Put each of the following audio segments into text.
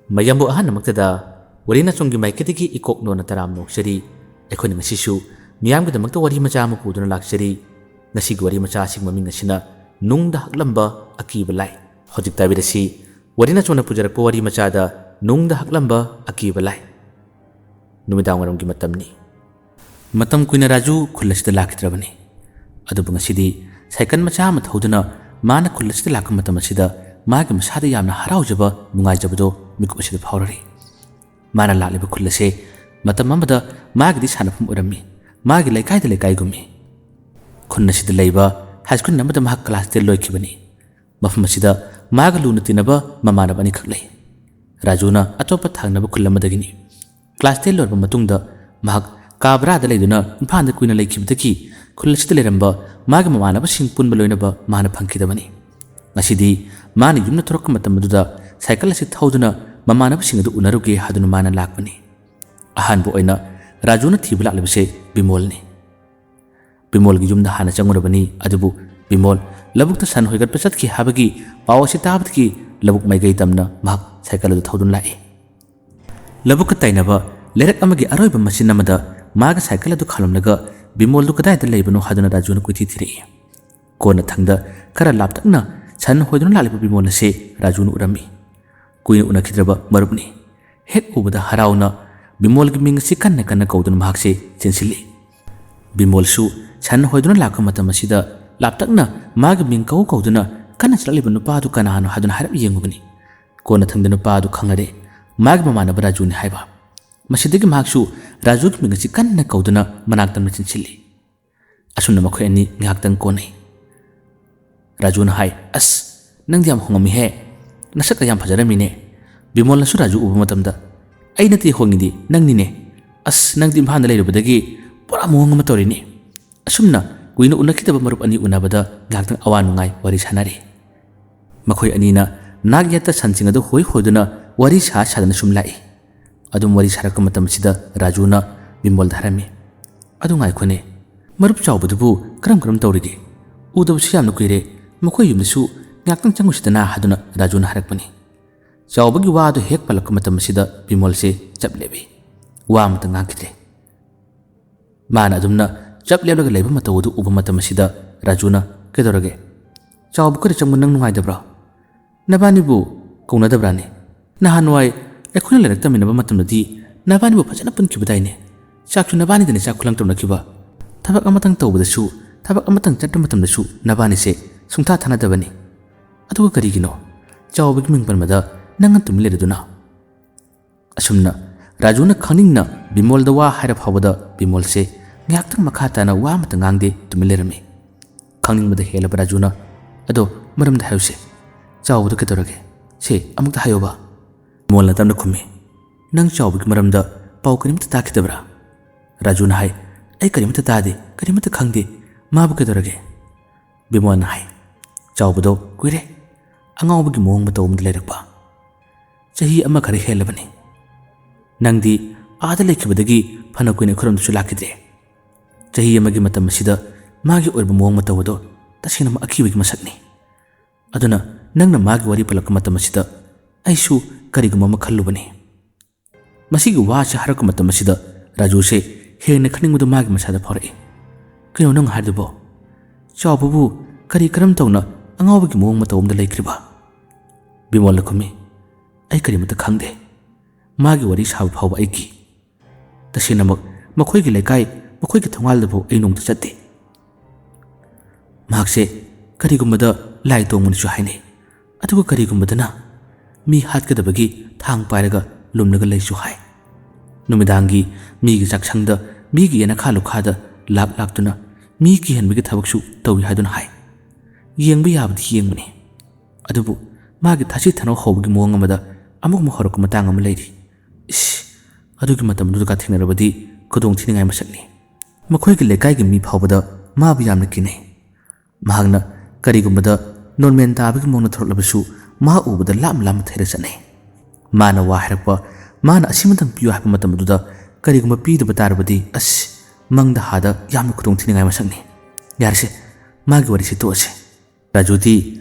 mayambu ahan namaktada warina chunggi maiketigi ikok no na taram noksari ekhoni ngasisu miyam gi damakta wari macha ama puduna laksari ngasi wari macha sing maming ngasina nungda haklamba akiba lai hojik tabirasi warina chona pujarakpa wari macha da nungda haklamba akiba lai numidang waram gi matamni matam kuina raju khulasida lakitrabani adubu ngasidi cycle macha ama thoduna mana khulasida lakam matam asida magi masada yamna haraujaba nungaijabado mikup asida phawrari mana laliba khulase matam amada magi di sanapum urami magi laikai de laikai gumi khunna sida leiba high school namada mahak class 10 loikibani mafam asida maga luna tinaba mamana bani khaklei rajuna atopa thangnaba khullamadagini class 10 lorba matungda mahak kabra da leiduna imphanda kuina leikibdaki khulasida leramba magi mamana ba sing punba loinaba mana phangkidabani ngasidi mana yumna thorok matamuda cycle asi thauduna mamana ba singadu unaruge haduna mana lakpani ahan bo oina rajuna thibla lebse bimolni bimol gi yumda hana changurabani adubu bimol labukta san hoigat pasat ki habagi pawasi tabat ki labuk mai gai tamna mak cycle du thaudun lai labuk tainaba lerak amagi aroiba machine namada maga cycle du khalomnaga bimol du kadai da leibano haduna rajuna kuiti thiri kona thangda kara laptakna chan hoidun laliba bimol se rajuna urami kuina unakidraba marubni hek ubada harauna bimol gi ming si kanna kanna kaudun mahak se chensili bimol su chan hoidun lakam matam asida laptakna magi ming kau kauduna kanna chlaliba nupa du kana hanu hadun harap yengubani kona thangda nupa du khangare magi mamana rajuni haiba masidigi mahak su raju gi ming si kanna kauduna manaktam chinsili asunna makhoi ani nghaktang konai rajuna hai as nang diam hongami he nasak ayam fajaramine bimol nasu raju ubu matamda aina ti hongidi nangnine as nang dim hana leirubadagi pura muhang matorini asumna kuina unakitaba marup ani unabada ngaktang awan ngai wari sanari makhoi anina nagyata sanchingadu hoi hoduna wari sa sadana sumlai adum wari sarak matam sida rajuna bimol dharami adu ngai khone marup chawbudu karam karam tawrige udabu siyam nukuire makhoi yumsu ngaktang changusitana haduna rajuna harakpani chawbagi wadu hek palak matam sida bimol se chaplebi wa mata ngakite mana adumna chapleblaga leiba matawdu uba matam sida rajuna kedorage chawbu kare changmun nang nungai dabra nabani bu kauna dabrani nahanwai ekhuna lerakta minaba matam dadi nabani bu phajana punkibadaine chakchu nabani dane chakhulang tamna kiba thabak amatang tawbadasu thabak amatang chatta matam dasu nabani se sungtha thana dabani aduga karigino chawbagi mingpanmada nangan tumlereduna asumna rajuna khangingna bimol da wa haira phawada bimol se ngaktang makhatana wa mata ngangde tumlerami khangingmada hela rajuna ado maram da hayuse chawbudu kedorage se amukta hayoba molna tamna khumi nang chawbagi maram da pau karimta takidabra rajuna hai ai karimta tade karimta khangde mabu kedorage bimol na hai chawbudo kuire angawbagi mong matawum lerakpa chahi ama khare helabani nangdi aada lekhibadagi phana kuina khuram du lakidre chahi amagi matam sida magi orba mong matawdo tasina ma akibagi masakni aduna nangna magi wari palak matam sida aisu karigama makhallubani masigi wacha harak matam sida raju se hena khningmudu magi masada phore kino nang hardubo chawbubu kari karam tawna angawbagi mong matawum da lekhriba bimol lakhumi ai karimata khangde magi wari sabu phawba aiki tasinamak makhoi gi laikai makhoi gi thongal dabu ai nong ta chatte makse karigumada lai tongmun chu haine atuga karigumadana mi hatkadabagi thang pairaga lumnaga laichu hai numidangi mi gi chaksangda mi gi yana khalu khada lak laktuna mi gi hanbigi thabaksu tawi hadun hai yengbi yabdi yengmani adubu magi thasi thano hobgi mong amada amuk mo horok matang am leiri is adugi matam du ka thinarabadi kodong thiningai masakni makhoi gi lekai gi mi phawbada ma bi yamna kinai mahagna karigumada normen tabigi mongna thorlabasu ma ubada lam lam thaira chane mana wa harakpa mana asimatang piyu hapa matam duda kariguma pi du batarabadi as mangda hada yamna kodong thiningai masakni yarse magi wari si to ase rajuti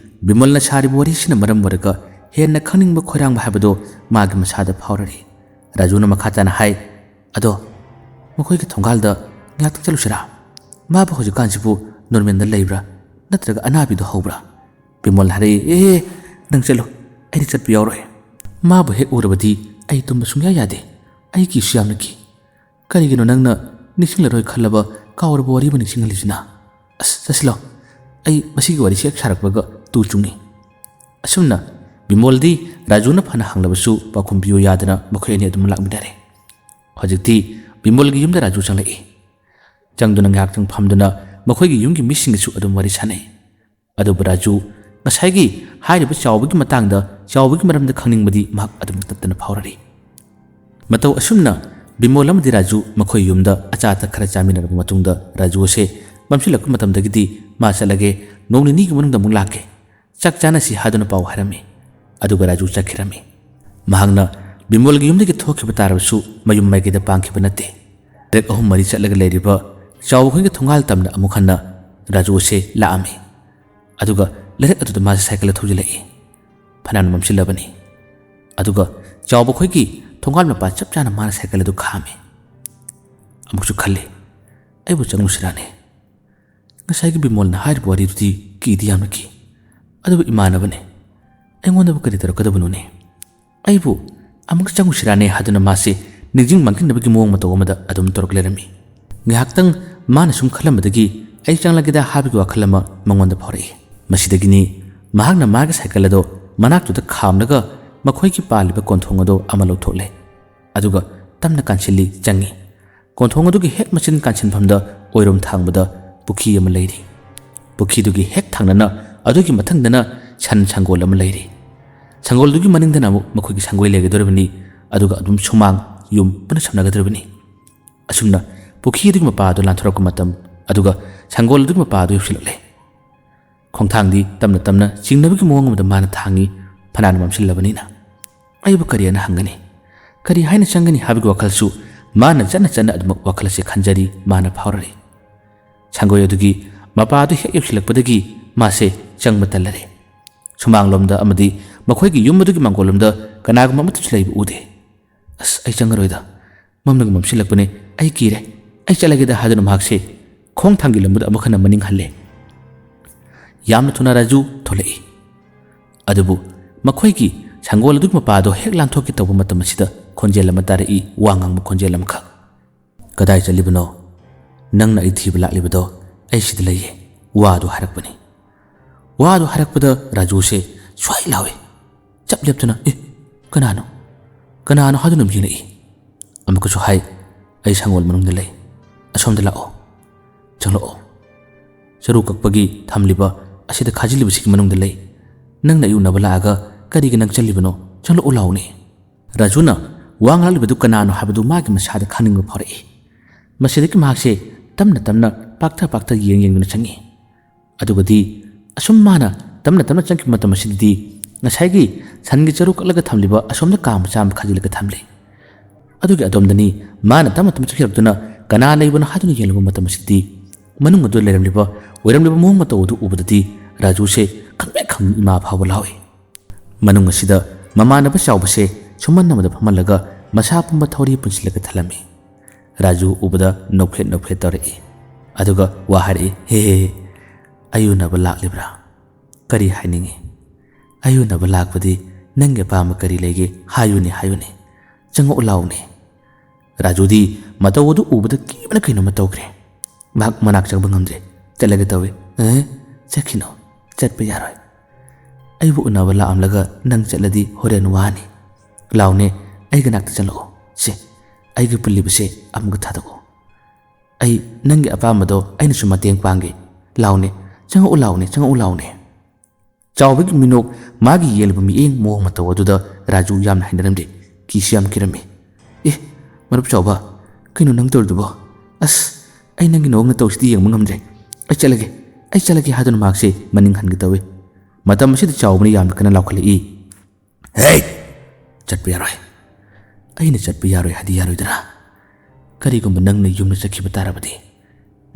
bimalna chari wari sina maram waraka ꯍꯦꯟꯅ ꯈꯪꯅꯤꯡꯕ ꯈꯣꯏꯔꯥꯡꯕ ꯍꯥꯏꯕꯗꯣ ꯃꯥꯒꯤ ꯃꯁꯥꯗ ꯐꯥꯎꯔꯔꯤ ꯔꯥꯖꯨꯅ ꯃꯈꯥ ꯇꯥꯅ ꯍꯥꯏ ꯑꯗꯣ ꯃꯈꯣꯏꯒꯤ ꯊꯣꯡꯒꯥꯜꯗ ꯉꯥꯛꯇꯪ ꯆꯠꯂꯨꯁꯤꯔꯥ ꯃꯥꯕꯨ ꯍꯧꯖꯤꯛꯀꯥꯟꯁꯤꯕꯨ ꯅꯣꯔꯃꯦꯜꯗ ꯂꯩꯕ꯭ꯔꯥ ꯅꯠꯇ꯭ꯔꯒ ꯑꯅꯥꯕꯤꯗꯣ ꯍꯧꯕ꯭ꯔꯥ ꯕꯤꯃꯣꯜ ꯍꯥꯏꯔꯛꯏ ꯅꯪ ꯆꯠꯂꯣ ꯑꯩꯗꯤ ꯆꯠꯄ ꯌꯥꯎꯔꯣꯏ ꯃꯥꯕꯨ ꯍꯦꯛ ꯎꯔꯕꯗꯤ ꯑꯩ ꯇꯨꯝꯕ ꯁꯨꯡꯌꯥ ꯌꯥꯗꯦ ꯑꯩ ꯀꯤꯁꯨ ꯌꯥꯝꯅ ꯀꯤ ꯀꯔꯤꯒꯤꯅꯣ ꯅꯪꯅ ꯅꯤꯡꯁꯤꯡꯂꯔꯣꯏ ꯈꯜꯂꯕ ꯀꯥꯎꯔꯕ ꯋꯥꯔꯤꯕꯨ ꯅꯤꯡꯁꯤꯡꯍꯜꯂꯤꯁꯤꯅ ꯑꯁ ꯆꯠꯁꯤꯂꯣ ꯑꯩ ꯃꯁꯤꯒꯤ ꯋꯥꯔꯤꯁꯤ ꯍꯦꯛ ꯁꯥꯔꯛꯄꯒ ꯇꯨ ꯆꯨꯡꯉꯤ ꯑꯁꯨꯝꯅ ꯕꯤꯃꯣꯜꯗꯤ ꯔꯥꯖꯨꯅ ꯐꯅ ꯍꯪꯂꯕꯁꯨ ꯄꯥꯎꯈꯨꯝ ꯄꯤꯌꯨ ꯌꯥꯗꯅ ꯃꯈꯣꯏ ꯑꯅꯤ ꯑꯗꯨꯝ ꯂꯥꯛꯃꯤꯟꯅꯔꯦ ꯍꯧꯖꯤꯛꯇꯤ ꯕꯤꯃꯣꯜꯒꯤ ꯌꯨꯝꯗ ꯔꯥꯖꯨ ꯆꯪꯂꯛꯏ ꯆꯪꯗꯨꯅ ꯉꯥꯏꯍꯥꯛꯇꯪ ꯐꯝꯗꯨꯅ ꯃꯈꯣꯏꯒꯤ ꯌꯨꯝꯒꯤ ꯃꯤꯁꯤꯡꯒꯁꯨ ꯑꯗꯨꯝ ꯋꯥꯔꯤ ꯁꯥꯟꯅꯩ ꯑꯗꯨꯕꯨ ꯔꯥꯖꯨ ꯉꯁꯥꯏꯒꯤ ꯍꯥꯏꯔꯤꯕ ꯆꯥꯎꯕꯒꯤ ꯃꯇꯥꯡꯗ ꯆꯥꯎꯕꯒꯤ ꯃꯔꯝꯗ ꯈꯪꯅꯤꯡꯕꯗꯤ ꯃꯍꯥꯛ ꯑꯗꯨꯝ ꯇꯠꯇꯅ ꯐꯥꯎꯔꯔꯤ ꯃꯇꯧ ꯑꯁꯨꯝꯅ ꯕꯤꯃꯣꯜ ꯑꯃꯗꯤ ꯔꯥꯖꯨ ꯃꯈꯣꯏ ꯌꯨꯝꯗ ꯑꯆꯥ ꯑꯊꯛ ꯈꯔ ꯆꯥꯃꯤꯟꯅꯔꯕ ꯃꯇꯨꯡꯗ ꯔꯥꯖꯨ ꯑꯁꯦ ꯃꯝꯁꯤꯜꯂꯛꯄ ꯃꯇꯝꯗꯒꯤꯗꯤ ꯃꯥ ꯆꯠꯂꯒꯦ ꯅꯣꯡ ꯅꯤꯅꯤꯒꯤ ꯃꯅꯨꯡꯗ ꯑꯃꯨꯛ ꯂꯥꯛꯀꯦ ꯆꯥꯛ ꯆꯥꯅꯁꯤ ꯍꯥꯏꯗꯨꯅ ꯄꯥꯎ ꯍꯥꯏꯔꯝꯃꯤ ꯑꯗꯨꯒ ꯔꯥꯖꯨ ꯆꯠꯈꯤꯔꯝꯃꯤ ꯃꯍꯥꯛꯅ ꯕꯤꯃꯣꯜꯒꯤ ꯌꯨꯝꯗꯒꯤ ꯊꯣꯛꯈꯤꯕ ꯇꯥꯔꯕꯁꯨ ꯃꯌꯨꯝ ꯃꯥꯏꯀꯩꯗ ꯄꯥꯡꯈꯤꯕ ꯅꯠꯇꯦ ꯇꯔꯦꯠ ꯑꯍꯨꯝ ꯃꯔꯤ ꯆꯠꯂꯒ ꯂꯩꯔꯤꯕ ꯆꯥꯎꯕ ꯈꯣꯏꯒꯤ ꯊꯣꯡꯒꯥꯜ ꯇꯝꯅ ꯑꯃꯨꯛ ꯍꯟꯅ ꯔꯥꯖꯨ ꯑꯁꯦ ꯂꯥꯛꯑꯝꯃꯤ ꯑꯗꯨꯒ ꯂꯩꯔꯛ ꯑꯗꯨꯗ ꯃꯥꯁꯦ ꯁꯥꯏꯀꯜꯗ ꯊꯧꯖꯤꯜꯂꯛꯏ ꯐꯅꯌꯥꯝ ꯃꯝꯁꯤꯜꯂꯕꯅꯤ ꯑꯗꯨꯒ ꯆꯥꯎꯕ ꯈꯣꯏꯒꯤ ꯊꯣꯡꯒꯥꯜ ꯃꯄꯥ ꯆꯞ ꯆꯥꯅ ꯃꯥꯅ ꯁꯥꯏꯀꯜ ꯑꯗꯨ ꯈꯥꯝꯃꯤ ꯑꯃꯨꯛꯁꯨ ꯈꯜꯂꯤ ꯑꯩꯕꯨ ꯆꯪꯂꯨꯁꯤꯔꯥꯅꯦ ꯉꯁꯥꯏꯒꯤ ꯕꯤꯃꯣꯜꯅ ꯍꯥꯏꯔꯤꯕ ꯋꯥꯔꯤꯗꯨꯗꯤ ꯀꯤꯗꯤ ꯌꯥꯝꯅ ꯀꯤ ꯑꯗꯨꯕꯨ ꯏꯃꯥꯟꯅꯕꯅꯦ ꯑꯩꯉꯣꯟꯗꯕꯨ ꯀꯔꯤ ꯇꯧꯔꯛꯀꯗꯕꯅꯣꯅꯦ ꯑꯩꯕꯨ ꯑꯃꯨꯛ ꯆꯪꯉꯨꯁꯤꯔꯥꯅꯦ ꯍꯥꯏꯗꯨꯅ ꯃꯥꯁꯤ ꯅꯤꯡꯁꯤꯡ ꯃꯥꯡꯖꯤꯟꯅꯕꯒꯤ ꯃꯑꯣꯡ ꯃꯇꯧ ꯑꯃꯗ ꯑꯗꯨꯝ ꯇꯧꯔꯛ ꯂꯩꯔꯝꯃꯤ ꯉꯥꯏꯍꯥꯛꯇꯪ ꯃꯥꯅ ꯁꯨꯝ ꯈꯜꯂꯝꯕꯗꯒꯤ ꯑꯩ ꯆꯪꯂꯒꯦꯗ ꯍꯥꯏꯕꯒꯤ ꯋꯥꯈꯜ ꯑꯃ ꯃꯉꯣꯟꯗ ꯐꯥꯎꯔꯛꯏ ꯃꯁꯤꯗꯒꯤꯅꯤ ꯃꯍꯥꯛꯅ ꯃꯥꯒꯤ ꯁꯥꯏꯀꯜ ꯑꯗꯣ ꯃꯅꯥꯛꯇꯨꯗ ꯈꯥꯝꯂꯒ ꯃꯈꯣꯏꯒꯤ ꯄꯥꯜꯂꯤꯕ ꯀꯣꯟꯊꯣꯡ ꯑꯗꯣ ꯑꯃ ꯂꯧꯊꯣꯛꯂꯦ ꯑꯗꯨꯒ ꯇꯞꯅ ꯀꯥꯟꯁꯤꯜꯂꯤ ꯆꯪꯉꯤ ꯀꯣꯟꯊꯣꯡ ꯑꯗꯨꯒꯤ ꯍꯦꯛ ꯃꯆꯤꯟ ꯀꯥꯟꯁꯤꯟꯐꯝꯗ ꯑꯣꯏꯔꯣꯝ ꯊꯥꯡꯕꯗ ꯄꯨꯈ꯭ꯔꯤ ꯑꯃ ꯂꯩꯔꯤ ꯄꯨꯈ꯭ꯔꯤꯗꯨꯒꯤ ꯍꯦꯛ ꯊꯪꯅꯅ ꯑꯗꯨꯒꯤ ꯃꯊꯪꯗꯅ ꯁꯟ ꯁꯪꯒꯣꯜ ꯑꯃ ꯂꯩꯔꯤ ꯁꯪꯒꯣꯜꯗꯨꯒꯤ ꯃꯅꯤꯡꯗꯅ ꯑꯃꯨꯛ ꯃꯈꯣꯏꯒꯤ ꯁꯪꯒꯣꯏ ꯂꯩꯒꯗꯧꯔꯤꯕꯅꯤ ꯑꯗꯨꯒ ꯑꯗꯨꯝ ꯁꯨꯃꯥꯡ ꯌꯨꯝ ꯄꯨꯟꯅ ꯁꯝꯅꯒꯗꯧꯔꯤꯕꯅꯤ ꯑꯁꯨꯝꯅ ꯄꯨꯈ꯭ꯔꯤ ꯑꯗꯨꯒꯤ ꯃꯄꯥ ꯑꯗꯨ ꯂꯥꯟꯊꯣꯔꯛꯄ ꯃꯇꯝ ꯑꯗꯨꯒ ꯁꯪꯒꯣꯜ ꯑꯗꯨꯒꯤ ꯃꯄꯥ ꯑꯗꯨ ꯌꯧꯁꯤꯜꯂꯛꯂꯦ ꯈꯣꯡꯊꯥꯡꯗꯤ ꯇꯞꯅ ꯇꯞꯅ ꯆꯤꯡꯅꯕꯒꯤ ꯃꯑꯣꯡ ꯑꯃꯗ ꯃꯥꯅ ꯊꯥꯡꯉꯤ ꯐꯅꯥꯅ ꯃꯝꯁꯤꯜꯂꯕꯅꯤꯅ ꯑꯩꯕꯨ ꯀꯔꯤ ꯍꯥꯏꯅ ꯍꯪꯒꯅꯤ ꯀꯔꯤ ꯍꯥꯏꯅ ꯆꯪꯒꯅꯤ ꯍꯥꯏꯕꯒꯤ ꯋꯥꯈꯜꯁꯨ ꯃꯥꯅ ꯆꯠꯅ ꯆꯠꯅ ꯑꯗꯨꯃꯛ ꯋꯥꯈꯜ ꯑꯁꯤ ꯈꯟꯖꯔꯤ ꯃꯥꯅ ꯐꯥꯎꯔꯔꯤ ꯁꯪꯒꯣꯏ ꯑꯗꯨꯒꯤ ꯃꯄꯥ ꯑꯗꯨ ꯍꯦꯛ ꯌꯧꯁꯤꯜꯂꯛꯄꯗꯒꯤ ꯃꯥꯁꯦ ꯆꯪꯕ ꯇꯜꯂꯔꯦ ꯁꯨꯃꯥꯡꯂꯣꯝꯗ ꯑꯃꯗꯤ ꯃꯈꯣꯏꯒꯤ ꯌꯨꯝ ꯑꯗꯨꯒꯤ ꯃꯥꯡꯒꯣꯜꯂꯣꯝꯗ ꯀꯅꯥꯒꯨꯝꯕ ꯑꯃꯠꯇꯁꯨ ꯂꯩꯕ ꯎꯗꯦ ꯑꯁ ꯑꯩ ꯆꯪꯉꯔꯣꯏꯗ ꯃꯝꯅꯒ ꯃꯝꯁꯤꯜꯂꯛꯄꯅꯦ ꯑꯩ ꯀꯤꯔꯦ ꯑꯩ ꯆꯠꯂꯒꯦꯗ ꯍꯥꯏꯗꯨꯅ ꯃꯍꯥꯛꯁꯦ ꯈꯣꯡ ꯊꯥꯡꯒꯤꯜꯂꯝꯕꯗ ꯑꯃꯨꯛ ꯍꯟꯅ ꯃꯅꯤꯡ ꯍꯜꯂꯦ ꯌꯥꯝꯅ ꯊꯨꯅ ꯔꯥꯖꯨ ꯊꯣꯛꯂꯛꯏ ꯑꯗꯨꯕꯨ ꯃꯈꯣꯏꯒꯤ ꯁꯪꯒꯣꯜ ꯑꯗꯨꯒꯤ ꯃꯄꯥꯗꯣ ꯍꯦꯛ ꯂꯥꯟꯊꯣꯛꯀꯦ ꯇꯧꯕ ꯃꯇꯝ ꯑꯁꯤꯗ ꯈꯣꯟꯖꯦꯜ ꯑꯃ ꯇꯥꯔꯛꯏ ꯋꯥ ꯉꯥꯡꯕ ꯈꯣꯟꯖꯦꯜ ꯑꯃꯈꯛ ꯀꯗꯥꯏ ꯆꯠꯂꯤꯕꯅꯣ ꯅꯪꯅ ꯑꯩ ꯊꯤꯕ ꯂꯥꯛꯂꯤꯕꯗꯣ ꯑꯩ ꯁꯤꯗ ꯂꯩꯌꯦ ꯋꯥꯗꯣ ꯍꯥꯏꯔꯛꯄꯅꯤ ꯋꯥꯗꯣ ꯍꯥꯏꯔꯛꯄꯗ ꯔꯥꯖꯨꯁꯦ ꯁ꯭ꯋꯥꯏ ꯂꯥꯎꯏ ꯆꯞ ꯂꯦꯞꯇꯨꯅ ꯀꯅꯥꯅꯣ ꯍꯥꯏꯗꯨꯅ ꯌꯦꯡꯂꯛꯏ ꯑꯃꯨꯛꯀꯁꯨ ꯍꯥꯏ ꯑꯩ ꯁꯪꯒꯣꯜ ꯃꯅꯨꯡꯗ ꯂꯩ ꯑꯁꯣꯝꯗ ꯂꯥꯛꯑꯣ ꯆꯪꯂꯛꯑꯣ ꯆꯔꯨ ꯀꯛꯄꯒꯤ ꯊꯝꯂꯤꯕ ꯑꯁꯤꯗ ꯈꯥꯖꯤꯜꯂꯤꯕꯁꯤꯒꯤ ꯃꯅꯨꯡꯗ ꯂꯩ ꯅꯪꯅ ꯑꯩ ꯎꯅꯕ ꯂꯥꯛꯑꯒ ꯀꯔꯤꯒꯤ ꯅꯪ ꯆꯠꯂꯤꯕꯅꯣ ꯆꯪꯂꯛꯑꯣ ꯂꯥꯎꯅꯦ ꯔꯥꯖꯨꯅ ꯋꯥ ꯉꯥꯡꯂꯤꯕꯗꯨ ꯀꯅꯥꯅꯣ ꯍꯥꯏꯕꯗꯨ ꯃꯥꯒꯤ ꯃꯁꯥꯗ ꯈꯪꯅꯤꯡꯕ ꯐꯥꯎꯔꯛꯏ ꯃꯁꯤꯗꯒꯤ ꯃꯍꯥꯛꯁꯦ ꯇꯞꯅ ꯇꯞꯅ ꯄꯥꯛꯊ ꯌꯦꯡꯗꯨꯅ ꯆꯪꯉꯤ ꯑꯗꯨꯒꯗꯤ ꯑꯁꯨꯝ ꯃꯥꯅ ꯇꯞꯅ ꯆꯪꯈꯤꯕ ꯃꯇꯝ ꯑꯁꯤꯗꯗꯤ ꯉꯁꯥꯏꯒꯤ ꯁꯟꯒꯤ ꯆꯔꯨ ꯀꯛꯂꯒ ꯊꯝꯂꯤꯕ ꯑꯁꯣꯝꯗ ꯀꯥ ꯃꯆꯥ ꯑꯃ ꯈꯥꯖꯤꯜꯂꯒ ꯊꯝꯂꯤ ꯑꯗꯨꯒꯤ ꯑꯗꯣꯝꯗꯅꯤ ꯃꯥꯅ ꯇꯞꯅ ꯆꯪꯁꯤꯜꯂꯛꯇꯨꯅ ꯀꯅꯥ ꯂꯩꯕꯅꯣ ꯍꯥꯏꯗꯨꯅ ꯌꯦꯡꯂꯨꯕ ꯃꯇꯝ ꯑꯁꯤꯗꯤ ꯃꯅꯨꯡ ꯑꯗꯨ ꯑꯣꯏꯔꯝꯂꯤꯕ ꯃꯑꯣꯡ ꯃꯇꯧ ꯑꯗꯨ ꯎꯕꯗꯗꯤ ꯔꯥꯖꯨꯁꯦ ꯈꯪꯄ꯭ꯔꯦꯛ ꯈꯪ ꯏꯃꯥ ꯐꯥꯎꯕ ꯂꯥꯎꯏ ꯃꯅꯨꯡ ꯑꯁꯤꯗ ꯃꯃꯥꯟꯅꯕ ꯆꯥꯎꯕꯁꯦ ꯁꯨꯃꯟ ꯑꯃꯗ ꯐꯝꯍꯜꯂꯒ ꯃꯁꯥ ꯄꯨꯝꯕ ꯊꯧꯔꯤ ꯄꯨꯟꯁꯤꯜꯂꯒ ꯊꯜꯂꯝꯃꯤ ꯔꯥꯖꯨ ꯎꯕꯗ ꯅꯣꯛꯐꯦꯠ ꯇꯧꯔꯛꯏ ꯑꯗꯨꯒ ꯋꯥ ꯍꯥꯏꯔꯛꯏ ꯍꯦ ꯑꯩ ꯎꯅꯕ ꯂꯥꯛꯂꯤꯕ꯭ꯔꯥ ꯀꯔꯤ ꯍꯥꯏꯅꯤꯡꯉꯤ ꯑꯩ ꯎꯅꯕ ꯂꯥꯛꯄꯗꯤ ꯅꯪꯒꯤ ꯑꯄꯥꯝꯕ ꯀꯔꯤ ꯂꯩꯒꯦ ꯍꯥꯏꯌꯨꯅꯦ ꯆꯪꯉꯛꯎ ꯂꯥꯎꯅꯦ ꯔꯥꯖꯨꯗꯤ ꯃꯇꯧ ꯑꯗꯨ ꯎꯕꯗ ꯀꯤꯕꯅ ꯀꯩꯅꯣꯝꯃ ꯇꯧꯈ꯭ꯔꯦ ꯃꯍꯥꯛ ꯃꯅꯥꯛ ꯆꯪꯕ ꯉꯝꯗ꯭ꯔꯦ ꯆꯠꯂꯒꯦ ꯇꯧꯏ ꯆꯠꯈꯤꯅꯣ ꯆꯠꯄ ꯌꯥꯔꯣꯏ ꯑꯩꯕꯨ ꯎꯅꯕ ꯂꯥꯛꯑꯝꯂꯒ ꯅꯪ ꯆꯠꯂꯗꯤ ꯍꯣꯔꯦꯟ ꯋꯥꯅꯤ ꯂꯥꯎꯅꯦ ꯑꯩꯒ ꯅꯥꯛꯇ ꯆꯠꯂꯛꯑꯣ ꯁꯦ ꯑꯩꯒ ꯄꯨꯜꯂꯤꯕꯁꯦ ꯑꯃꯨꯛꯀ ꯊꯥꯗꯣꯛꯑꯣ ꯑꯩ ꯅꯪꯒꯤ ꯑꯄꯥꯝꯕꯗꯣ ꯑꯩꯅꯁꯨ ꯃꯇꯦꯡ ꯄꯥꯡꯒꯦ ꯂꯥꯎꯅꯦ ꯆꯪꯉꯛꯎ ꯂꯥꯎꯅꯦ ꯆꯥꯎꯕꯒꯤ ꯃꯤꯅꯣꯛ ꯃꯥꯒꯤ ꯌꯦꯜꯂꯤꯕ ꯃꯤꯠꯌꯦꯡ ꯃꯑꯣꯡ ꯃꯇꯧ ꯑꯗꯨꯗ ꯔꯥꯖꯨ ꯌꯥꯝꯅ ꯍꯩꯅꯔꯝꯗꯦ ꯀꯤꯁꯨ ꯌꯥꯝ ꯀꯤꯔꯝꯃꯤ ꯃꯔꯨꯞ ꯆꯥꯎꯕ ꯀꯩꯅꯣ ꯅꯪ ꯇꯧꯔꯤꯗꯨꯕꯣ ꯑꯁ ꯑꯩ ꯅꯪꯒꯤ ꯅꯑꯣꯡ ꯅꯇꯧꯁꯤꯗꯤ ꯌꯦꯡꯕ ꯉꯝꯗ꯭ꯔꯦ ꯑꯩ ꯆꯠꯂꯒꯦ ꯍꯥꯏꯗꯨꯅ ꯃꯍꯥꯛꯁꯦ ꯃꯅꯤꯡ ꯍꯟꯒꯦ ꯇꯧꯏ ꯃꯇꯝ ꯑꯁꯤꯗ ꯆꯥꯎꯕꯅ ꯌꯥꯝꯅ ꯀꯟꯅ ꯂꯥꯎꯈꯠꯂꯛꯏ ꯆꯠꯄ ꯌꯥꯔꯣꯏ ꯑꯩꯅ ꯆꯠꯄ ꯌꯥꯔꯣꯏ ꯍꯥꯏꯗꯤ ꯌꯥꯔꯣꯏꯗ꯭ꯔꯥ ꯀꯔꯤꯒꯨꯝꯕ ꯅꯪꯅ ꯌꯨꯝꯗ ꯆꯠꯈꯤꯕ ꯇꯥꯔꯕꯗꯤ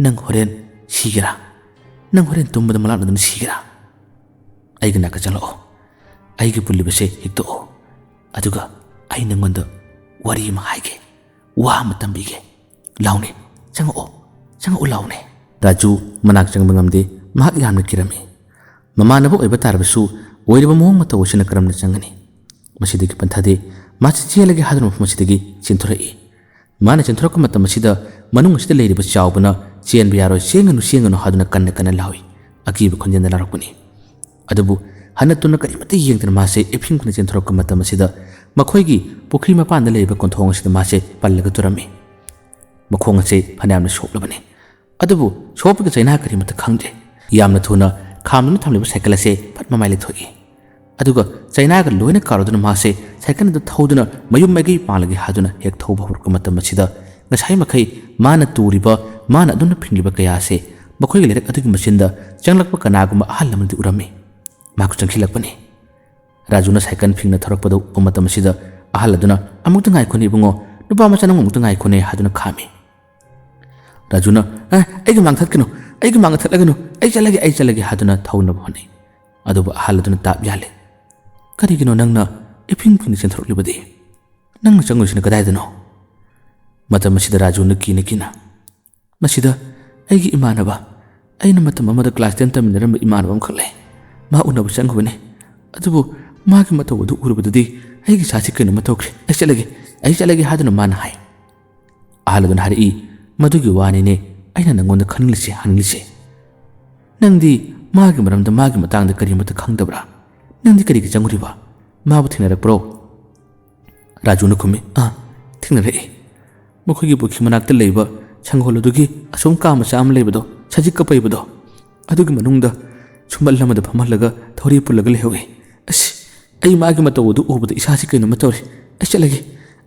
ꯅꯪ ꯍꯣꯔꯦꯟ ꯁꯤꯒꯦꯔꯥ ꯅꯪ ꯍꯣꯔꯦꯟ ꯇꯨꯝꯕꯗ ꯃꯂꯥꯛꯅꯗꯨꯅ ꯁꯤꯒꯦꯔꯥ ꯑꯩꯒ ꯅꯥꯛꯇ ꯆꯪꯂꯛꯑꯣ ꯑꯩꯒꯤ ꯄꯨꯜꯂꯤꯕꯁꯦ ꯍꯦꯛꯇꯣꯛꯑꯣ ꯑꯗꯨꯒ ꯑꯩ ꯅꯪꯉꯣꯟꯗ ꯋꯥꯔꯤ ꯑꯃ ꯍꯥꯏꯒꯦ ꯋꯥ ꯑꯃ ꯇꯝꯕꯤꯒꯦ ꯂꯥꯎꯅꯦ ꯆꯪꯉꯛꯑꯣ ꯂꯥꯎꯅꯦ ꯔꯥꯖꯨ ꯃꯅꯥꯛ ꯆꯪꯕ ꯉꯝꯗꯦ ꯃꯍꯥꯛ ꯌꯥꯝꯅ ꯀꯤꯔꯝꯃꯤ ꯃꯃꯥꯟꯅꯕ ꯑꯣꯏꯕ ꯇꯥꯔꯕꯁꯨ ꯑꯣꯏꯔꯤꯕ ꯃꯑꯣꯡ ꯃꯇꯧ ꯑꯁꯤꯅ ꯀꯔꯝꯅ ꯆꯪꯒꯅꯤ ꯃꯁꯤꯗꯒꯤ ꯄꯟꯊꯗꯦ ꯃꯥꯁꯤ ꯆꯦꯜꯂꯒꯦ ꯍꯥꯏꯗꯨꯅ ꯃꯐꯝ ꯑꯁꯤꯗꯒꯤ ꯆꯦꯟꯊꯣꯔꯛꯏ ꯃꯥꯅ ꯆꯦꯟꯊꯣꯔꯛꯄ ꯃꯇꯝ ꯑꯁꯤꯗ ꯃꯅꯨꯡ ꯑꯁꯤꯗ ꯂꯩꯔꯤꯕ ꯆꯥꯎꯕꯅ ꯆꯦꯟꯕ ꯌꯥꯔꯣꯏ ꯆꯦꯟꯒꯅꯨ ꯍꯥꯏꯗꯨꯅ ꯀꯟꯅ ꯂꯥꯎꯏ ꯑꯀꯤꯕ ꯈꯣꯟꯖꯦꯜꯗ ꯂꯥꯎꯔꯛꯄꯅꯤ ꯑꯗꯨꯕꯨ ꯍꯟꯅ ꯇꯨꯟꯅ ꯀꯔꯤꯃꯠꯇ ꯌꯦꯡꯗꯅ ꯃꯥꯁꯦ ꯏꯐꯤꯡ ꯆꯦꯟꯊꯣꯔꯛꯄ ꯃꯇꯝ ꯑꯁꯤꯗ ꯃꯈꯣꯏꯒꯤ ꯄꯨꯈ꯭ꯔꯤ ꯃꯄꯥꯟꯗ ꯂꯩꯔꯤꯕ ꯀꯣꯟꯊꯣꯡ ꯑꯁꯤꯗ ꯃꯥꯁꯦ ꯄꯜꯂꯒ ꯇꯨꯔꯝꯃꯤ ꯃꯈꯣꯡ ꯑꯁꯤ ꯐꯅꯌꯥꯝꯅ ꯁꯣꯛꯂꯕꯅꯤ ꯑꯗꯨꯕꯨ ꯁꯣꯛꯄꯒꯤ ꯆꯩꯅꯥ ꯀꯔꯤꯃꯠꯇ ꯈꯪꯗ꯭ꯔꯦ ꯌꯥꯝꯅ ꯊꯨꯅ ꯈꯥꯝꯗꯨꯅ ꯊꯝꯂꯤꯕ ꯁꯥꯏꯀꯜ ꯑꯁꯤ ꯐꯠ ꯃꯃꯥꯏ ꯂꯩꯊꯣꯛꯏ ꯑꯗꯨꯒ ꯆꯩꯅꯥꯒ ꯂꯣꯏꯅ ꯀꯥꯎꯔꯗꯨꯅ ꯃꯥꯁꯦ ꯁꯥꯏꯀꯜ ꯑꯗꯨ ꯊꯧꯗꯨꯅ ꯃꯌꯨꯝ ꯃꯥꯏꯀꯩ ꯄꯥꯡꯂꯒꯦ ꯍꯥꯏꯗꯨꯅ ꯍꯦꯛ ꯊꯧꯕ ꯍꯧꯔꯛꯄ ꯃꯇꯝ ꯑꯁꯤꯗ ꯉꯁꯥꯏ ꯃꯈꯩ ꯃꯥꯅ ꯇꯨꯔꯤꯕ ꯃꯥꯅ ꯑꯗꯨꯝꯅ ꯐꯤꯡꯂꯤꯕ ꯀꯌꯥ ꯑꯁꯤ ꯃꯈꯣꯏꯒꯤ ꯂꯩꯔꯛ ꯑꯗꯨꯒꯤ ꯃꯆꯤꯟꯗ ꯆꯪꯂꯛꯄ ꯀꯅꯥꯒꯨꯝꯕ ꯑꯍꯜ ꯑꯃꯗꯤ ꯎꯔꯝꯃꯤ ꯃꯍꯥꯛ ꯆꯪꯁꯤꯜꯂꯛꯄꯅꯤ ꯔꯥꯖꯨꯅ ꯁꯥꯏꯀꯜ ꯐꯤꯡꯅ ꯊꯧꯔꯛꯄꯗ ꯎꯕ ꯃꯇꯝ ꯑꯁꯤꯗ ꯑꯍꯜ ꯑꯗꯨꯅ ꯑꯃꯨꯛꯇ ꯉꯥꯏꯈꯣꯅꯦ ꯏꯕꯨꯡꯉꯣ ꯅꯨꯄꯥ ꯃꯆꯥ ꯅꯪ ꯑꯃꯨꯛꯇ ꯉꯥꯏꯈꯣꯅꯦ ꯍꯥꯏꯗꯨꯅ ꯈꯥꯝꯃꯤ ꯔꯥꯖꯨꯅ ꯑꯩꯒ ꯃꯥꯡꯊꯠꯀꯅꯨ ꯑꯩꯒ ꯃꯥꯡꯊꯠꯂꯒꯅꯨ ꯑꯩ ꯆꯠꯂꯒꯦ ꯍꯥꯏꯗꯨꯅ ꯊꯧꯅꯕ ꯍꯣꯠꯅꯩ ꯑꯗꯨꯕꯨ ꯑꯍꯜ ꯑꯗꯨꯅ ꯇꯥꯞ ꯌꯥꯜꯂꯦ ꯀꯔꯤꯒꯤꯅꯣ ꯅꯪꯅ ꯏꯐꯤꯡ ꯆꯦꯟꯊꯣꯔꯛꯂꯤꯕꯗꯤ ꯅꯪꯅ ꯆꯪꯉꯣꯏꯁꯤꯅ ꯀꯗꯥꯏꯗꯅꯣ ꯃꯇꯝ ꯑꯁꯤꯗ ꯔꯥꯖꯨꯅ ꯀꯤꯅ ꯃꯁꯤꯗ ꯑꯩꯒꯤ ꯏꯃꯥꯟꯅꯕ ꯑꯩꯅ ꯃꯇꯝ ꯑꯃꯗ ꯀ꯭ꯂꯥꯁ 10 ꯇꯝꯃꯤꯟꯅꯔꯝꯕ ꯏꯃꯥꯟꯅꯕ ꯑꯃꯈꯛ ꯂꯩ ꯃꯥ ꯎꯅꯕ ꯆꯪꯉꯨꯕꯅꯤ ꯑꯗꯨꯕꯨ ꯃꯥꯒꯤ ꯃꯇꯧ ꯑꯗꯨ ꯎꯔꯨꯕꯗꯗꯤ ꯑꯩꯒꯤ ꯏꯁꯥꯁꯤ ꯀꯩꯅꯣꯝꯃ ꯇꯧꯈ꯭ꯔꯦ ꯑꯩ ꯆꯠꯂꯒꯦ ꯍꯥꯏꯗꯨꯅ ꯃꯥꯅ ꯍꯥꯏ ꯑꯍꯜ ꯑꯗꯨꯅ ꯍꯥꯏꯔꯛꯏ ꯃꯗꯨꯒꯤ ꯋꯥꯅꯤꯅꯦ ꯑꯩꯅ ꯅꯪꯉꯣꯟꯗ ꯍꯪꯂꯤꯁꯦ ꯅꯪꯗꯤ ꯃꯥꯒꯤ ꯃꯔꯝꯗ ꯃꯥꯒꯤ ꯃꯇꯥꯡꯗ ꯀꯔꯤꯃꯠꯇ ꯈꯪꯗꯕ꯭ꯔꯥ ꯅꯪꯗꯤ ꯀꯔꯤꯒꯤ ꯆꯪꯉꯨꯔꯤꯕ ꯃꯥꯕꯨ ꯊꯦꯡꯅꯔꯛꯄ꯭ꯔꯣ ꯔꯥꯖꯨꯅ ꯈꯨꯝꯃꯤ ꯊꯦꯡꯅꯔꯛꯏ ꯃꯈꯣꯏꯒꯤ ꯄꯨꯈ꯭ꯔꯤ ꯃꯅꯥꯛꯇ ꯂꯩꯕ ꯁꯪꯒꯣꯜ ꯑꯗꯨꯒꯤ ꯑꯁꯣꯝ ꯀꯥ ꯃꯆꯥ ꯑꯃ ꯂꯩꯕꯗꯣ ꯁꯖꯤꯛꯀ ꯄꯩꯕꯗꯣ ꯑꯗꯨꯒꯤ ꯃꯅꯨꯡꯗ ꯁꯨꯝꯕꯜ ꯑꯃꯗ ꯐꯝꯍꯜꯂꯒ ꯊꯧꯔꯤ ꯄꯨꯜꯂꯒ ꯂꯩꯍꯧꯏ ꯑꯩ ꯃꯥꯒꯤ ꯃꯇꯧ ꯑꯗꯨ ꯎꯕꯗ ꯏꯁꯥꯁꯤ ꯀꯩꯅꯣꯝꯃ ꯇꯧꯔꯤ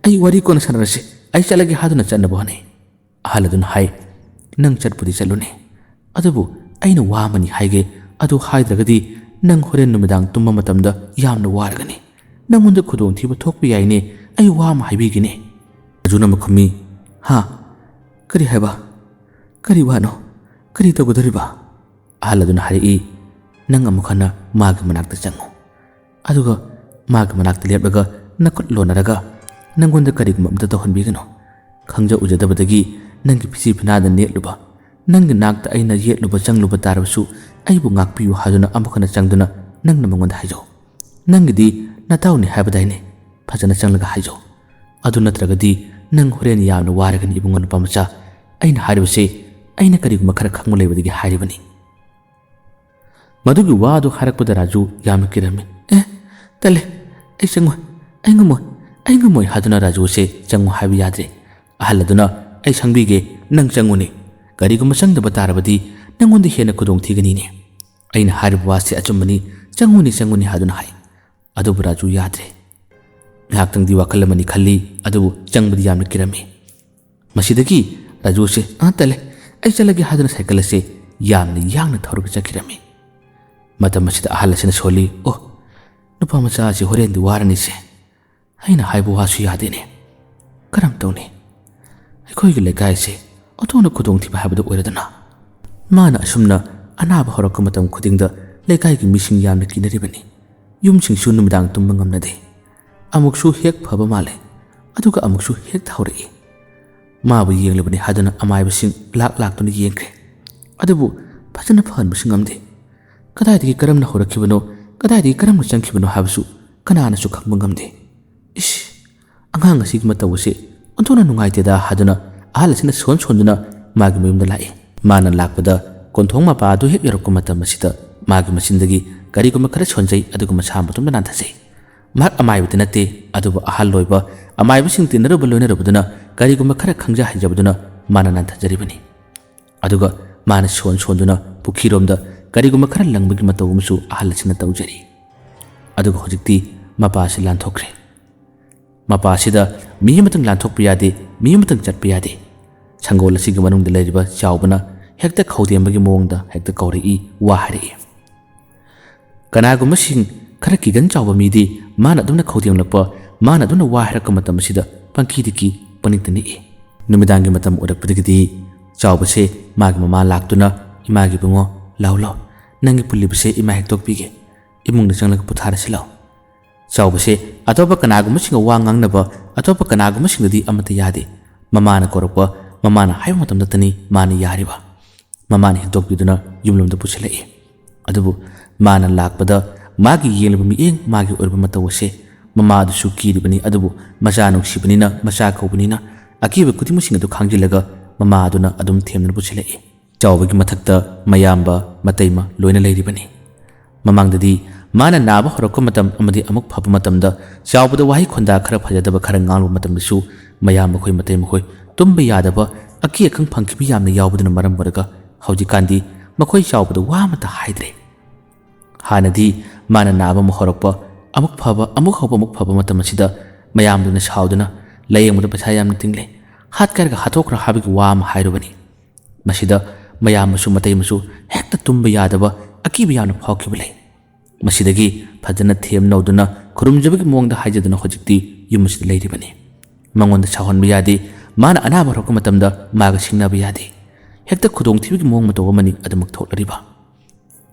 ꯑꯩ ꯋꯥꯔꯤ ꯀꯣꯟꯅ ꯁꯥꯟꯅꯔꯁꯤ ꯑꯩ ꯆꯠꯂꯒꯦ ꯍꯥꯏꯗꯨꯅ ꯆꯠꯅꯕ ꯍꯣꯠꯅꯩ ꯑꯍꯜ ꯑꯗꯨꯅ ꯍꯥꯏ ꯅꯪ ꯆꯠꯄꯨꯗꯤ ꯆꯠꯂꯨꯅꯦ ꯑꯗꯨꯕꯨ ꯑꯩꯅ ꯋꯥ ꯑꯃꯅꯤ ꯍꯥꯏꯒꯦ ꯑꯗꯨ ꯍꯥꯏꯗ꯭ꯔꯒꯗꯤ ꯅꯪ ꯍꯣꯔꯦꯟ ꯅꯨꯃꯤꯗꯥꯡ ꯇꯨꯝꯕ ꯃꯇꯝꯗ ꯌꯥꯝꯅ ꯋꯥꯔꯒꯅꯤ ꯅꯪꯉꯣꯟꯗ ꯈꯨꯗꯣꯡꯊꯤꯕ ꯊꯣꯛꯄ ꯌꯥꯏꯅꯦ ꯑꯩ ꯋꯥ ꯑꯃ ꯍꯥꯏꯕꯤꯒꯦꯅꯦ ꯔꯥꯖꯨꯅ ꯈꯨꯝꯃꯤ ꯀꯔꯤ ꯍꯥꯏꯕ ꯀꯔꯤ ꯋꯥꯅꯣ ꯀꯔꯤ ꯇꯧꯒꯗꯧꯔꯤꯕ ꯑꯍꯜ ꯑꯗꯨꯅ ꯍꯥꯏꯔꯛꯏ ꯅꯪ ꯑꯃꯨꯛ ꯍꯟꯅ ꯃꯥꯒꯤ ꯃꯅꯥꯛꯇ ꯆꯪꯉꯨ ꯑꯗꯨꯒ ꯃꯥꯒꯤ ꯃꯅꯥꯛꯇ ꯂꯦꯞꯂꯒ ꯅꯈꯨꯠ ꯂꯣꯟꯅꯔꯒ ꯅꯪꯉꯣꯟꯗ ꯀꯔꯤꯒꯨꯝꯕ ꯑꯝꯇ ꯇꯧꯍꯟꯕꯤꯒꯅꯨ ꯈꯪꯖ ꯎꯖꯗꯕꯗꯒꯤ ꯅꯪꯒꯤ ꯐꯤꯁꯤ ꯐꯤꯅꯥꯗ ꯅꯦꯠꯂꯨꯕ ꯅꯪꯒꯤ ꯅꯥꯛꯇ ꯑꯩꯅ ꯌꯦꯠꯂꯨꯕ ꯆꯪꯂꯨꯕ ꯇꯥꯔꯕꯁꯨ ꯑꯩꯕꯨ ꯉꯥꯛꯄꯤꯌꯨ ꯍꯥꯏꯗꯨꯅ ꯑꯃꯨꯛ ꯍꯟꯅ ꯆꯪꯗꯨꯅ ꯅꯪꯅ ꯃꯉꯣꯟꯗ ꯍꯥꯏꯖꯧ ꯅꯪꯒꯤꯗꯤ ꯅꯇꯥꯎꯅꯤ ꯍꯥꯏꯕꯗꯥꯏꯅꯦ ꯐꯖꯅ ꯆꯪꯂꯒ ꯍꯥꯏꯖꯧ ꯑꯗꯨ ꯅꯠꯇ꯭ꯔꯒꯗꯤ ꯅꯪ ꯍꯣꯔꯦꯟ ꯌꯥꯝꯅ ꯋꯥꯔꯒꯅꯤ ꯏꯕꯨꯡꯉꯣ ꯅꯨꯄꯥ ꯃꯆꯥ ꯑꯩꯅ ꯍꯥꯏꯔꯤꯕꯁꯦ ꯑꯩꯅ ꯀꯔꯤꯒꯨꯝꯕ ꯈꯔ ꯈꯪꯕ ꯂꯩꯕꯗꯒꯤ ꯍꯥꯏꯔꯤꯕꯅꯤ ꯃꯗꯨꯒꯤ ꯋꯥꯗꯨ ꯍꯥꯏꯔꯛꯄꯗ ꯔꯥꯖꯨ ꯌꯥꯝꯅ ꯀꯤꯔꯝꯃꯤ ꯇꯜꯂꯦ ꯑꯩ ꯆꯪꯉꯣꯏ ꯑꯩ ꯉꯝꯃꯣꯏ ꯍꯥꯏꯗꯨꯅ ꯔꯥꯖꯨꯁꯦ ꯆꯪꯉꯨ ꯍꯥꯏꯕ ꯌꯥꯗ꯭ꯔꯦ ꯑꯍꯜ ꯑꯗꯨꯅ ꯑꯩ ꯁꯪꯕꯤꯒꯦ ꯅꯪ ꯆꯪꯉꯨꯅꯦ ꯀꯔꯤꯒꯨꯝꯕ ꯆꯪꯗꯕ ꯇꯥꯔꯕꯗꯤ ꯅꯪꯉꯣꯟꯗ ꯍꯦꯟꯅ ꯈꯨꯗꯣꯡꯊꯤꯒꯅꯤꯅꯦ ꯑꯩꯅ ꯍꯥꯏꯔꯤꯕ ꯋꯥꯁꯦ ꯑꯆꯨꯝꯕꯅꯤ ꯆꯪꯉꯨꯅꯤ ꯍꯥꯏꯗꯨꯅ ꯍꯥꯏ ꯑꯗꯨꯕꯨ ꯔꯥꯖꯨ ꯌꯥꯗ꯭ꯔꯦ ꯉꯥꯏꯍꯥꯛꯇꯪꯗꯤ ꯋꯥꯈꯜ ꯑꯃꯅꯤ ꯈꯜꯂꯤ ꯑꯗꯨꯕꯨ ꯆꯪꯕꯗꯤ ꯌꯥꯝꯅ ꯀꯤꯔꯝꯃꯤ ꯃꯁꯤꯗꯒꯤ ꯔꯥꯖꯨꯁꯦ ꯇꯜꯂꯦ ꯑꯩ ꯆꯠꯂꯒꯦ ꯍꯥꯏꯗꯨꯅ ꯁꯥꯏꯀꯜ ꯑꯁꯤ ꯌꯥꯝꯅ ꯌꯥꯡꯅ ꯊꯧꯔꯒ ꯆꯠꯈꯤꯔꯝꯃꯤ ꯃꯇꯝ ꯑꯁꯤꯗ ꯑꯍꯜ ꯑꯁꯤꯅ ꯁꯣꯜꯂꯤ ꯅꯨꯄꯥ ꯃꯆꯥ ꯑꯁꯤ ꯍꯣꯔꯦꯟꯗꯤ ꯋꯥꯔꯅꯤꯁꯦ ꯑꯩꯅ ꯍꯥꯏꯕ ꯋꯥꯁꯨ ꯌꯥꯗꯦꯅꯦ ꯀꯔꯝ ꯇꯧꯅꯤ ꯑꯩꯈꯣꯏꯒꯤ ꯂꯩꯀꯥꯏꯁꯦ ꯑꯣꯟꯊꯣꯛꯅ ꯈꯨꯗꯣꯡꯊꯤꯕ ꯍꯥꯏꯕꯗꯨ ꯑꯣꯏꯔꯗꯅ ꯃꯥꯅ ꯑꯁꯨꯝꯅ ꯑꯅꯥꯕ ꯍꯧꯔꯛꯄ ꯃꯇꯝ ꯈꯨꯗꯤꯡꯗ ꯂꯩꯀꯥꯏꯒꯤ ꯃꯤꯁꯤꯡ ꯌꯥꯝꯅ ꯀꯤꯅꯔꯤꯕꯅꯤ ꯌꯨꯝꯁꯤꯡꯁꯨ ꯅꯨꯃꯤꯗꯥꯡ ꯇꯨꯝꯕ ꯉꯝꯅꯗꯦ ꯑꯃꯨꯛꯁꯨ ꯍꯦꯛ ꯐꯕ ꯃꯥꯜꯂꯦ ꯑꯗꯨꯒ ꯑꯃꯨꯛꯁꯨ ꯍꯦꯛ ꯍꯧꯔꯛꯏ ꯃꯥꯕꯨ ꯌꯦꯡꯂꯕꯅꯤ ꯍꯥꯏꯗꯨꯅ ꯑꯃꯥꯏꯕꯁꯤꯡ ꯂꯥꯛꯇꯨꯅ ꯌꯦꯡꯈ꯭ꯔꯦ ꯑꯗꯨꯕꯨ ꯐꯖꯅ ꯐꯍꯟꯕꯁꯨ ꯉꯝꯗꯦ ꯀꯗꯥꯏꯗꯒꯤ ꯀꯔꯝꯅ ꯍꯧꯔꯛꯈꯤꯕꯅꯣ ꯀꯗꯥꯏꯗꯒꯤ ꯀꯔꯝꯅ ꯆꯪꯈꯤꯕꯅꯣ ꯍꯥꯏꯕꯁꯨ ꯀꯅꯥꯅꯁꯨ ꯈꯪꯕ ꯉꯝꯗꯦ ꯑꯉꯥꯡ ꯑꯁꯤꯒꯤ ꯃꯇꯧ ꯑꯁꯤ ꯑꯣꯟꯊꯣꯛꯅ ꯅꯨꯡꯉꯥꯏꯇꯦꯗ ꯍꯥꯏꯗꯨꯅ ꯑꯍꯜ ꯑꯁꯤꯅ ꯁꯣꯟꯗꯨꯅ ꯃꯥꯒꯤ ꯃꯌꯨꯝꯗ ꯂꯥꯛꯏ ꯃꯥꯅ ꯂꯥꯛꯄꯗ ꯀꯣꯟꯊꯣꯡ ꯃꯄꯥ ꯑꯗꯨ ꯍꯦꯛ ꯌꯧꯔꯛꯄ ꯃꯇꯝ ꯑꯁꯤꯗ ꯃꯥꯒꯤ ꯃꯆꯤꯟꯗꯒꯤ ꯀꯔꯤꯒꯨꯝꯕ ꯈꯔ ꯁꯣꯟꯖꯩ ꯑꯗꯨꯒ ꯃꯁꯥ ꯃꯇꯣꯝꯇ ꯅꯥꯟꯊꯖꯩ ꯃꯍꯥꯛ ꯑꯃꯥꯏꯕꯗꯤ ꯅꯠꯇꯦ ꯑꯗꯨꯕꯨ ꯑꯍꯜ ꯑꯣꯏꯕ ꯑꯃꯥꯏꯕꯁꯤꯡ ꯂꯣꯏꯅꯔꯨꯕꯗꯨꯅ ꯀꯔꯤꯒꯨꯝꯕ ꯈꯔ ꯈꯪꯖ ꯍꯩꯖꯕꯗꯨꯅ ꯃꯥꯅ ꯅꯥꯟꯊꯖꯔꯤꯕꯅꯤ ꯑꯗꯨꯒ ꯃꯥꯅ ꯁꯣꯟꯗꯨꯅ ꯄꯨꯈ꯭ꯔꯤꯔꯣꯝꯗ ꯀꯔꯤꯒꯨꯝꯕ ꯈꯔ ꯂꯪꯕꯒꯤ ꯃꯇꯧ ꯑꯃꯁꯨ ꯑꯍꯜ ꯑꯁꯤꯅ ꯇꯧꯖꯔꯤ ꯑꯗꯨꯒ ꯍꯧꯖꯤꯛꯇꯤ ꯃꯄꯥ ꯑꯁꯤ ꯂꯥꯟꯊꯣꯛꯈ꯭ꯔꯦ ꯃꯄꯥ ꯑꯁꯤꯗ ꯃꯤ ꯑꯃꯇꯪ ꯂꯥꯟꯊꯣꯛꯄ ꯌꯥꯗꯦ ꯃꯤ ꯑꯃꯇꯪ ꯆꯠꯄ ꯌꯥꯗꯦ ꯁꯪꯒꯣꯜ ꯑꯁꯤꯒꯤ ꯃꯅꯨꯡꯗ ꯂꯩꯔꯤꯕ ꯆꯥꯎꯕꯅ ꯍꯦꯛꯇ ꯈꯧꯗꯦꯝꯕꯒꯤ ꯃꯑꯣꯡꯗ ꯍꯦꯛꯇ ꯀꯧꯔꯛꯏ ꯋꯥ ꯍꯥꯏꯔꯛꯏ ꯀꯅꯥꯒꯨꯝꯕꯁꯤꯡ ꯈꯔ ꯀꯤꯒꯟ ꯆꯥꯎꯕ ꯃꯤꯗꯤ ꯃꯥꯅ ꯑꯗꯨꯝꯅ ꯈꯧꯗꯦꯝꯂꯛꯄ ꯃꯥꯅ ꯑꯗꯨꯝꯅ ꯋꯥ ꯍꯥꯏꯔꯛꯄ ꯃꯇꯝ ꯑꯁꯤꯗ ꯄꯪꯀꯤꯗꯒꯤ ꯄꯪꯅꯤꯛꯇ ꯅꯤꯛꯏ ꯅꯨꯃꯤꯗꯥꯡꯒꯤ ꯃꯇꯝ ꯑꯣꯏꯔꯛꯄꯗꯒꯤꯗꯤ ꯆꯥꯎꯕꯁꯦ ꯃꯥꯒꯤ ꯃꯃꯥ ꯂꯥꯛꯇꯨꯅ ꯏꯃꯥꯒꯤ ꯏꯕꯨꯡꯉꯣ ꯂꯥꯎ ꯅꯪꯒꯤ ꯄꯨꯜꯂꯤꯕꯁꯦ ꯏꯃꯥ ꯍꯦꯛꯇꯣꯛꯄꯤꯒꯦ ꯏꯃꯨꯡꯗ ꯆꯪꯂꯒ ꯄꯣꯊꯥꯔꯁꯤ ꯂꯥꯎ ꯆꯥꯎꯕꯁꯦ ꯑꯇꯣꯞꯄ ꯀꯅꯥꯒꯨꯝꯕꯁꯤꯡꯒ ꯋꯥ ꯉꯥꯡꯅꯕ ꯑꯇꯣꯞꯄ ꯀꯅꯥꯒꯨꯝꯕꯁꯤꯡꯗꯗꯤ ꯑꯃꯠꯇ ꯌꯥꯗꯦ ꯃꯃꯥꯅ ꯀꯧꯔꯛꯄ ꯃꯃꯥꯅ ꯍꯥꯏꯕ ꯃꯇꯝꯗꯇꯅꯤ ꯃꯥꯅ ꯌꯥꯔꯤꯕ ꯃꯃꯥꯅ ꯍꯦꯛꯇꯣꯛꯄꯤꯗꯨꯅ ꯌꯨꯝꯂꯣꯝꯗ ꯄꯨꯁꯤꯜꯂꯛꯏ ꯑꯗꯨꯕꯨ ꯃꯥꯅ ꯂꯥꯛꯄꯗ ꯃꯥꯒꯤ ꯌꯦꯡꯂꯤꯕ ꯃꯤꯠꯌꯦꯡ ꯃꯥꯒꯤ ꯑꯣꯏꯔꯤꯕ ꯃꯇꯧ ꯑꯁꯤ ꯃꯃꯥꯗꯨꯁꯨ ꯀꯤꯔꯤꯕꯅꯤ ꯑꯗꯨꯕꯨ ꯃꯆꯥ ꯅꯨꯡꯁꯤꯕꯅꯤꯅ ꯃꯆꯥ ꯀꯧꯕꯅꯤꯅ ꯑꯀꯤꯕ ꯈꯨꯗꯤꯡꯃꯛꯁꯤꯡ ꯑꯗꯨ ꯈꯥꯡꯖꯤꯜꯂꯒ ꯃꯃꯥꯗꯨꯅ ꯑꯗꯨꯝ ꯊꯦꯝꯗꯨꯅ ꯄꯨꯁꯤꯜꯂꯛꯏ ꯆꯥꯎꯕꯒꯤ ꯃꯊꯛꯇ ꯃꯌꯥꯝꯕ ꯃꯇꯩꯃ ꯂꯣꯏꯅ ꯂꯩꯔꯤꯕꯅꯤ ꯃꯃꯥꯡꯗꯗꯤ ꯃꯥꯅ ꯅꯥꯕ ꯍꯧꯔꯛꯄ ꯃꯇꯝ ꯑꯃꯗꯤ ꯑꯃꯨꯛ ꯐꯕ ꯃꯇꯝꯗ ꯆꯥꯎꯕꯗ ꯋꯥꯍꯩ ꯈꯣꯟꯗꯥ ꯈꯔ ꯐꯖꯗꯕ ꯈꯔ ꯉꯥꯡꯂꯨꯕ ꯃꯇꯝꯗꯁꯨ ꯃꯌꯥꯝ ꯃꯈꯣꯏ ꯃꯇꯩ ꯃꯈꯣꯏ ꯇꯨꯝꯕ ꯌꯥꯗꯕ ꯑꯀꯤ ꯑꯈꯪ ꯐꯪꯈꯤꯕ ꯌꯥꯝꯅ ꯌꯥꯎꯕꯗꯨꯅ ꯃꯔꯝ ꯑꯣꯏꯔꯒ ꯍꯧꯖꯤꯛꯀꯥꯟꯗꯤ ꯃꯈꯣꯏ ꯆꯥꯎꯕꯗ ꯋꯥ ꯑꯃꯠꯇ ꯍꯥꯏꯗ꯭ꯔꯦ ꯍꯥꯟꯅꯗꯤ ꯃꯥꯅ ꯅꯥꯕ ꯑꯃ ꯍꯧꯔꯛꯄ ꯑꯃꯨꯛ ꯐꯕ ꯑꯃꯨꯛ ꯍꯧꯕ ꯑꯃꯨꯛ ꯐꯕ ꯃꯇꯝ ꯑꯁꯤꯗ ꯃꯌꯥꯝꯗꯨꯅ ꯁꯥꯎꯗꯨꯅ ꯂꯥꯌꯦꯡꯕꯗ ꯄꯩꯁꯥ ꯌꯥꯝꯅ ꯇꯤꯡꯂꯦ ꯍꯥꯠꯀꯥꯏꯔꯒ ꯍꯥꯠꯇꯣꯛꯈ꯭ꯔ ꯍꯥꯏꯕꯒꯤ ꯋꯥ ꯑꯃ ꯍꯥꯏꯔꯨꯕꯅꯤ ꯃꯁꯤꯗ ꯃꯌꯥꯝꯕꯁꯨ ꯃꯇꯩꯃꯁꯨ ꯍꯦꯛꯇ ꯇꯨꯝꯕ ꯌꯥꯗꯕ ꯑꯀꯤꯕ ꯌꯥꯝꯅ ꯐꯥꯎꯈꯤꯕ ꯂꯩ ꯃꯁꯤꯗꯒꯤ ꯐꯖꯅ ꯊꯦꯝ ꯅꯧꯗꯨꯅ ꯈꯨꯔꯨꯝꯖꯕꯒꯤ ꯃꯑꯣꯡꯗ ꯍꯥꯏꯖꯗꯨꯅ ꯍꯧꯖꯤꯛꯇꯤ ꯌꯨꯝ ꯑꯁꯤꯗ ꯂꯩꯔꯤꯕꯅꯤ ꯃꯉꯣꯟꯗ ꯁꯥꯎꯍꯟꯕ ꯌꯥꯗꯦ ꯃꯥꯅ ꯑꯅꯥꯕ ꯍꯧꯔꯛꯄ ꯃꯇꯝꯗ ꯃꯥꯒ ꯁꯤꯡꯅꯕ ꯌꯥꯗꯦ ꯍꯦꯛꯇ ꯈꯨꯗꯣꯡꯊꯤꯕꯒꯤ ꯃꯑꯣꯡ ꯃꯇꯧ ꯑꯃꯅꯤ ꯑꯗꯨꯃꯛ ꯊꯣꯛꯂꯔꯤꯕ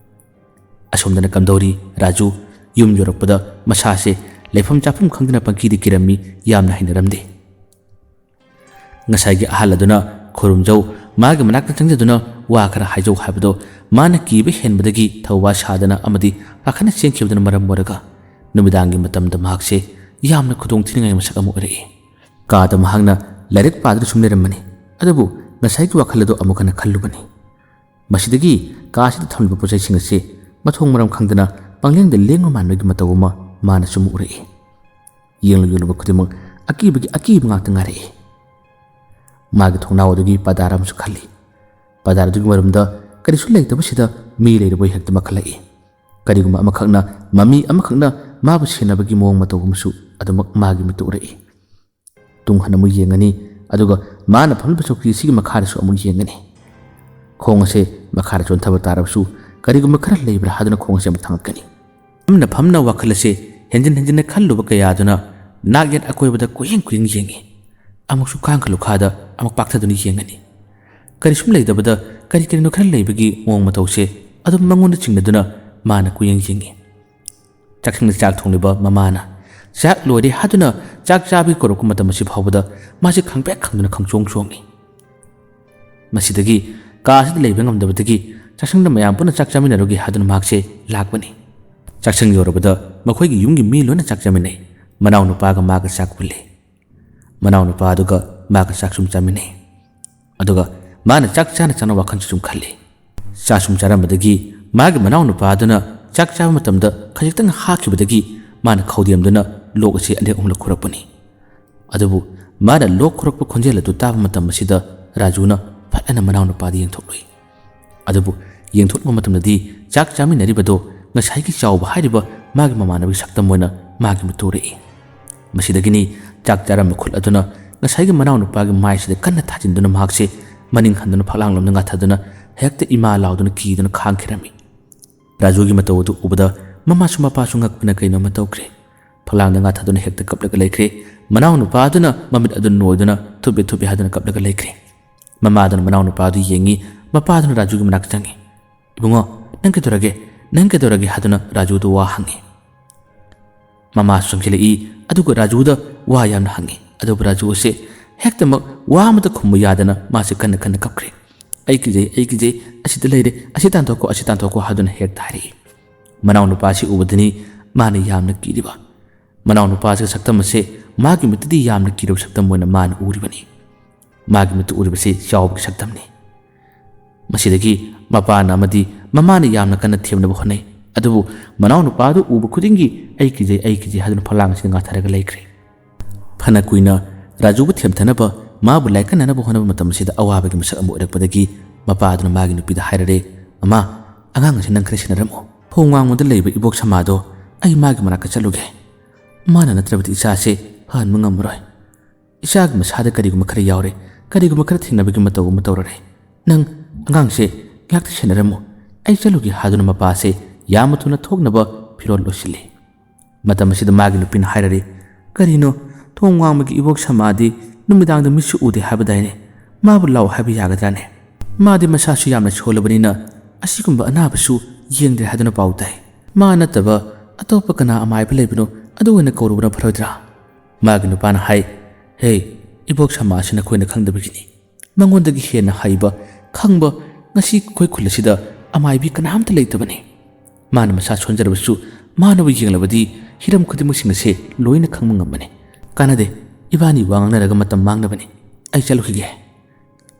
ꯑꯁꯣꯝꯗꯅ ꯀꯝꯗꯧꯔꯤ ꯔꯥꯖꯨ ꯌꯨꯝ ꯌꯧꯔꯛꯄꯗ ꯃꯁꯥꯁꯦ ꯂꯩꯐꯝ ꯆꯥꯐꯝ ꯈꯪꯗꯅ ꯄꯪꯀꯤꯗ ꯀꯤꯔꯝꯃꯤ ꯌꯥꯝꯅ ꯍꯩꯅꯔꯝꯗꯦ ꯉꯁꯥꯏꯒꯤ ꯑꯍꯜ ꯑꯗꯨꯅ ꯈꯨꯔꯨꯝꯖꯧ ꯃꯥꯒꯤ ꯃꯅꯥꯛꯇ ꯆꯪꯖꯗꯨꯅ ꯋꯥ ꯈꯔ ꯍꯥꯏꯖꯧ ꯍꯥꯏꯕꯗꯣ ꯃꯥꯅ ꯀꯤꯕ ꯍꯦꯟꯕꯗꯒꯤ ꯊꯧꯋꯥ ꯁꯥꯗꯅ ꯑꯃꯗꯤ ꯄꯥꯈꯠꯅ ꯆꯦꯟꯈꯤꯕꯗꯨꯅ ꯃꯔꯝ ꯑꯣꯏꯔꯒ ꯅꯨꯃꯤꯗꯥꯡꯒꯤ ꯃꯇꯝꯗ ꯃꯍꯥꯛꯁꯦ ꯌꯥꯝꯅ ꯈꯨꯗꯣꯡꯊꯤꯅꯤꯡꯉꯥꯏ ꯃꯁꯛ ꯑꯃ ꯑꯣꯏꯔꯛꯏ ꯀꯥꯗ ꯃꯍꯥꯛꯅ ꯂꯥꯏꯔꯤꯛ ꯄꯥꯗꯨꯅ ꯁꯨꯝ ꯂꯩꯔꯝꯕꯅꯤ ꯑꯗꯨꯕꯨ ꯉꯁꯥꯏꯒꯤ ꯋꯥꯈꯜ ꯑꯗꯨ ꯑꯃꯨꯛ ꯍꯟꯅ ꯈꯜꯂꯨꯕꯅꯤ ꯃꯁꯤꯗꯒꯤ ꯀꯥꯁꯤꯗ ꯊꯝꯂꯤꯕ ꯄꯣꯠꯆꯩꯁꯤꯡ ꯑꯁꯤ ꯃꯊꯣꯡ ꯃꯔꯝ ꯈꯪꯗꯅ ꯄꯪꯂꯦꯡꯗ ꯂꯦꯡꯕ ꯃꯥꯟꯕꯒꯤ ꯃꯇꯧ ꯑꯃ ꯃꯥꯅ ꯁꯨꯝ ꯎꯔꯛꯏ ꯌꯦꯡꯂꯨ ꯌꯦꯡꯂꯨꯕ ꯈꯨꯗꯤꯡꯃꯛ ꯑꯀꯤꯕꯒꯤ ꯑꯀꯤꯕ ꯉꯥꯛꯇ ꯉꯥꯏꯔꯛꯏ ꯃꯥꯒꯤ ꯊꯣꯡꯅꯥꯎ ꯑꯗꯨꯒꯤ ꯄꯥꯗꯥꯔ ꯑꯃꯁꯨ ꯈꯜꯂꯤ ꯄꯥꯗꯥꯔ ꯑꯗꯨꯒꯤ ꯃꯔꯨꯝꯗ ꯀꯔꯤꯁꯨ ꯂꯩꯇꯕꯁꯤꯗ ꯃꯤ ꯂꯩꯔꯕꯣꯏ ꯍꯦꯛꯇ ꯃꯈꯠꯂꯛꯏ ꯀꯔꯤꯒꯨꯝꯕ ꯑꯃꯈꯛꯅ ꯃꯃꯤ ꯑꯃꯈꯛꯅ ꯃꯥꯕꯨ ꯁꯦꯟꯅꯕꯒꯤ ꯃꯑꯣꯡ ꯃꯇꯧ ꯑꯃꯁꯨ ꯑꯗꯨꯃꯛ ꯃꯥꯒꯤ ꯃꯤꯠꯇ ꯎꯔꯛꯏ ꯇꯨꯡ ꯍꯟꯅ ꯑꯃꯨꯛ ꯌꯦꯡꯒꯅꯤ ꯑꯗꯨꯒ ꯃꯥꯅ ꯐꯝꯂꯤꯕ ꯆꯧꯀ꯭ꯔꯤ ꯑꯁꯤꯒꯤ ꯃꯈꯥꯗꯁꯨ ꯑꯃꯨꯛ ꯌꯦꯡꯒꯅꯤ ꯈꯣꯡ ꯑꯁꯦ ꯃꯈꯥꯗ ꯆꯣꯟꯊꯕ ꯇꯥꯔꯕꯁꯨ ꯀꯔꯤꯒꯨꯝꯕ ꯈꯔ ꯂꯩꯕ꯭ꯔꯥ ꯍꯥꯏꯗꯨꯅ ꯈꯣꯡ ꯑꯁꯦ ꯑꯃꯨꯛ ꯊꯥꯡꯒꯠꯀꯅꯤ ꯐꯝꯅ ꯐꯝꯅ ꯋꯥꯈꯜ ꯑꯁꯦ ꯍꯦꯟꯖꯤꯟ ꯍꯦꯟꯖꯤꯟꯅ ꯈꯜꯂꯨꯕ ꯀꯌꯥꯗꯨꯅ ꯅꯥꯛ ꯌꯦꯠ ꯑꯀꯣꯏꯕꯗ ꯀꯣꯏꯌꯦꯡ ꯀꯣꯏꯌꯦꯡ ꯌꯦꯡꯉꯤ ꯑꯃꯨꯛꯁꯨ ꯀꯥꯡꯈ ꯂꯨꯈꯥꯗ ꯑꯃꯨꯛ ꯄꯥꯛꯊꯗꯨꯅ ꯌꯦꯡꯒꯅꯤ ꯀꯔꯤꯁꯨꯝ ꯂꯩꯇꯕꯗ ꯀꯔꯤ ꯀꯔꯤꯅꯣ ꯈꯔ ꯂꯩꯕꯒꯤ ꯃꯑꯣꯡ ꯃꯇꯧꯁꯦ ꯑꯗꯨꯝ ꯃꯉꯣꯟꯗ ꯆꯤꯡꯅꯗꯨꯅ ꯃꯥꯅ ꯀꯣꯏꯌꯦꯡ ꯌꯦꯡꯉꯤ ꯆꯥꯛꯁꯪꯗ ꯆꯥꯛ ꯊꯣꯡꯂꯤꯕ ꯃꯃꯥꯅ ꯆꯥꯛ ꯂꯣꯏꯔꯦ ꯍꯥꯏꯗꯨꯅ ꯆꯥꯛ ꯆꯥꯕꯒꯤ ꯀꯧꯔꯛꯄ ꯃꯇꯝ ꯑꯁꯤ ꯐꯥꯎꯕꯗ ꯃꯥꯁꯦ ꯈꯪꯄ꯭ꯔꯦꯛ ꯈꯪꯗꯨꯅ ꯈꯪꯆꯣꯡ ꯆꯣꯡꯉꯤ ꯃꯁꯤꯗꯒꯤ ꯀꯥꯁꯤꯗ ꯂꯩꯕ ꯉꯝꯗꯕꯗꯒꯤ ꯆꯥꯛꯁꯪꯗ ꯃꯌꯥꯝ ꯄꯨꯟꯅ ꯆꯥꯛ ꯆꯥꯃꯤꯟꯅꯔꯨꯒꯦ ꯍꯥꯏꯗꯨꯅ ꯃꯍꯥꯛꯁꯦ ꯂꯥꯛꯄꯅꯤ ꯆꯥꯛꯁꯪ ꯌꯧꯔꯕꯗ ꯃꯈꯣꯏꯒꯤ ꯌꯨꯝꯒꯤ ꯃꯤ ꯂꯣꯏꯅ ꯆꯥꯛ ꯆꯥꯃꯤꯟꯅꯩ ꯃꯅꯥꯎ ꯅꯨꯄꯥꯒ ꯃꯥꯒ ꯆꯥꯛ ꯄꯨꯜꯂꯤ ꯃꯅꯥꯎ ꯅꯨꯄꯥ ꯑꯗꯨꯒ ꯃꯥꯒ ꯆꯥꯛ ꯁꯨꯝ ꯆꯥꯃꯤꯟꯅꯩ ꯑꯗꯨꯒ ꯃꯥꯅ ꯆꯥꯛ ꯆꯥꯅ ꯆꯥꯅ ꯋꯥꯈꯜꯁꯨ ꯁꯨꯝ ꯈꯜꯂꯤ ꯆꯥꯛ ꯁꯨꯝ ꯆꯥꯔꯝꯕꯗꯒꯤ ꯃꯥꯒꯤ ꯃꯅꯥꯎ ꯅꯨꯄꯥ ꯑꯗꯨꯅ ꯆꯥꯛ ꯆꯥꯕ ꯃꯇꯝꯗ ꯈꯖꯤꯛꯇꯪ ꯍꯥꯈꯤꯕꯗꯒꯤ ꯃꯥꯅ ꯈꯧꯗꯦꯝꯗꯨꯅ ꯂꯣꯛ ꯑꯁꯤ ꯑꯅꯤꯔꯛ ꯑꯍꯨꯝꯂꯛ ꯈꯨꯔꯛꯄꯅꯤ ꯑꯗꯨꯕꯨ ꯃꯥꯅ ꯂꯣꯛ ꯈꯨꯔꯛꯄ ꯈꯣꯟꯖꯦꯜ ꯑꯗꯨ ꯇꯥꯕ ꯃꯇꯝ ꯑꯁꯤꯗ ꯔꯥꯖꯨꯅ ꯐꯠꯂꯅ ꯃꯅꯥꯎ ꯅꯨꯄꯥꯗ ꯌꯦꯡꯊꯣꯛꯂꯨꯏ ꯑꯗꯨꯕꯨ ꯌꯦꯡꯊꯣꯛꯄ ꯃꯇꯝꯗꯗꯤ ꯆꯥꯛ ꯆꯥꯃꯤꯟꯅꯔꯤꯕꯗꯣ ꯉꯁꯥꯏꯒꯤ ꯆꯥꯎꯕ ꯍꯥꯏꯔꯤꯕ ꯃꯥꯒꯤ ꯃꯃꯥꯟꯅꯕꯒꯤ ꯁꯛꯇꯝ ꯑꯣꯏꯅ ꯃꯥꯒꯤ ꯃꯤꯠꯇ ꯎꯔꯛꯏ ꯃꯁꯤꯗꯒꯤꯅꯤ ꯆꯥꯛ ꯆꯥꯔꯝꯕ ꯈꯨꯠ ꯑꯗꯨꯅ ꯉꯁꯥꯏꯒꯤ ꯃꯅꯥꯎ ꯅꯨꯄꯥꯒꯤ ꯃꯥꯏꯁꯤꯗ ꯀꯟꯅ ꯊꯥꯖꯤꯟꯗꯨꯅ ꯃꯍꯥꯛꯁꯦ ꯃꯅꯤꯡ ꯍꯟꯗꯨꯅ ꯐꯛꯂꯥꯡꯂꯣꯝꯗ ꯉꯥꯊꯗꯨꯅ ꯍꯦꯛꯇ ꯏꯃꯥ ꯂꯥꯎꯗꯨꯅ ꯀꯤꯗꯨꯅ ꯈꯥꯡꯈꯤꯔꯝꯃꯤ ꯔꯥꯖꯨꯒꯤ ꯃꯇꯧ ꯑꯗꯨ ꯎꯕꯗ ꯃꯃꯥꯁꯨ ꯃꯄꯥꯁꯨ ꯉꯛꯄꯅ ꯀꯩꯅꯣꯝꯃ ꯇꯧꯈ꯭ꯔꯦ ꯐꯛꯂꯥꯡꯗ ꯉꯥꯊꯗꯨꯅ ꯍꯦꯛꯇ ꯀꯞꯂꯒ ꯂꯩꯈ꯭ꯔꯦ ꯃꯅꯥꯎ ꯅꯨꯄꯥ ꯑꯗꯨꯅ ꯃꯃꯤꯠ ꯑꯗꯨ ꯅꯣꯏꯗꯨꯅ ꯊꯨꯞꯄꯦ ꯊꯨꯞꯄꯦ ꯍꯥꯏꯗꯨꯅ ꯀꯞꯂꯒ ꯂꯩꯈ꯭ꯔꯦ ꯃꯃꯥꯗꯨꯅ ꯃꯅꯥꯎ ꯅꯨꯄꯥ ꯑꯗꯨ ꯌꯦꯡꯉꯤ ꯃꯄꯥꯗꯨꯅ ꯔꯥꯖꯨꯒꯤ ꯃꯅꯥꯛꯇ ꯆꯪꯉꯤ ꯏꯕꯨꯡꯉꯣ ꯅꯪ ꯀꯩꯗꯧꯔꯒꯦ ꯍꯥꯏꯗꯨꯅ ꯔꯥꯖꯨꯗ ꯋꯥ ꯍꯪꯉꯤ ꯃꯃꯥꯁꯨ ꯆꯪꯁꯤꯜꯂꯛꯏ ꯑꯗꯨꯒ ꯔꯥꯖꯨꯗ ꯋꯥ ꯌꯥꯝꯅ ꯍꯪꯉꯤ ꯑꯗꯨꯕꯨ ꯔꯥꯖꯨ ꯑꯁꯦ ꯍꯦꯛꯇꯃꯛ ꯋꯥ ꯑꯃꯇ ꯈꯨꯝꯕ ꯌꯥꯗꯅ ꯃꯥꯁꯦ ꯀꯟꯅ ꯀꯟꯅ ꯀꯞꯈ꯭ꯔꯦ ꯑꯩ ꯀꯤꯖꯩ ꯑꯁꯤꯗ ꯂꯩꯔꯦ ꯑꯁꯤ ꯇꯥꯟꯊꯣꯛꯀꯣ ꯍꯥꯏꯗꯨꯅ ꯍꯦꯛꯇ ꯍꯥꯏꯔꯛꯏ ꯃꯅꯥꯎ ꯅꯨꯄꯥꯁꯤ ꯎꯕꯗꯅꯤ ꯃꯥꯅ ꯌꯥꯝꯅ ꯀꯤꯔꯤꯕ ꯃꯅꯥꯎ ꯅꯨꯄꯥꯁꯤꯒ ꯁꯛꯇꯝ ꯑꯁꯦ ꯃꯥꯒꯤ ꯃꯤꯠꯇꯗꯤ ꯌꯥꯝꯅ ꯀꯤꯔꯕ ꯁꯛꯇꯝ ꯑꯣꯏꯅ ꯃꯥꯅ ꯎꯔꯤꯕꯅꯤ ꯃꯥꯒꯤ ꯃꯤꯠꯇ ꯎꯔꯤꯕꯁꯤ ꯆꯥꯎꯕꯒꯤ ꯁꯛꯇꯝꯅꯤ ꯃꯁꯤꯗꯒꯤ ꯃꯄꯥꯅ ꯑꯃꯗꯤ ꯃꯃꯥꯅ ꯌꯥꯝꯅ ꯀꯟꯅ ꯊꯦꯝꯅꯕ ꯍꯣꯠꯅꯩ ꯑꯗꯨꯕꯨ ꯃꯅꯥꯎ ꯅꯨꯄꯥꯗꯨ ꯎꯕ ꯈꯨꯗꯤꯡꯒꯤ ꯑꯩ ꯀꯤꯖꯩ ꯍꯥꯏꯗꯨꯅ ꯐꯛꯂꯥꯡ ꯑꯁꯤꯗ ꯉꯥꯊꯔꯒ ꯂꯩꯈ꯭ꯔꯦ ꯐꯅ ꯀꯨꯏꯅ ꯔꯥꯖꯨꯕꯨ ꯊꯦꯝꯊꯅꯕ ꯃꯥꯕꯨ ꯂꯥꯏꯀꯟꯅꯅꯕ ꯍꯣꯠꯅꯕ ꯃꯇꯝ ꯑꯁꯤꯗ ꯑꯋꯥꯕꯒꯤ ꯃꯁꯛ ꯑꯃ ꯑꯣꯏꯔꯛꯄꯗꯒꯤ ꯃꯄꯥꯗꯨꯅ ꯃꯥꯒꯤ ꯅꯨꯄꯤꯗ ꯍꯥꯏꯔꯔꯦ ꯃꯃꯥ ꯑꯉꯥꯡ ꯑꯁꯤ ꯅꯪ ꯈꯔ ꯁꯦꯟꯅꯔꯝꯃꯨ ꯊꯣꯡ ꯋꯥꯡꯃꯗ ꯂꯩꯕ ꯏꯕꯣꯛ ꯁꯃꯥꯗꯣ ꯑꯩ ꯃꯥꯒꯤ ꯃꯅꯥꯛꯇ ꯆꯠꯂꯨꯒꯦ ꯃꯥꯅ ꯅꯠꯇ꯭ꯔꯕꯗꯤ ꯏꯆꯥꯁꯦ ꯐꯍꯟꯕ ꯉꯝꯃꯔꯣꯏ ꯏꯆꯥꯒꯤ ꯃꯁꯥꯗ ꯀꯔꯤꯒꯨꯝꯕ ꯈꯔ ꯌꯥꯎꯔꯦ ꯀꯔꯤꯒꯨꯝꯕ ꯈꯔ ꯊꯦꯡꯅꯕꯒꯤ ꯃꯇꯧ ꯑꯃ ꯇꯧꯔꯔꯦ ꯅꯪ ꯑꯉꯥꯡꯁꯦ ꯉꯥꯛꯇ ꯁꯦꯟꯅꯔꯝꯃꯨ ꯑꯩ ꯆꯠꯂꯨꯒꯦ ꯍꯥꯏꯗꯨꯅ ꯃꯄꯥꯁꯦ ꯌꯥꯝꯅ ꯊꯨꯅ ꯊꯣꯛꯅꯕ ꯐꯤꯔꯣꯜ ꯂꯣꯏꯁꯤꯜꯂꯤ ꯃꯇꯝ ꯑꯁꯤꯗ ꯃꯥꯒꯤ ꯅꯨꯄꯤꯅ ꯍꯥꯏꯔꯔꯦ ꯀꯔꯤꯅꯣ ꯊꯣꯡ ꯋꯥꯡꯃꯒꯤ ꯏꯕꯣꯛ ꯁꯃꯥꯗꯤ ꯅꯨꯃꯤꯗꯥꯡꯗ ꯃꯤꯠꯁꯨ ꯎꯗꯦ ꯍꯥꯏꯕꯗꯥꯏꯅꯦ ꯃꯥꯕꯨ ꯂꯥꯎ ꯍꯥꯏꯕ ꯌꯥꯒꯗ꯭ꯔꯥꯅꯦ ꯃꯥꯗꯤ ꯃꯁꯥꯁꯨ ꯌꯥꯝꯅ ꯁꯣꯜꯂꯕꯅꯤꯅ ꯑꯁꯤꯒꯨꯝꯕ ꯑꯅꯥꯕꯁꯨ ꯌꯦꯡꯗ꯭ꯔꯦ ꯍꯥꯏꯗꯨꯅ ꯄꯥꯎ ꯇꯥꯏ ꯃꯥ ꯅꯠꯇꯕ ꯑꯇꯣꯞꯄ ꯀꯅꯥ ꯑꯃꯥꯏꯕ ꯂꯩꯕꯅꯣ ꯑꯗꯨ ꯑꯣꯏꯅ ꯀꯧꯔꯨꯕꯅ ꯐꯔꯣꯏꯗ꯭ꯔꯥ ꯃꯥꯒꯤ ꯅꯨꯄꯥꯅ ꯍꯥꯏ ꯍꯦ ꯏꯕꯣꯛ ꯁꯃꯥ ꯑꯁꯤ ꯅꯈꯣꯏꯅ ꯈꯪꯗꯕꯒꯤꯅꯤ ꯃꯉꯣꯟꯗꯒꯤ ꯍꯦꯟꯅ ꯍꯩꯕ ꯈꯪꯕ ꯉꯁꯤ ꯑꯩꯈꯣꯏ ꯈꯨꯜ ꯑꯁꯤꯗ ꯑꯃꯥꯏꯕꯤ ꯀꯅꯥꯝꯇ ꯂꯩꯇꯕꯅꯤ ꯃꯥꯅ ꯃꯁꯥ ꯁꯣꯟꯖꯔꯕꯁꯨ ꯃꯥꯅꯕꯨ ꯌꯦꯡꯂꯕꯗꯤ ꯍꯤꯔꯝ ꯈꯨꯗꯤꯡꯃꯛꯁꯤꯡ ꯑꯁꯤ ꯂꯣꯏꯅ ꯈꯪꯕ ꯉꯝꯕꯅꯤ ꯀꯥꯟꯅꯗꯦ ꯏꯕꯥꯅꯤ ꯋꯥ ꯉꯥꯡꯅꯔꯒ ꯃꯇꯝ ꯃꯥꯡꯅꯕꯅꯤ ꯑꯩ ꯆꯠꯂꯨꯈꯤꯒꯦ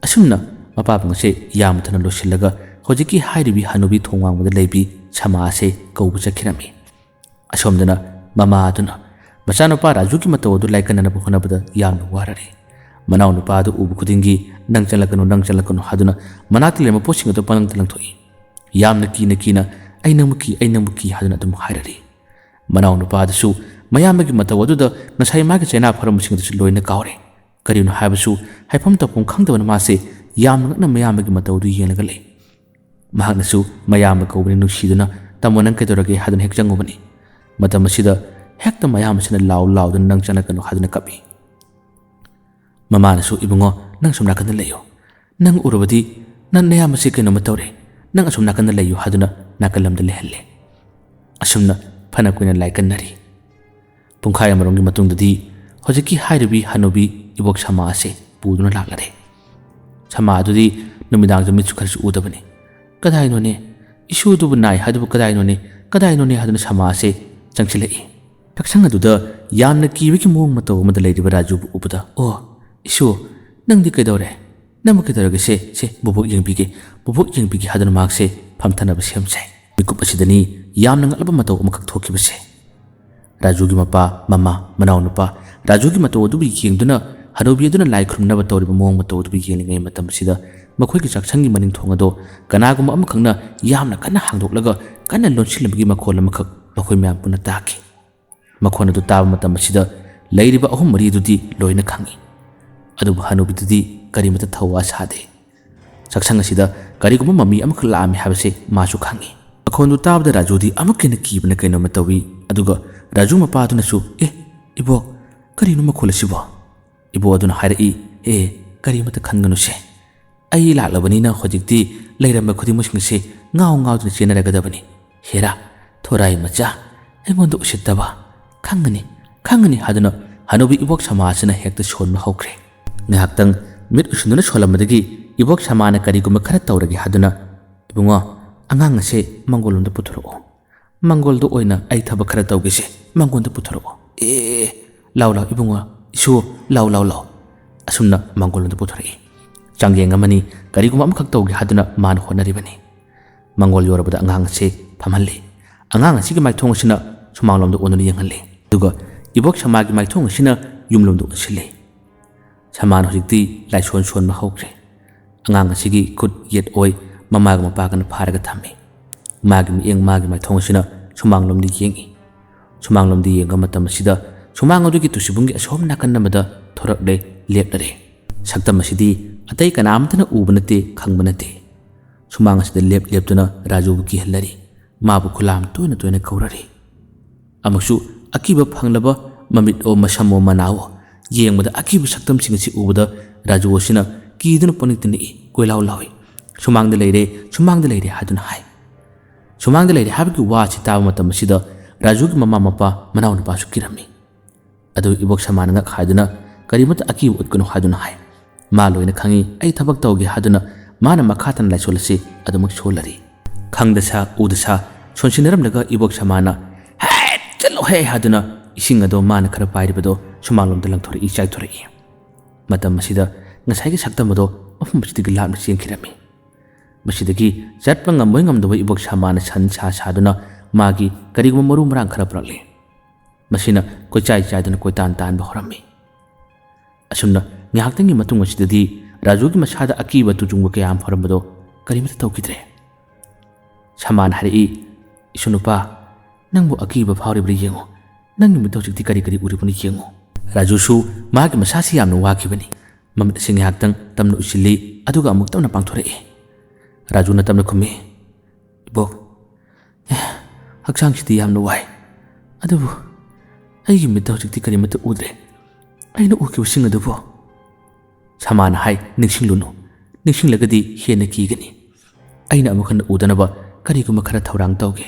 ꯑꯁꯨꯝꯅ ꯃꯄꯥꯕꯨꯡ ꯑꯁꯤ ꯌꯥꯝꯅ ꯊꯨꯅ ꯂꯣꯏꯁꯤꯜꯂꯒ ꯍꯧꯖꯤꯛꯀꯤ ꯍꯥꯏꯔꯤꯕꯤ ꯍꯅꯨꯕꯤ ꯊꯣꯡ ꯋꯥꯡꯃꯗ ꯂꯩꯕꯤ ꯁꯃꯥ ꯑꯁꯤ ꯀꯧꯕ ꯆꯠꯈꯤꯔꯝꯃꯤ ꯑꯁꯣꯝꯗꯅ ꯃꯃꯥ ꯑꯗꯨꯅ ꯃꯆꯥꯅꯨꯄꯥ ꯔꯥꯖꯨꯒꯤ ꯃꯇꯧ ꯑꯗꯨ ꯂꯥꯏꯀꯟꯅꯅꯕ ꯍꯣꯠꯅꯕꯗ ꯌꯥꯝꯅ ꯋꯥꯔꯔꯤ ꯃꯅꯥꯎ ꯅꯨꯄꯥ ꯑꯗꯨ ꯎꯕ ꯈꯨꯗꯤꯡꯒꯤ ꯅꯪ ꯆꯠꯂꯛꯀꯅꯨ ꯍꯥꯏꯗꯨꯅ ꯃꯅꯥꯛꯇ ꯂꯩꯔꯝꯕ ꯄꯣꯠꯁꯤꯡ ꯑꯗꯨ ꯄꯪꯂꯪꯇ ꯂꯪꯊꯣꯛꯏ ꯌꯥꯝꯅ ꯀꯤꯅ ꯑꯩ ꯅꯪꯕꯨ ꯀꯤ ꯍꯥꯏꯗꯨꯅ ꯑꯗꯨꯝ ꯍꯥꯏꯔꯔꯤ ꯃꯅꯥꯎ ꯅꯨꯄꯥ ꯑꯗꯨꯁꯨ ꯃꯌꯥꯝꯕꯒꯤ ꯃꯇꯧ ꯑꯗꯨꯗ ꯉꯁꯥꯏ ꯃꯥꯒꯤ ꯆꯩꯅꯥ ꯐꯔꯝꯕꯁꯤꯡ ꯑꯗꯨꯁꯨ ꯂꯣꯏꯅ ꯀꯥꯎꯔꯦ ꯀꯔꯤꯅꯣ ꯍꯥꯏꯕꯁꯨ ꯍꯥꯏꯐꯝ ꯇꯧꯐꯝ ꯈꯪꯗꯕꯅ ꯃꯥꯁꯦ ꯌꯥꯝꯅ ꯉꯛꯅ ꯃꯌꯥꯝꯕꯒꯤ ꯃꯇꯧ ꯑꯗꯨ ꯌꯦꯡꯂꯒ ꯂꯩ ꯃꯍꯥꯛꯅꯁꯨ ꯃꯌꯥꯝꯕ ꯀꯧꯕꯅꯤ ꯅꯨꯡꯁꯤꯗꯨꯅ ꯇꯥꯃꯣ ꯅꯪ ꯀꯩꯗꯧꯔꯒꯦ ꯍꯥꯏꯗꯨꯅ ꯍꯦꯛ ꯆꯪꯉꯨꯕꯅꯤ ꯃꯇꯝ ꯑꯁꯤꯗ ꯍꯦꯛꯇ ꯃꯌꯥꯝꯕꯁꯤꯅ ꯂꯥꯎꯗꯨꯅ ꯅꯪ ꯆꯠꯂꯛꯀꯅꯨ ꯍꯥꯏꯗꯨꯅ ꯀꯞꯄꯤ ꯃꯃꯥꯅꯁꯨ ꯏꯕꯨꯡꯉꯣ ꯅꯪ ꯁꯨꯝ ꯅꯥꯀꯟꯗ ꯂꯩꯌꯨ ꯅꯪ ꯎꯔꯕꯗꯤ ꯅꯪ ꯅꯌꯥꯝꯕꯁꯤ ꯀꯩꯅꯣꯝꯃ ꯇꯧꯔꯦ ꯅꯪ ꯑꯁꯨꯝ ꯅꯥꯀꯟꯗ ꯂꯩꯌꯨ ꯍꯥꯏꯗꯨꯅ ꯅꯥꯀꯜ ꯑꯃꯗ ꯂꯩꯍꯜꯂꯦ ꯑꯁꯨꯝꯅ ꯐꯅ ꯀꯨꯏꯅ ꯂꯥꯏꯀꯟꯅꯔꯤ ꯄꯨꯡꯈꯥꯏ ꯑꯃꯔꯣꯝꯒꯤ ꯃꯇꯨꯡꯗꯗꯤ ꯍꯧꯖꯤꯛꯀꯤ ꯍꯥꯏꯔꯤꯕꯤ ꯍꯅꯨꯕꯤ ꯏꯕꯣꯛ ꯁꯃꯥ ꯑꯁꯤ ꯄꯨꯗꯨꯅ ꯂꯥꯛꯂꯔꯦ ꯁꯃꯥ ꯑꯗꯨꯗꯤ ꯅꯨꯃꯤꯗꯥꯡꯗ ꯃꯤꯠꯁꯨ ꯈꯔꯁꯨ ꯎꯗꯕꯅꯤ ꯀꯗꯥꯏꯅꯣꯅꯦ ꯏꯁꯨꯗꯨꯕꯨ ꯅꯥꯏ ꯍꯥꯏꯗꯨꯕꯨ ꯀꯗꯥꯏꯅꯣꯅꯦ ꯍꯥꯏꯗꯨꯅ ꯁꯃꯥ ꯑꯁꯤ ꯆꯪꯁꯤꯜꯂꯛꯏ ꯆꯥꯛꯁꯪ ꯑꯗꯨꯗ ꯌꯥꯝꯅ ꯀꯤꯕꯒꯤ ꯃꯑꯣꯡ ꯃꯇꯧ ꯑꯃꯗ ꯂꯩꯔꯤꯕ ꯔꯥꯖꯨꯕꯨ ꯎꯕꯗ ꯑꯣ ꯏꯁꯨ ꯅꯪꯗꯤ ꯀꯩꯗꯧꯔꯦ ꯅꯪꯕꯨ ꯀꯩꯗꯧꯔꯒꯦ ꯁꯦ ꯕꯣꯕꯣꯛ ꯌꯦꯡꯕꯤꯒꯦ ꯍꯥꯏꯗꯨꯅ ꯃꯍꯥꯛꯁꯦ ꯐꯝꯊꯅꯕ ꯁꯦꯝ ꯁꯥꯏ ꯃꯤꯀꯨꯞ ꯑꯁꯤꯗꯅꯤ ꯌꯥꯝꯅ ꯉꯛꯂꯕ ꯃꯇꯧ ꯑꯃꯈꯛ ꯊꯣꯛꯈꯤꯕꯁꯦ ꯔꯥꯖꯨꯒꯤ ꯃꯄꯥ ꯃꯃꯥ ꯃꯅꯥꯎ ꯅꯨꯄꯥ ꯔꯥꯖꯨꯒꯤ ꯃꯇꯧ ꯑꯗꯨꯕꯨ ꯌꯦꯡꯗꯨꯅ ꯍꯅꯨꯕꯤ ꯑꯗꯨꯅ ꯂꯥꯏ ꯈꯨꯔꯨꯝꯅꯕ ꯇꯧꯔꯤꯕ ꯃꯑꯣꯡ ꯃꯇꯧ ꯑꯗꯨꯕꯨ ꯌꯦꯡꯂꯤꯉꯩ ꯃꯇꯝ ꯑꯁꯤꯗ ꯃꯈꯣꯏꯒꯤ ꯆꯥꯛꯁꯪꯒꯤ ꯃꯅꯤꯡ ꯊꯣꯡ ꯑꯗꯣ ꯀꯅꯥꯒꯨꯝꯕ ꯑꯃꯈꯛꯅ ꯌꯥꯝꯅ ꯀꯟꯅ ꯍꯥꯡꯗꯣꯛꯂꯒ ꯀꯟꯅ ꯂꯣꯟꯁꯤꯜꯂꯕꯒꯤ ꯃꯈꯣꯜ ꯑꯃꯈꯛ ꯃꯈꯣꯏ ꯃꯌꯥꯝ ꯄꯨꯟꯅ ꯇꯥꯈꯤ ꯃꯈꯣꯟ ꯑꯗꯨ ꯇꯥꯕ ꯃꯇꯝ ꯑꯁꯤꯗ ꯂꯩꯔꯤꯕ ꯑꯍꯨꯝ ꯃꯔꯤ ꯑꯗꯨꯗꯤ ꯂꯣꯏꯅ ꯈꯪꯉꯤ ꯑꯗꯨꯕꯨ ꯍꯅꯨꯕꯤꯗꯨꯗꯤ ꯀꯔꯤꯃꯇ ꯊꯧꯋꯥ ꯁꯥꯗꯦ ꯆꯥꯛꯁꯪ ꯑꯁꯤꯗ ꯀꯔꯤꯒꯨꯝꯕ ꯃꯃꯤ ꯑꯃꯈꯛ ꯂꯥꯛꯑꯝꯃꯤ ꯍꯥꯏꯕꯁꯦ ꯃꯥꯁꯨ ꯈꯪꯉꯤ ꯃꯈꯣꯟꯗꯨ ꯇꯥꯕꯗ ꯔꯥꯖꯨꯗꯤ ꯑꯃꯨꯛ ꯍꯦꯟꯅ ꯀꯤꯕꯅ ꯀꯩꯅꯣꯝꯃ ꯇꯧꯏ ꯑꯗꯨꯒ ꯔꯥꯖꯨ ꯃꯄꯥꯗꯨꯅꯁꯨ ꯏꯕꯣꯛ ꯀꯔꯤꯅꯣ ꯃꯈꯣꯜ ꯑꯁꯤꯕꯣ ꯏꯕꯣꯛ ꯑꯗꯨꯅ ꯍꯥꯏꯔꯛꯏ ꯀꯔꯤꯃꯇ ꯈꯟꯒꯅꯨꯁꯦ ꯑꯩ ꯂꯥꯛꯂꯕꯅꯤꯅ ꯍꯧꯖꯤꯛꯇꯤ ꯂꯩꯔꯝꯕ ꯈꯨꯗꯤꯡꯃꯛꯁꯤꯡꯁꯦ ꯉꯥꯎꯗꯨꯅ ꯆꯦꯟꯅꯔꯒꯗꯕꯅꯤ ꯍꯦꯔꯥ ꯊꯣꯔꯥꯏ ꯃꯆꯥ ꯑꯩꯉꯣꯟꯗ ꯎꯁꯤꯠꯇꯕ ꯈꯪꯒꯅꯤ ꯍꯥꯏꯗꯨꯅ ꯍꯅꯨꯕꯤ ꯏꯕꯣꯛ ꯁꯃꯥ ꯑꯁꯤꯅ ꯍꯦꯛꯇ ꯁꯣꯟꯕ ꯍꯧꯈ꯭ꯔꯦ ꯉꯥꯏꯍꯥꯛꯇꯪ ꯃꯤꯠ ꯎꯁꯤꯟꯗꯨꯅ ꯁꯣꯜꯂꯝꯕꯗꯒꯤ ꯏꯕꯣꯛ ꯁꯃꯥꯅ ꯀꯔꯤꯒꯨꯝꯕ ꯈꯔ ꯇꯧꯔꯒꯦ ꯍꯥꯏꯗꯨꯅ ꯏꯕꯨꯡꯉꯣ ꯑꯉꯥꯡ ꯑꯁꯦ ꯃꯪꯒꯣꯜꯂꯣꯝꯗ ꯄꯨꯊꯣꯔꯛꯑꯣ ꯃꯪꯒꯣꯜꯗ ꯑꯣꯏꯅ ꯑꯩ ꯊꯕꯛ ꯈꯔ ꯇꯧꯒꯦꯁꯦ ꯃꯪꯒꯣꯜꯗ ꯄꯨꯊꯣꯔꯛꯑꯣ ꯂꯥꯎ ꯏꯕꯨꯡꯉꯣ ꯏꯁꯨ ꯂꯥꯎ ꯑꯁꯨꯝꯅ ꯃꯪꯒꯣꯜꯂꯣꯝꯗ ꯄꯨꯊꯣꯔꯛꯏ ꯆꯥꯡꯌꯦꯡ ꯑꯃꯅꯤ ꯀꯔꯤꯒꯨꯝꯕ ꯑꯃꯈꯛ ꯇꯧꯒꯦ ꯍꯥꯏꯗꯨꯅ ꯃꯥꯅ ꯍꯣꯠꯅꯔꯤꯕꯅꯤ ꯃꯪꯒꯣꯜ ꯌꯧꯔꯕꯗ ꯑꯉꯥꯡ ꯑꯁꯤ ꯐꯝꯍꯜꯂꯤ ꯑꯉꯥꯡ ꯑꯁꯤꯒꯤ ꯃꯥꯏꯊꯣꯡ ꯑꯁꯤꯅ ꯁꯨꯃꯥꯡꯂꯣꯝꯗ ꯑꯣꯟꯗꯨꯅ ꯌꯦꯡꯍꯜꯂꯤ ꯑꯗꯨꯒ ꯏꯕꯣꯛ ꯁꯃꯥꯒꯤ ꯃꯥꯏꯊꯣꯡ ꯑꯁꯤꯅ ꯌꯨꯝꯂꯣꯝꯗ ꯑꯣꯟꯁꯤꯜꯂꯤ ꯁꯃꯥꯅ ꯍꯧꯖꯤꯛꯇꯤ ꯂꯥꯏꯁꯣꯟ ꯁꯣꯟꯕ ꯍꯧꯈ꯭ꯔꯦ ꯑꯉꯥꯡ ꯑꯁꯤꯒꯤ ꯈꯨꯠ ꯌꯦꯠ ꯑꯣꯏ ꯃꯃꯥꯒ ꯃꯄꯥꯒꯅ ꯐꯥꯔꯒ ꯊꯝꯃꯤ ꯃꯥꯒꯤ ꯃꯤꯠꯌꯦꯡ ꯃꯥꯒꯤ ꯃꯥꯏꯊꯣꯡ ꯑꯁꯤꯅ ꯁꯨꯃꯥꯡꯂꯣꯝꯗ ꯌꯦꯡꯉꯤ ꯁꯨꯃꯥꯡꯂꯣꯝꯗ ꯌꯦꯡꯕ ꯃꯇꯝ ꯑꯁꯤꯗ ꯁꯨꯃꯥꯡ ꯑꯗꯨꯒꯤ ꯇꯨꯁꯤꯕꯨꯡꯒꯤ ꯑꯁꯣꯝ ꯅꯥꯀꯟ ꯑꯃꯗ ꯊꯣꯔꯛꯂꯦ ꯂꯦꯞꯂꯔꯦ ꯁꯛꯇꯝ ꯑꯁꯤꯗꯤ ꯑꯇꯩ ꯀꯅꯥꯝꯇꯅ ꯎꯕ ꯅꯠꯇꯦ ꯈꯪꯕ ꯅꯠꯇꯦ ꯁꯨꯃꯥꯡ ꯑꯁꯤꯗ ꯂꯦꯞꯇꯨꯅ ꯔꯥꯖꯨꯕꯨ ꯀꯤꯍꯜꯂꯔꯤ ꯃꯥꯕꯨ ꯈꯨꯂꯥꯝ ꯇꯣꯏꯅ ꯀꯧꯔꯔꯤ ꯑꯃꯨꯛꯁꯨ ꯑꯀꯤꯕ ꯐꯪꯂꯕ ꯃꯃꯤꯠ ꯑꯣ ꯃꯁꯝ ꯑꯣ ꯃꯅꯥꯑꯣ ꯌꯦꯡꯕꯗ ꯑꯀꯤꯕ ꯁꯛꯇꯝꯁꯤꯡ ꯑꯁꯤ ꯎꯕꯗ ꯔꯥꯖꯨ ꯑꯁꯤꯅ ꯀꯤꯗꯨꯅ ꯄꯨꯅꯤꯡꯇ ꯅꯤꯛꯏ ꯀꯣꯏꯂꯥꯎ ꯂꯥꯎꯏ ꯁꯨꯃꯥꯡꯗ ꯂꯩꯔꯦ ꯍꯥꯏꯗꯨꯅ ꯍꯥꯏ ꯁꯨꯃꯥꯡꯗ ꯂꯩꯔꯦ ꯍꯥꯏꯕꯒꯤ ꯋꯥ ꯑꯁꯤ ꯇꯥꯕ ꯃꯇꯝ ꯑꯁꯤꯗ ꯔꯥꯖꯨꯒꯤ ꯃꯃꯥ ꯃꯄꯥ ꯃꯅꯥꯎ ꯅꯨꯄꯥꯁꯨ ꯀꯤꯔꯝꯃꯤ ꯑꯗꯨ ꯏꯕꯣꯛ ꯁꯃꯥꯅ ꯉꯛ ꯍꯥꯏꯗꯨꯅ ꯀꯔꯤꯃꯇ ꯑꯀꯤꯕ ꯎꯠꯀꯅꯨ ꯍꯥꯏꯗꯨꯅ ꯍꯥꯏ ꯃꯥ ꯂꯣꯏꯅ ꯈꯪꯉꯤ ꯑꯩ ꯊꯕꯛ ꯇꯧꯒꯦ ꯍꯥꯏꯗꯨꯅ ꯃꯥꯅ ꯃꯈꯥ ꯇꯥꯅ ꯂꯥꯏꯁꯣꯜ ꯑꯁꯤ ꯑꯗꯨꯃꯛ ꯁꯣꯜꯂꯔꯤ ꯈꯪꯗꯁꯥ ꯎꯗꯁꯥ ꯁꯣꯟꯁꯤꯟꯅꯔꯝꯂꯒ ꯏꯕꯣꯛ ꯁꯃꯥꯅ ꯆꯠꯂꯣꯍꯦ ꯍꯥꯏꯗꯨꯅ ꯏꯁꯤꯡ ꯑꯗꯣ ꯃꯥꯅ ꯈꯔ ꯄꯥꯏꯔꯤꯕꯗꯣ ꯁꯨꯃꯥꯡꯂꯣꯝꯗ ꯂꯪꯊꯣꯔꯛꯏ ꯆꯥꯏꯊꯣꯔꯛꯏ ꯃꯇꯝ ꯑꯁꯤꯗ ꯉꯁꯥꯏꯒꯤ ꯁꯛꯇꯝ ꯑꯗꯣ ꯃꯐꯝ ꯑꯁꯤꯗꯒꯤ ꯂꯥꯞꯅ ꯆꯦꯟꯈꯤꯔꯝꯃꯤ ꯃꯁꯤꯗꯒꯤ ꯆꯠꯄ ꯉꯝꯕꯣꯏ ꯉꯝꯗꯕ ꯏꯕꯣꯛ ꯁꯃꯥꯅ ꯁꯟ ꯁꯥꯗꯨꯅ ꯃꯥꯒꯤ ꯀꯔꯤꯒꯨꯝꯕ ꯃꯔꯨ ꯃꯔꯥꯡ ꯈꯔ ꯄꯨꯔꯛꯂꯤ ꯃꯁꯤꯅ ꯀꯣꯏꯆꯥꯏ ꯆꯥꯏꯗꯨꯅ ꯀꯣꯏꯇꯥꯟ ꯇꯥꯟꯕ ꯍꯧꯔꯝꯃꯤ ꯑꯁꯨꯝꯅ ꯉꯥꯏꯍꯥꯛꯇꯪꯒꯤ ꯃꯇꯨꯡ ꯑꯁꯤꯗꯗꯤ ꯔꯥꯖꯨꯒꯤ ꯃꯁꯥꯗ ꯑꯀꯤꯕ ꯇꯨꯖꯨꯡꯕ ꯀꯌꯥ ꯑꯃ ꯐꯥꯎꯔꯝꯕꯗꯣ ꯀꯔꯤꯃꯇ ꯇꯧꯈꯤꯗ꯭ꯔꯦ ꯁꯃꯥꯅ ꯍꯥꯏꯔꯛꯏ ꯏꯁꯨꯅꯨꯄꯥ ꯅꯪꯕꯨ ꯑꯀꯤꯕ ꯐꯥꯎꯔꯤꯕ꯭ꯔꯥ ꯌꯦꯡꯉꯨ ꯅꯪꯒꯤ ꯃꯤꯠꯇ ꯍꯧꯖꯤꯛꯇꯤ ꯀꯔꯤ ꯎꯔꯤꯕꯅꯣ ꯌꯦꯡꯉꯨ ꯔꯥꯖꯨꯁꯨ ꯃꯥꯒꯤ ꯃꯁꯥꯁꯤ ꯌꯥꯝꯅ ꯋꯥꯈꯤꯕꯅꯤ ꯃꯃꯤꯠ ꯑꯁꯤ ꯉꯥꯏꯍꯥꯛꯇꯪ ꯇꯝꯅ ꯎꯏꯁꯤꯜꯂꯤ ꯑꯗꯨꯒ ꯑꯃꯨꯛ ꯇꯞꯅ ꯄꯥꯡꯊꯣꯔꯛꯏ ꯔꯥꯖꯨꯅ ꯇꯞꯅ ꯈꯨꯝꯃꯤ ꯏꯕꯣꯛ ꯍꯛꯆꯥꯡꯁꯤꯗꯤ ꯌꯥꯝꯅ ꯋꯥꯏ ꯑꯗꯨꯕꯨ ꯑꯩꯒꯤ ꯃꯤꯠꯇ ꯍꯧꯖꯤꯛꯇꯤ ꯀꯔꯤꯃꯇ ꯎꯗ꯭ꯔꯦ ꯑꯩꯅ ꯎꯈꯤꯕꯁꯤꯡ ꯑꯗꯨꯕꯨ ꯁꯃꯥꯅ ꯍꯥꯏ ꯅꯤꯡꯁꯤꯡꯂꯨꯅꯨ ꯅꯤꯡꯁꯤꯡꯂꯒꯗꯤ ꯍꯦꯟꯅ ꯀꯤꯒꯅꯤ ꯑꯩꯅ ꯑꯃꯨꯛ ꯍꯟꯅ ꯎꯗꯅꯕ ꯀꯔꯤꯒꯨꯝꯕ ꯈꯔ ꯊꯧꯔꯥꯡ ꯇꯧꯒꯦ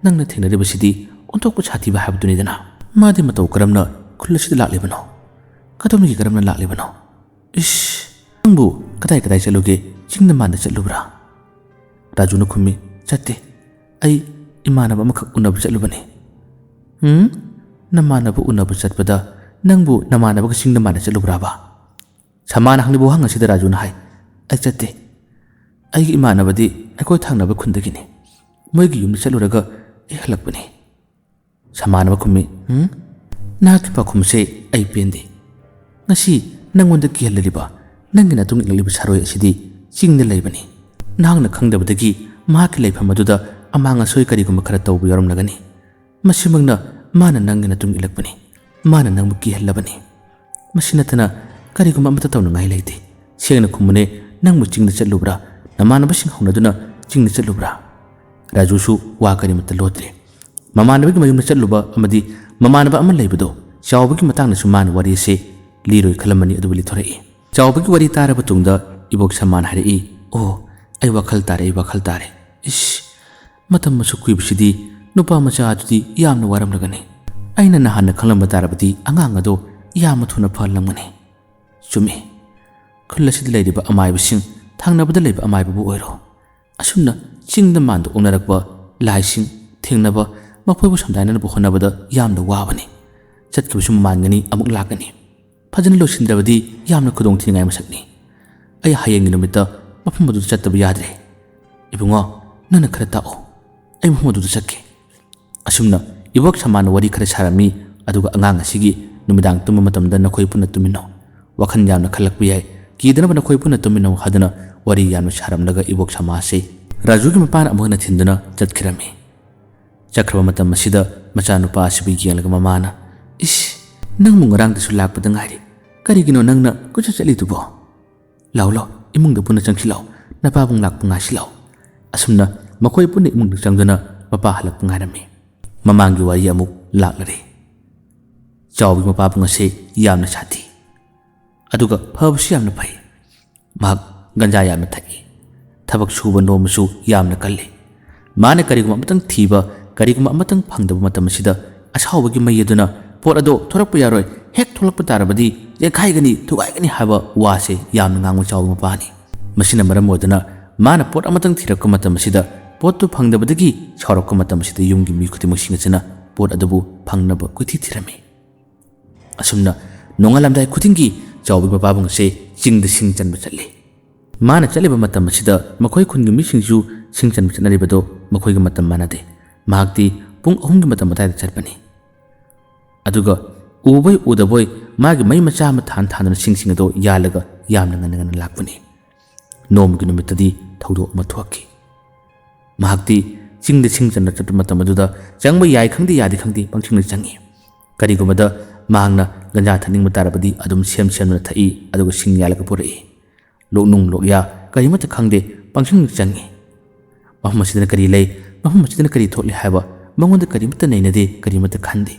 ꯅꯪꯅ ꯊꯦꯡꯅꯔꯤꯕꯁꯤꯗꯤ ꯑꯣꯟꯊꯣꯛꯄ ꯁꯥꯊꯤꯕ ꯍꯥꯏꯕꯗꯨꯅꯤꯗꯅ ꯃꯥꯗꯤ ꯃꯇꯧ ꯀꯔꯝꯅ ꯈꯨꯜ ꯑꯁꯤꯗ ꯂꯥꯛꯂꯤꯕꯅꯣ ꯀꯗꯣꯝꯗꯒꯤ ꯀꯔꯝꯅ ꯂꯥꯛꯂꯤꯕꯅꯣ ꯏꯁ ꯅꯪꯕꯨ ꯀꯗꯥꯏ ꯀꯗꯥꯏ ꯆꯠꯂꯨꯒꯦ ꯆꯤꯡꯗ ꯃꯥꯟꯗ ꯆꯠꯂꯨꯕ꯭ꯔꯥ ꯔꯥꯖꯨꯅ ꯈꯨꯝꯃꯤ ꯆꯠꯇꯦ ꯑꯩ ꯏꯃꯥꯟꯅꯕ ꯑꯃꯈꯛ ꯎꯅꯕ ꯆꯠꯂꯨꯕꯅꯤ ꯅꯃꯥꯟꯅꯕ ꯎꯅꯕ ꯆꯠꯄꯗ ꯅꯪꯕꯨ ꯅꯃꯥꯟꯅꯕꯒ ꯆꯤꯡꯗ ꯃꯥꯟꯗ ꯆꯠꯂꯨꯕ꯭ꯔꯥꯕ ꯁꯃꯥꯅ ꯍꯪꯂꯤꯕ ꯋꯥꯍꯪ ꯑꯁꯤꯗ ꯔꯥꯖꯨꯅ ꯍꯥꯏ ꯑꯩ ꯆꯠꯇꯦ ꯑꯩꯒꯤ ꯏꯃꯥꯟꯅꯕꯗꯤ ꯑꯩꯈꯣꯏ ꯊꯪꯅꯕ ꯈꯨꯟꯗꯒꯤꯅꯤ ꯃꯣꯏꯒꯤ ꯌꯨꯝꯗ ꯆꯠꯂꯨꯔꯒ ꯑꯩ ꯍꯜꯂꯛꯄꯅꯤ ꯁꯃꯥꯅ ꯈꯨꯝꯃꯤ ꯅꯍꯥꯛꯀꯤ ꯄꯥꯎꯈꯨꯝꯁꯦ ꯑꯩ ꯄꯦꯟꯗꯦ ꯉꯁꯤ ꯅꯪꯉꯣꯟꯗ ꯀꯤꯍꯜꯂꯤꯕ ꯅꯪꯒꯤ ꯅꯇꯨꯡ ꯏꯜꯂꯛꯂꯤꯕ ꯁꯥꯔꯣꯏ ꯑꯁꯤꯗꯤ ꯆꯤꯡꯗ ꯂꯩꯕꯅꯤ ꯅꯍꯥꯛꯅ ꯈꯪꯗꯕꯗꯒꯤ ꯃꯍꯥꯛꯀꯤ ꯂꯩꯐꯝ ꯑꯗꯨꯗ ꯑꯃꯥꯡ ꯑꯁꯣꯏ ꯀꯔꯤꯒꯨꯝꯕ ꯈꯔ ꯇꯧꯕ ꯌꯥꯎꯔꯝꯂꯒꯅꯤ ꯃꯁꯤꯃꯛꯅ ꯃꯥꯅ ꯅꯪꯒꯤ ꯅꯇꯨꯡ ꯏꯜꯂꯛꯄꯅꯤ ꯃꯥꯅ ꯅꯪꯕꯨ ꯀꯤꯍꯜꯂꯕꯅꯤ ꯃꯁꯤ ꯅꯠꯇꯅ ꯀꯔꯤꯒꯨꯝꯕ ꯑꯃꯠꯇ ꯇꯧꯅꯉꯥꯏ ꯂꯩꯇꯦ ꯁꯦꯡꯅ ꯈꯨꯝꯃꯨꯅꯦ ꯅꯪꯕꯨ ꯆꯤꯡꯗ ꯆꯠꯂꯨꯕ꯭ꯔꯥ ꯅꯃꯥꯟꯅꯕꯁꯤꯡ ꯍꯧꯅꯗꯨꯅ ꯆꯤꯡꯗ ꯆꯠꯂꯨꯕ꯭ꯔꯥ ꯔꯥꯖꯨꯁꯨ ꯋꯥ ꯀꯔꯤꯃꯠꯇ ꯂꯣꯠꯇ꯭ꯔꯦ ꯃꯃꯥꯟꯅꯕꯒꯤ ꯃꯌꯨꯝꯗ ꯆꯠꯂꯨꯕ ꯑꯃꯗꯤ ꯃꯃꯥꯟꯅꯕ ꯑꯃ ꯂꯩꯕꯗꯣ ꯆꯥꯎꯕꯒꯤ ꯃꯇꯥꯡꯗꯁꯨ ꯃꯥꯅ ꯋꯥꯔꯤ ꯑꯁꯤ ꯂꯤꯔꯣꯏ ꯈꯜꯂꯝꯕꯅꯤ ꯑꯗꯨꯕꯨ ꯂꯤꯊꯣꯔꯛꯏ ꯆꯥꯎꯕꯒꯤ ꯋꯥꯔꯤ ꯇꯥꯔꯕ ꯇꯨꯡꯗ ꯏꯕꯣꯛ ꯁꯃꯥꯅ ꯍꯥꯏꯔꯛꯏ ꯑꯣ ꯑꯩ ꯋꯥꯈꯜ ꯇꯥꯔꯦ ꯏꯁ ꯃꯇꯝ ꯑꯁꯨꯛ ꯀꯨꯏꯕꯁꯤꯗꯤ ꯅꯨꯄꯥ ꯃꯆꯥ ꯑꯗꯨꯗꯤ ꯌꯥꯝꯅ ꯋꯥꯔꯝꯂꯒꯅꯤ ꯑꯩꯅ ꯅꯍꯥꯟꯅ ꯈꯪꯂꯝꯕ ꯇꯥꯔꯕꯗꯤ ꯑꯉꯥꯡ ꯑꯗꯣ ꯌꯥꯝꯅ ꯊꯨꯅ ꯐꯍꯜꯂꯝꯒꯅꯤ ꯆꯨꯝꯃꯤ ꯈꯨꯜ ꯑꯁꯤꯗ ꯂꯩꯔꯤꯕ ꯑꯃꯥꯏꯕꯁꯤꯡ ꯊꯪꯅꯕꯗ ꯂꯩꯕ ꯑꯃꯥꯏꯕꯕꯨ ꯑꯣꯏꯔꯣ ꯑꯁꯨꯝꯅ ꯆꯤꯡꯗ ꯃꯥꯟꯗ ꯑꯣꯛꯅꯔꯛꯄ ꯂꯥꯏꯁꯤꯡ ꯊꯦꯡꯅꯕ ꯃꯈꯣꯏꯕꯨ ꯁꯝꯗꯥꯏꯅꯅꯕ ꯍꯣꯠꯅꯕꯗ ꯌꯥꯝꯅ ꯋꯥꯕꯅꯤ ꯆꯠꯈꯤꯕꯁꯨ ꯃꯥꯟꯒꯅꯤ ꯑꯃꯨꯛ ꯂꯥꯛꯀꯅꯤ ꯐꯖꯅ ꯂꯣꯏꯁꯤꯟꯗ꯭ꯔꯕꯗꯤ ꯌꯥꯝꯅ ꯈꯨꯗꯣꯡꯊꯤꯅꯤꯡꯉꯥꯏ ꯃꯁꯛꯅꯤ ꯑꯩ ꯍꯌꯦꯡꯒꯤ ꯅꯨꯃꯤꯠꯇ ꯃꯐꯝ ꯑꯗꯨꯗ ꯆꯠꯇꯕ ꯌꯥꯗ꯭ꯔꯦ ꯏꯕꯨꯡꯉꯣ ꯅꯪꯅ ꯈꯔ ꯇꯥꯛꯑꯣ ꯑꯩ ꯃꯐꯝ ꯑꯗꯨꯗ ꯆꯠꯀꯦ ꯑꯁꯨꯝꯅ ꯏꯕꯣꯛ ꯁꯃꯥꯅ ꯋꯥꯔꯤ ꯈꯔ ꯁꯥꯔꯝꯃꯤ ꯑꯗꯨꯒ ꯑꯉꯥꯡ ꯑꯁꯤꯒꯤ ꯅꯨꯃꯤꯗꯥꯡ ꯇꯨꯝꯕ ꯃꯇꯝꯗ ꯅꯈꯣꯏ ꯄꯨꯟꯅ ꯇꯨꯝꯃꯤꯟꯅꯧ ꯋꯥꯈꯜ ꯌꯥꯝꯅ ꯈꯜꯂꯛꯄ ꯌꯥꯏ ꯀꯤꯗꯅꯕ ꯅꯈꯣꯏ ꯄꯨꯟꯅ ꯇꯨꯝꯃꯤꯟꯅꯧ ꯍꯥꯏꯗꯨꯅ ꯋꯥꯔꯤ ꯌꯥꯝꯅ ꯁꯥꯔꯝꯂꯒ ꯏꯕꯣꯛ ꯁꯃꯥ ꯑꯁꯤ ꯔꯥꯖꯨꯒꯤ ꯃꯄꯥꯅ ꯑꯃꯨꯛ ꯍꯟꯅ ꯊꯤꯟꯗꯨꯅ ꯆꯠꯈꯤꯔꯝꯃꯤ ꯆꯠꯈ꯭ꯔꯕ ꯃꯇꯝ ꯑꯁꯤꯗ ꯃꯆꯥꯅꯨꯄꯥ ꯑꯁꯤꯕꯨ ꯌꯦꯡꯂꯒ ꯃꯃꯥꯅ ꯏꯁ ꯅꯪꯕꯨ ꯉꯔꯥꯡꯗꯁꯨ ꯂꯥꯛꯄꯗ ꯉꯥꯏꯔꯤ ꯀꯔꯤꯒꯤꯅꯣ ꯅꯪꯅ ꯀꯣꯏꯆꯠ ꯆꯠꯂꯤꯗꯨꯕꯣ ꯂꯥꯎ ꯏꯃꯨꯡꯗ ꯄꯨꯟꯅ ꯆꯪꯁꯤꯜꯂꯥꯎ ꯅꯄꯥꯕꯨꯡ ꯂꯥꯛꯄ ꯉꯥꯏꯁꯤꯜꯂꯥꯎ ꯑꯁꯨꯝꯅ ꯃꯈꯣꯏ ꯄꯨꯟꯅ ꯏꯃꯨꯡꯗ ꯆꯪꯗꯨꯅ ꯃꯄꯥ ꯍꯜꯂꯛꯄ ꯉꯥꯏꯔꯝꯃꯤ ꯃꯃꯥꯡꯒꯤ ꯋꯥꯔꯤ ꯑꯃꯨꯛ ꯂꯥꯛꯂꯔꯦ ꯆꯥꯎꯕꯒꯤ ꯃꯄꯥꯕꯨꯡ ꯑꯁꯤ ꯌꯥꯝꯅ ꯁꯥꯊꯤ ꯑꯗꯨꯒ ꯐꯕꯁꯨ ꯌꯥꯝꯅ ꯐꯩ ꯃꯍꯥꯛ ꯒꯟꯖꯥ ꯌꯥꯝꯅ ꯊꯛꯏ ꯊꯕꯛ ꯁꯨꯕ ꯅꯣꯝꯕꯁꯨ ꯌꯥꯝꯅ ꯀꯜꯂꯤ ꯃꯥꯅ ꯀꯔꯤꯒꯨꯝꯕ ꯑꯃꯇꯪ ꯊꯤꯕ ꯀꯔꯤꯒꯨꯝꯕ ꯑꯃꯇꯪ ꯐꯪꯗꯕ ꯃꯇꯝ ꯑꯁꯤꯗ ꯑꯁꯥꯎꯕꯒꯤ ꯃꯩ ꯑꯗꯨꯅ ꯄꯣꯠ ꯑꯗꯣ ꯊꯣꯔꯛꯄ ꯌꯥꯔꯣꯏ ꯍꯦꯛ ꯊꯣꯛꯂꯛꯄ ꯇꯥꯔꯕꯗꯤ ꯌꯦꯛꯈꯥꯏꯒꯅꯤ ꯊꯨꯒꯥꯏꯒꯅꯤ ꯍꯥꯏꯕ ꯋꯥꯁꯦ ꯌꯥꯝꯅ ꯉꯥꯡꯕ ꯆꯥꯎꯕ ꯃꯄꯥꯅꯤ ꯃꯁꯤꯅ ꯃꯔꯝ ꯑꯣꯏꯗꯨꯅ ꯃꯥꯅ ꯄꯣꯠ ꯑꯃꯇꯪ ꯊꯤꯔꯛꯄ ꯃꯇꯝ ꯑꯁꯤꯗ ꯄꯣꯠꯇꯨ ꯐꯪꯗꯕꯗꯒꯤ ꯁꯥꯎꯔꯛꯄ ꯃꯇꯝ ꯑꯁꯤꯗ ꯌꯨꯝꯒꯤ ꯃꯤ ꯈꯨꯗꯤꯡꯃꯛꯁꯤꯡ ꯑꯁꯤꯅ ꯄꯣꯠ ꯑꯗꯨꯕꯨ ꯐꯪꯅꯕ ꯀꯣꯏꯊꯤ ꯊꯤꯔꯝꯃꯤ ꯑꯁꯨꯝꯅ ꯅꯣꯡꯉꯥꯜꯂꯝꯗꯥꯏ ꯈꯨꯗꯤꯡꯒꯤ ꯆꯥꯎꯕꯒꯤ ꯃꯄꯥꯕꯨꯡ ꯑꯁꯤ ꯆꯤꯡꯗ ꯁꯤꯡ ꯆꯟꯕ ꯆꯠꯂꯤ ꯃꯥꯅ ꯆꯠꯂꯤꯕ ꯃꯇꯝ ꯑꯁꯤꯗ ꯃꯈꯣꯏ ꯈꯨꯟꯒꯤ ꯃꯤꯁꯤꯡꯁꯨ ꯁꯤꯡ ꯆꯟꯕ ꯆꯠꯅꯔꯤꯕꯗꯣ ꯃꯈꯣꯏꯒꯤ ꯃꯇꯝ ꯃꯥꯟꯅꯗꯦ ꯃꯍꯥꯛꯇꯤ ꯄꯨꯡ 3ꯒꯤ ꯃꯇꯝ ꯑꯗꯨꯋꯥꯏꯗ ꯆꯠꯄꯅꯤ ꯑꯗꯨꯒ ꯎꯕꯣꯏ ꯎꯗꯕꯣꯏ ꯃꯥꯒꯤ ꯃꯩ ꯃꯆꯥ ꯑꯃ ꯊꯥꯟꯗꯨꯅ ꯁꯤꯡ ꯑꯗꯣ ꯌꯥꯜꯂꯒ ꯌꯥꯝꯅ ꯉꯟꯅ ꯂꯥꯛꯄꯅꯤ ꯅꯣꯡꯃꯒꯤ ꯅꯨꯃꯤꯠꯇꯗꯤ ꯊꯧꯗꯣꯛ ꯑꯃ ꯊꯣꯛꯈꯤ ꯃꯍꯥꯛꯇꯤ ꯆꯤꯡꯗ ꯁꯤꯡ ꯆꯟꯕ ꯆꯠꯄ ꯃꯇꯝ ꯑꯗꯨꯗ ꯆꯪꯕ ꯌꯥꯏ ꯈꯪꯗꯦ ꯌꯥꯗꯦ ꯈꯪꯗꯦ ꯄꯪꯆꯪꯗ ꯆꯪꯏ ꯀꯔꯤꯒꯨꯝꯕꯗ ꯃꯍꯥꯛꯅ ꯒꯟꯖꯥ ꯊꯛꯅꯤꯡꯕ ꯇꯥꯔꯕꯗꯤ ꯑꯗꯨꯝ ꯁꯦꯝꯗꯨꯅ ꯊꯛꯏ ꯑꯗꯨꯒ ꯁꯤꯡ ꯌꯥꯜꯂꯒ ꯄꯨꯔꯛꯏ ꯂꯣꯛꯅꯨꯡ ꯂꯣꯛꯌꯥ ꯀꯔꯤꯃꯠꯇ ꯈꯪꯗꯦ ꯄꯪꯆꯪꯗ ꯆꯪꯏ ꯃꯐꯝ ꯑꯁꯤꯗꯅ ꯀꯔꯤ ꯂꯩ ꯃꯐꯝ ꯑꯁꯤꯗꯅ ꯀꯔꯤ ꯊꯣꯛꯂꯤ ꯍꯥꯏꯕ ꯃꯉꯣꯟꯗ ꯀꯔꯤꯃꯠꯇ ꯅꯩꯅꯗꯦ ꯀꯔꯤꯃꯠꯇ ꯈꯟꯗꯦ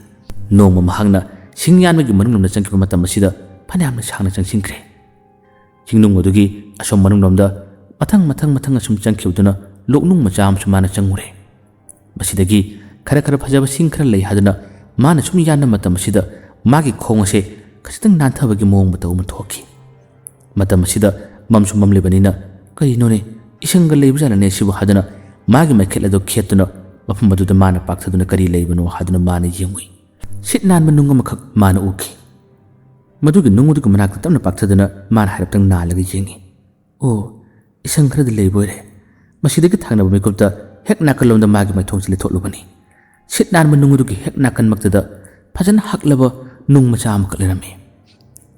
ꯅꯣꯡꯃ ꯃꯍꯥꯛꯅ ꯁꯤꯡ ꯌꯥꯟꯕꯒꯤ ꯃꯅꯨꯡꯂꯣꯝꯗ ꯆꯪꯈꯤꯕ ꯃꯇꯝ ꯑꯁꯤꯗ ꯐꯅꯌꯥꯝꯅ ꯁꯥꯡꯅ ꯆꯪꯁꯤꯟꯈ꯭ꯔꯦ ꯆꯤꯡꯅꯨꯡ ꯑꯗꯨꯒꯤ ꯑꯁꯣꯝ ꯃꯅꯨꯡꯂꯣꯝꯗ ꯃꯊꯪ ꯑꯁꯨꯝ ꯆꯪꯈꯤꯕꯗꯨꯅ ꯂꯣꯛꯅꯨꯡ ꯃꯆꯥ ꯑꯃꯁꯨ ꯃꯥꯅ ꯆꯪꯉꯨꯔꯦ ꯃꯁꯤꯗꯒꯤ ꯈꯔ ꯐꯖꯕ ꯁꯤꯡ ꯈꯔ ꯂꯩ ꯍꯥꯏꯗꯨꯅ ꯃꯥꯅ ꯁꯨꯝ ꯌꯥꯟꯕ ꯃꯇꯝ ꯑꯁꯤꯗ ꯃꯥꯒꯤ ꯈꯣꯡ ꯑꯁꯦ ꯈꯤꯇꯪ ꯅꯥꯟꯊꯕꯒꯤ ꯃꯑꯣꯡ ꯃꯇꯧ ꯑꯃ ꯊꯣꯛꯈꯤ ꯃꯇꯝ ꯑꯁꯤꯗ ꯃꯝꯁꯨ ꯃꯝꯂꯤꯕꯅꯤꯅ ꯀꯔꯤꯅꯣꯅꯦ ꯏꯁꯪꯒ ꯂꯩꯕꯖꯥꯠꯅꯅꯦ ꯁꯤꯕꯨ ꯍꯥꯏꯗꯨꯅ ꯃꯥꯒꯤ ꯃꯩꯈꯦꯠ ꯑꯗꯨ ꯈꯦꯠꯇꯨꯅ ꯃꯐꯝ ꯑꯗꯨꯗ ꯃꯥꯅ ꯄꯥꯛꯊꯗꯨꯅ ꯀꯔꯤ ꯂꯩꯕꯅꯣ ꯍꯥꯏꯗꯨꯅ ꯃꯥꯅ ꯌꯦꯡꯉꯨꯏ ꯁꯤꯠ ꯅꯥꯟꯕ ꯅꯨꯡ ꯑꯃꯈꯛ ꯃꯥꯅ ꯎꯈꯤ ꯃꯗꯨꯒꯤ ꯅꯨꯡ ꯑꯗꯨꯒꯤ ꯃꯅꯥꯛꯇ ꯇꯞꯅ ꯄꯥꯛꯊꯗꯨꯅ ꯃꯥꯅ ꯍꯥꯏꯔꯞꯇꯪ ꯅꯥꯜꯂꯒ ꯌꯦꯡꯉꯤ ꯑꯣ ꯏꯁꯪ ꯈꯔꯗꯤ ꯂꯩꯕ ꯑꯣꯏꯔꯦ ꯃꯁꯤꯗꯒꯤ ꯊꯪꯅꯕ ꯃꯤꯀꯨꯞꯇ ꯍꯦꯛ ꯅꯥꯀꯜꯂꯣꯝꯗ ꯃꯥꯒꯤ ꯃꯩꯊꯣꯡꯁꯤ ꯂꯤꯊꯣꯛꯂꯨꯕꯅꯤ ꯁꯤꯠ ꯅꯥꯟꯕ ꯅꯨꯡ ꯑꯗꯨꯒꯤ ꯍꯦꯛ ꯅꯥꯀꯟꯃꯛꯇꯗ ꯐꯖꯅ ꯍꯛꯂꯕ ꯅꯨꯡ ꯃꯆꯥ ꯑꯃꯈꯛ ꯂꯩꯔꯝꯃꯤ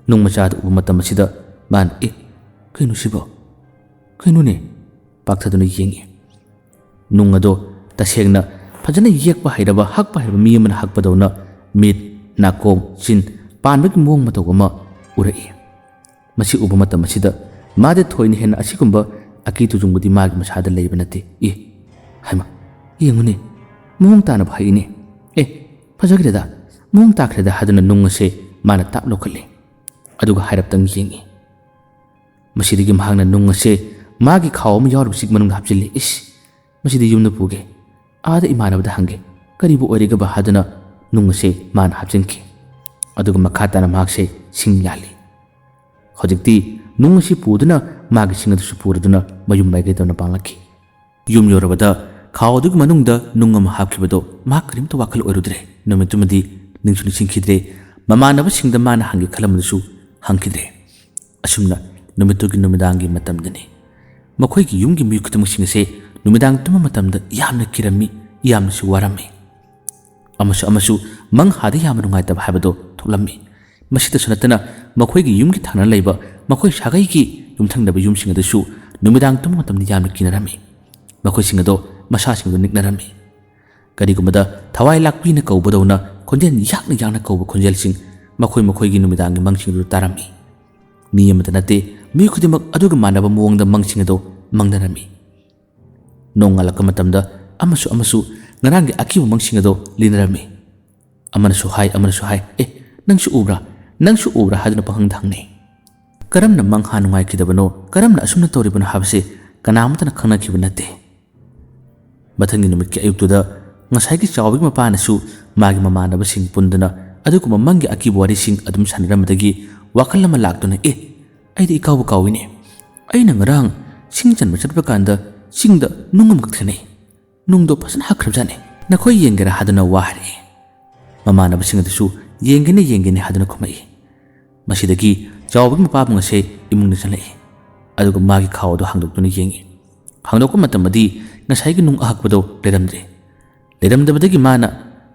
ꯅꯨꯡ ꯃꯆꯥꯗꯨ ꯎꯕ ꯃꯇꯝ ꯑꯁꯤꯗ ꯃꯥꯅ ꯀꯩꯅꯣ ꯁꯤꯕꯣ ꯀꯩꯅꯣꯅꯦ ꯄꯥꯛꯊꯗꯨꯅ ꯌꯦꯡꯉꯤ ꯅꯨꯡ ꯑꯗꯣ ꯇꯁꯦꯡꯅ ꯐꯖꯅ ꯌꯦꯛꯄ ꯍꯩꯔꯕ ꯍꯛꯄ ꯍꯩꯔꯕ ꯃꯤ ꯑꯃꯅ ꯍꯛꯄꯗꯧꯅ ꯃꯤꯠ ꯅꯥꯀꯣꯡ ꯆꯤꯟ ꯄꯥꯟꯕꯒꯤ ꯃꯑꯣꯡ ꯃꯇꯧ ꯑꯃ ꯎꯔꯛꯏ ꯃꯁꯤ ꯎꯕ ꯃꯇꯝ ꯑꯁꯤꯗ ꯃꯥꯗꯤ ꯊꯣꯏꯅ ꯍꯦꯟꯅ ꯑꯁꯤꯒꯨꯝꯕ ꯑꯀꯤ ꯇꯨꯖꯨꯡꯕꯨꯗꯤ ꯃꯥꯒꯤ ꯃꯁꯥꯗ ꯂꯩꯕ ꯅꯠꯇꯦ ꯍꯥꯏꯃ ꯌꯦꯡꯉꯨꯅꯦ ꯃꯑꯣꯡ ꯇꯥꯅꯕ ꯍꯩꯅꯦ ꯐꯖꯈ꯭ꯔꯦꯗ ꯃꯑꯣꯡ ꯇꯥꯈ꯭ꯔꯦꯗ ꯍꯥꯏꯗꯨꯅ ꯅꯨꯡ ꯑꯁꯦ ꯃꯥꯅ ꯇꯥꯞ ꯂꯧꯈꯠꯂꯤ ꯑꯗꯨꯒ ꯍꯥꯏꯔꯞꯇꯪ ꯌꯦꯡꯉꯤ ꯃꯁꯤꯗꯒꯤ ꯃꯍꯥꯛꯅ ꯅꯨꯡ ꯑꯁꯦ ꯃꯥꯒꯤ ꯈꯥꯎ ꯑꯃ ꯌꯥꯎꯔꯤꯕꯁꯤꯒꯤ ꯃꯅꯨꯡꯗ ꯍꯥꯞꯆꯤꯜꯂꯤ ꯃꯁꯤꯗꯤ ꯌꯨꯝꯗ ꯄꯨꯒꯦ ꯑꯥꯗ ꯏꯃꯥꯟꯅꯕꯗ ꯍꯪꯒꯦ ꯀꯔꯤꯕꯨ ꯑꯣꯏꯔꯤꯒꯕ ꯍꯥꯏꯗꯨꯅ ꯅꯨꯡ ꯑꯁꯤ ꯃꯥꯅ ꯍꯥꯞꯆꯤꯟꯈꯤ ꯑꯗꯨꯒ ꯃꯈꯥ ꯇꯥꯅ ꯃꯍꯥꯛꯁꯦ ꯁꯤꯡ ꯌꯥꯜꯂꯤ ꯍꯧꯖꯤꯛꯇꯤ ꯅꯨꯡ ꯑꯁꯤ ꯄꯨꯗꯨꯅ ꯃꯥꯒꯤ ꯁꯤꯡ ꯑꯗꯨꯁꯨ ꯄꯨꯔꯗꯨꯅ ꯃꯌꯨꯝ ꯃꯥꯏꯀꯩꯗꯧꯅ ꯄꯥꯡꯂꯛꯈꯤ ꯌꯨꯝ ꯌꯧꯔꯕꯗ ꯈꯥꯎ ꯑꯗꯨꯒꯤ ꯃꯅꯨꯡꯗ ꯅꯨꯡ ꯑꯃ ꯍꯥꯞꯈꯤꯕꯗꯣ ꯃꯍꯥꯛ ꯀꯔꯤꯝꯇ ꯋꯥꯈꯜ ꯑꯣꯏꯔꯨꯗ꯭ꯔꯦ ꯅꯨꯃꯤꯠꯇꯨꯃꯗꯤ ꯅꯤꯡꯁꯨ ꯅꯤꯡꯁꯤꯡꯈꯤꯗ꯭ꯔꯦ ꯃꯃꯥꯟꯅꯕꯁꯤꯡꯗ ꯃꯥꯅ ꯍꯪꯒꯦ ꯈꯜꯂꯝꯕꯗꯨꯁꯨ ꯍꯪꯈꯤꯗ꯭ꯔꯦ ꯑꯁꯨꯝꯅ ꯅꯨꯃꯤꯠꯇꯨꯒꯤ ꯅꯨꯃꯤꯗꯥꯡꯒꯤ ꯃꯇꯝꯗꯅꯤ ꯃꯈꯣꯏꯒꯤ ꯌꯨꯝꯒꯤ ꯃꯤꯑꯣꯏ ꯈꯨꯗꯤꯡꯃꯛꯁꯤꯡ ꯑꯁꯦ ꯅꯨꯃꯤꯗꯥꯡ ꯇꯨꯝꯕ ꯃꯇꯝꯗ ꯌꯥꯝꯅ ꯀꯤꯔꯝꯃꯤ ꯌꯥꯝꯅꯁꯨ ꯋꯥꯔꯝꯃꯤ ꯑꯃꯁꯨ ꯃꯪꯍꯥꯗ ꯌꯥꯝꯅ ꯅꯨꯡꯉꯥꯏꯇꯕ ꯍꯥꯏꯕꯗꯣ ꯊꯣꯛꯂꯝꯃꯤ ꯃꯁꯤꯗꯁꯨ ꯅꯠꯇꯅ ꯃꯈꯣꯏꯒꯤ ꯌꯨꯝꯒꯤ ꯊꯪꯅꯅ ꯂꯩꯕ ꯃꯈꯣꯏ ꯁꯥꯒꯩꯒꯤ ꯌꯨꯝꯊꯪꯅꯕ ꯌꯨꯝꯁꯤꯡ ꯑꯗꯨꯁꯨ ꯅꯨꯃꯤꯗꯥꯡ ꯇꯨꯝꯕ ꯃꯇꯝꯗ ꯌꯥꯝꯅ ꯀꯤꯅꯔꯝꯃꯤ ꯃꯈꯣꯏꯁꯤꯡ ꯑꯗꯣ ꯃꯁꯥꯁꯤꯡꯗꯨ ꯅꯤꯛꯅꯔꯝꯃꯤ ꯀꯔꯤꯒꯨꯝꯕꯗ ꯊꯋꯥꯏ ꯂꯥꯛꯄꯤꯅ ꯀꯧꯕꯗꯧꯅ ꯈꯣꯟꯖꯦꯜ ꯌꯥꯛꯅ ꯀꯧꯕ ꯈꯣꯟꯖꯦꯜꯁꯤꯡ ꯃꯈꯣꯏꯒꯤ ꯅꯨꯃꯤꯗꯥꯡꯒꯤ ꯃꯪꯁꯤꯡ ꯑꯗꯨ ꯇꯥꯔꯝꯃꯤ ꯃꯤ ꯑꯃꯇ ꯅꯠꯇꯦ ꯃꯤ ꯈꯨꯗꯤꯡꯃꯛ ꯑꯗꯨꯒ ꯃꯥꯟꯅꯕ ꯃꯑꯣꯡꯗ ꯃꯪꯁꯤꯡ ꯑꯗꯣ ꯃꯪꯅꯔꯝꯃꯤ ꯅꯣꯡꯉꯥꯜꯂꯛꯄ ꯃꯇꯝꯗ ꯑꯃꯁꯨ ꯉꯔꯥꯡꯒꯤ ꯑꯀꯤꯕ ꯃꯪꯁꯤꯡ ꯑꯗꯣ ꯂꯤꯅꯔꯝꯃꯤ ꯑꯃꯅꯁꯨ ꯍꯥꯏ ꯅꯪꯁꯨ ꯎꯕ꯭ꯔꯥ ꯍꯥꯏꯗꯨꯅ ꯄꯪꯍꯪꯗ ꯍꯪꯅꯩ ꯀꯔꯝꯅ ꯃꯪꯍꯥ ꯅꯨꯡꯉꯥꯏꯈꯤꯗꯕꯅꯣ ꯀꯔꯝꯅ ꯑꯁꯨꯝꯅ ꯇꯧꯔꯤꯕꯅꯣ ꯍꯥꯏꯕꯁꯤ ꯀꯅꯥꯃꯇꯅ ꯈꯪꯅꯈꯤꯕ ꯅꯠꯇꯦ ꯃꯊꯪꯒꯤ ꯅꯨꯃꯤꯠꯀꯤ ꯑꯌꯨꯛꯇꯨꯗ ꯉꯁꯥꯏꯒꯤ ꯆꯥꯎꯕꯒꯤ ꯃꯄꯥꯅꯁꯨ ꯃꯥꯒꯤ ꯃꯃꯥꯟꯅꯕꯁꯤꯡ ꯄꯨꯟꯗꯨꯅ ꯑꯗꯨꯒꯨꯝꯕ ꯃꯪꯒꯤ ꯑꯀꯤꯕ ꯋꯥꯔꯤꯁꯤꯡ ꯑꯗꯨꯝ ꯁꯥꯟꯅꯔꯝꯕꯗꯒꯤ ꯋꯥꯈꯜ ꯑꯃ ꯂꯥꯛꯇꯨꯅ ꯑꯩꯗꯤ ꯏꯀꯥꯎꯕ ꯀꯥꯎꯏꯅꯦ ꯑꯩꯅ ꯉꯔꯥꯡ ꯁꯤꯡ ꯆꯟꯕ ꯆꯠꯄ ꯀꯥꯟꯗ ꯆꯤꯡꯗ ꯅꯨꯡ ꯑꯃꯈꯛ ꯊꯦꯡꯅꯩ ꯅꯨꯡꯗꯣ ꯐꯖꯅ ꯍꯛꯈ꯭ꯔꯕꯖꯥꯠꯅꯤ ꯅꯈꯣꯏ ꯌꯦꯡꯒꯦꯔꯥ ꯍꯥꯏꯗꯨꯅ ꯋꯥ ꯍꯥꯏꯔꯛꯏ ꯃꯃꯥꯟꯅꯕꯁꯤꯡ ꯑꯗꯨꯁꯨ ꯌꯦꯡꯒꯦꯅꯦ ꯍꯥꯏꯗꯨꯅ ꯈꯨꯝꯃꯛꯏ ꯃꯁꯤꯗꯒꯤ ꯆꯥꯎꯕꯒꯤ ꯃꯄꯥꯕꯨꯡ ꯑꯁꯦ ꯏꯃꯨꯡꯗ ꯆꯪꯂꯛꯏ ꯑꯗꯨꯒ ꯃꯥꯒꯤ ꯈꯥꯎ ꯑꯗꯨ ꯍꯥꯡꯗꯣꯛꯇꯨꯅ ꯌꯦꯡꯉꯤ ꯍꯥꯡꯗꯣꯛꯄ ꯃꯇꯝꯗꯗꯤ ꯉꯁꯥꯏꯒꯤ ꯅꯨꯡ ꯑꯍꯛꯄꯗꯣ ꯂꯩꯔꯝꯗꯕꯗꯒꯤ ꯃꯥꯅ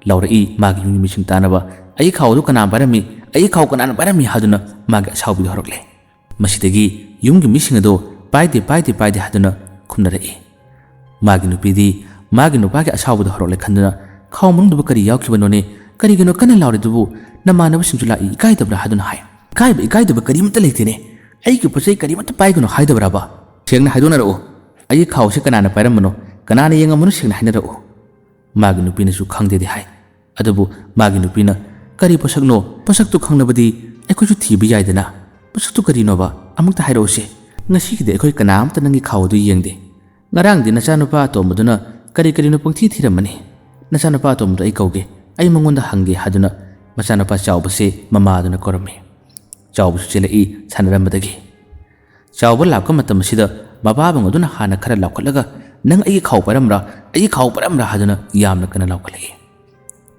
ꯂꯥꯎꯔꯛꯏ ꯃꯥꯒꯤ ꯌꯨꯝꯒꯤ ꯃꯤꯁꯤꯡ ꯇꯥꯅꯕ ꯑꯩꯒꯤ ꯈꯥꯎ ꯑꯗꯨ ꯀꯅꯥꯅ ꯄꯥꯏꯔꯝꯃꯤ ꯍꯥꯏꯗꯨꯅ ꯃꯥꯒꯤ ꯑꯁꯥꯎꯕꯤꯗꯨ ꯍꯧꯔꯛꯂꯦ ꯃꯁꯤꯗꯒꯤ ꯌꯨꯝꯒꯤ ꯃꯤꯁꯤꯡ ꯑꯗꯣ ꯄꯥꯏꯗꯦ ꯍꯥꯏꯗꯨꯅ ꯈꯨꯝꯅꯔꯛꯏ ꯃꯥꯒꯤ ꯅꯨꯄꯤꯗꯤ ꯃꯥꯒꯤ ꯅꯨꯄꯥꯒꯤ ꯑꯁꯥꯎꯕꯗꯨ ꯍꯧꯔꯛꯂꯦ ꯈꯟꯗꯨꯅ ꯈꯥꯎ ꯃꯅꯨꯡꯗꯨꯕꯨ ꯀꯔꯤ ꯌꯥꯎꯈꯤꯕꯅꯣꯅꯦ ꯀꯔꯤꯒꯤꯅꯣ ꯀꯟꯅ ꯂꯥꯎꯔꯤꯗꯨꯕꯨ ꯅꯃꯥꯟꯅꯕꯁꯤꯡꯁꯨ ꯂꯥꯛꯏ ꯏꯀꯥꯏꯗꯕ꯭ꯔꯥ ꯍꯥꯏꯗꯨꯅ ꯍꯥꯏ ꯏꯀꯥꯏꯗꯕ ꯀꯔꯤꯃꯠꯇ ꯂꯩꯇꯦꯅꯦ ꯑꯩꯒꯤ ꯄꯣꯠ ꯆꯩ ꯀꯔꯤꯃꯠꯇ ꯄꯥꯏꯒꯅꯣ ꯍꯥꯏꯗꯕ꯭ꯔꯥꯕ ꯁꯦꯡꯅ ꯍꯥꯏꯗꯣꯛꯅꯔꯛꯎ ꯑꯩꯒꯤ ꯈꯥꯎꯁꯦ ꯀꯅꯥꯅ ꯄꯥꯏꯔꯝꯕꯅꯣ ꯀꯅꯥꯅ ꯌꯦꯡꯉꯝꯕꯅꯣ ꯁꯦꯡꯅ ꯍꯥꯏꯅꯔꯛꯎ ꯃꯥꯒꯤ ꯅꯨꯄꯤꯅꯁꯨ ꯈꯪꯗꯦꯗꯤ ꯍꯥꯏ ꯑꯗꯨꯕꯨ ꯃꯥꯒꯤ ꯅꯨꯄꯤꯅ ꯀꯔꯤ ꯄꯣꯠꯁꯛꯅꯣ ꯄꯣꯠꯁꯛꯇꯨ ꯈꯪꯂꯕꯗꯤ ꯑꯩꯈꯣꯏꯁꯨ ꯊꯤꯕ ꯌꯥꯏꯗꯅ ꯄꯣꯠꯁꯛꯇꯨ ꯀꯔꯤꯅꯣꯕ ꯑꯃꯨꯛꯇ ꯍꯥꯏꯔꯛꯎꯁꯦ ꯉꯁꯤꯒꯤꯗꯤ ꯑꯩꯈꯣꯏ ꯀꯅꯥꯝꯇ ꯅꯪꯒꯤ ꯈꯥꯎ ꯑꯗꯨ ꯌꯦꯡꯗꯦ ꯉꯔꯥꯡꯗꯤ ꯅꯆꯥꯅꯨꯄꯥ ꯑꯇꯣꯝꯕꯗꯨꯅ ꯀꯔꯤꯅꯣ ꯄꯪꯊꯤ ꯊꯤꯔꯝꯕꯅꯤ ꯅꯆꯥꯅꯨꯄꯥ ꯑꯇꯣꯝꯕꯗꯨ ꯑꯩ ꯀꯧꯒꯦ ꯑꯩ ꯃꯉꯣꯟꯗ ꯍꯪꯒꯦ ꯍꯥꯏꯗꯨꯅ ꯃꯆꯥꯅꯨꯄꯥ ꯆꯥꯎꯕꯁꯦ ꯃꯃꯥꯗꯨꯅ ꯀꯧꯔꯝꯃꯤ ꯆꯥꯎꯕꯁꯨ ꯆꯦꯜꯂꯛꯏ ꯁꯥꯟꯅꯔꯝꯕꯗꯒꯤ ꯆꯥꯎꯕ ꯂꯥꯛꯄ ꯃꯇꯝ ꯑꯁꯤꯗ ꯃꯄꯥꯕꯨꯡ ꯑꯗꯨꯅ ꯍꯥꯟꯅ ꯈꯔ ꯂꯥꯎꯈꯠꯂꯒ ꯅꯪ ꯑꯩꯒꯤ ꯈꯥꯎ ꯄꯥꯏꯔꯝꯕ꯭ꯔꯥ ꯍꯥꯏꯗꯨꯅ ꯌꯥꯝꯅ ꯀꯟꯅ ꯂꯥꯎꯈꯠꯂꯛꯏ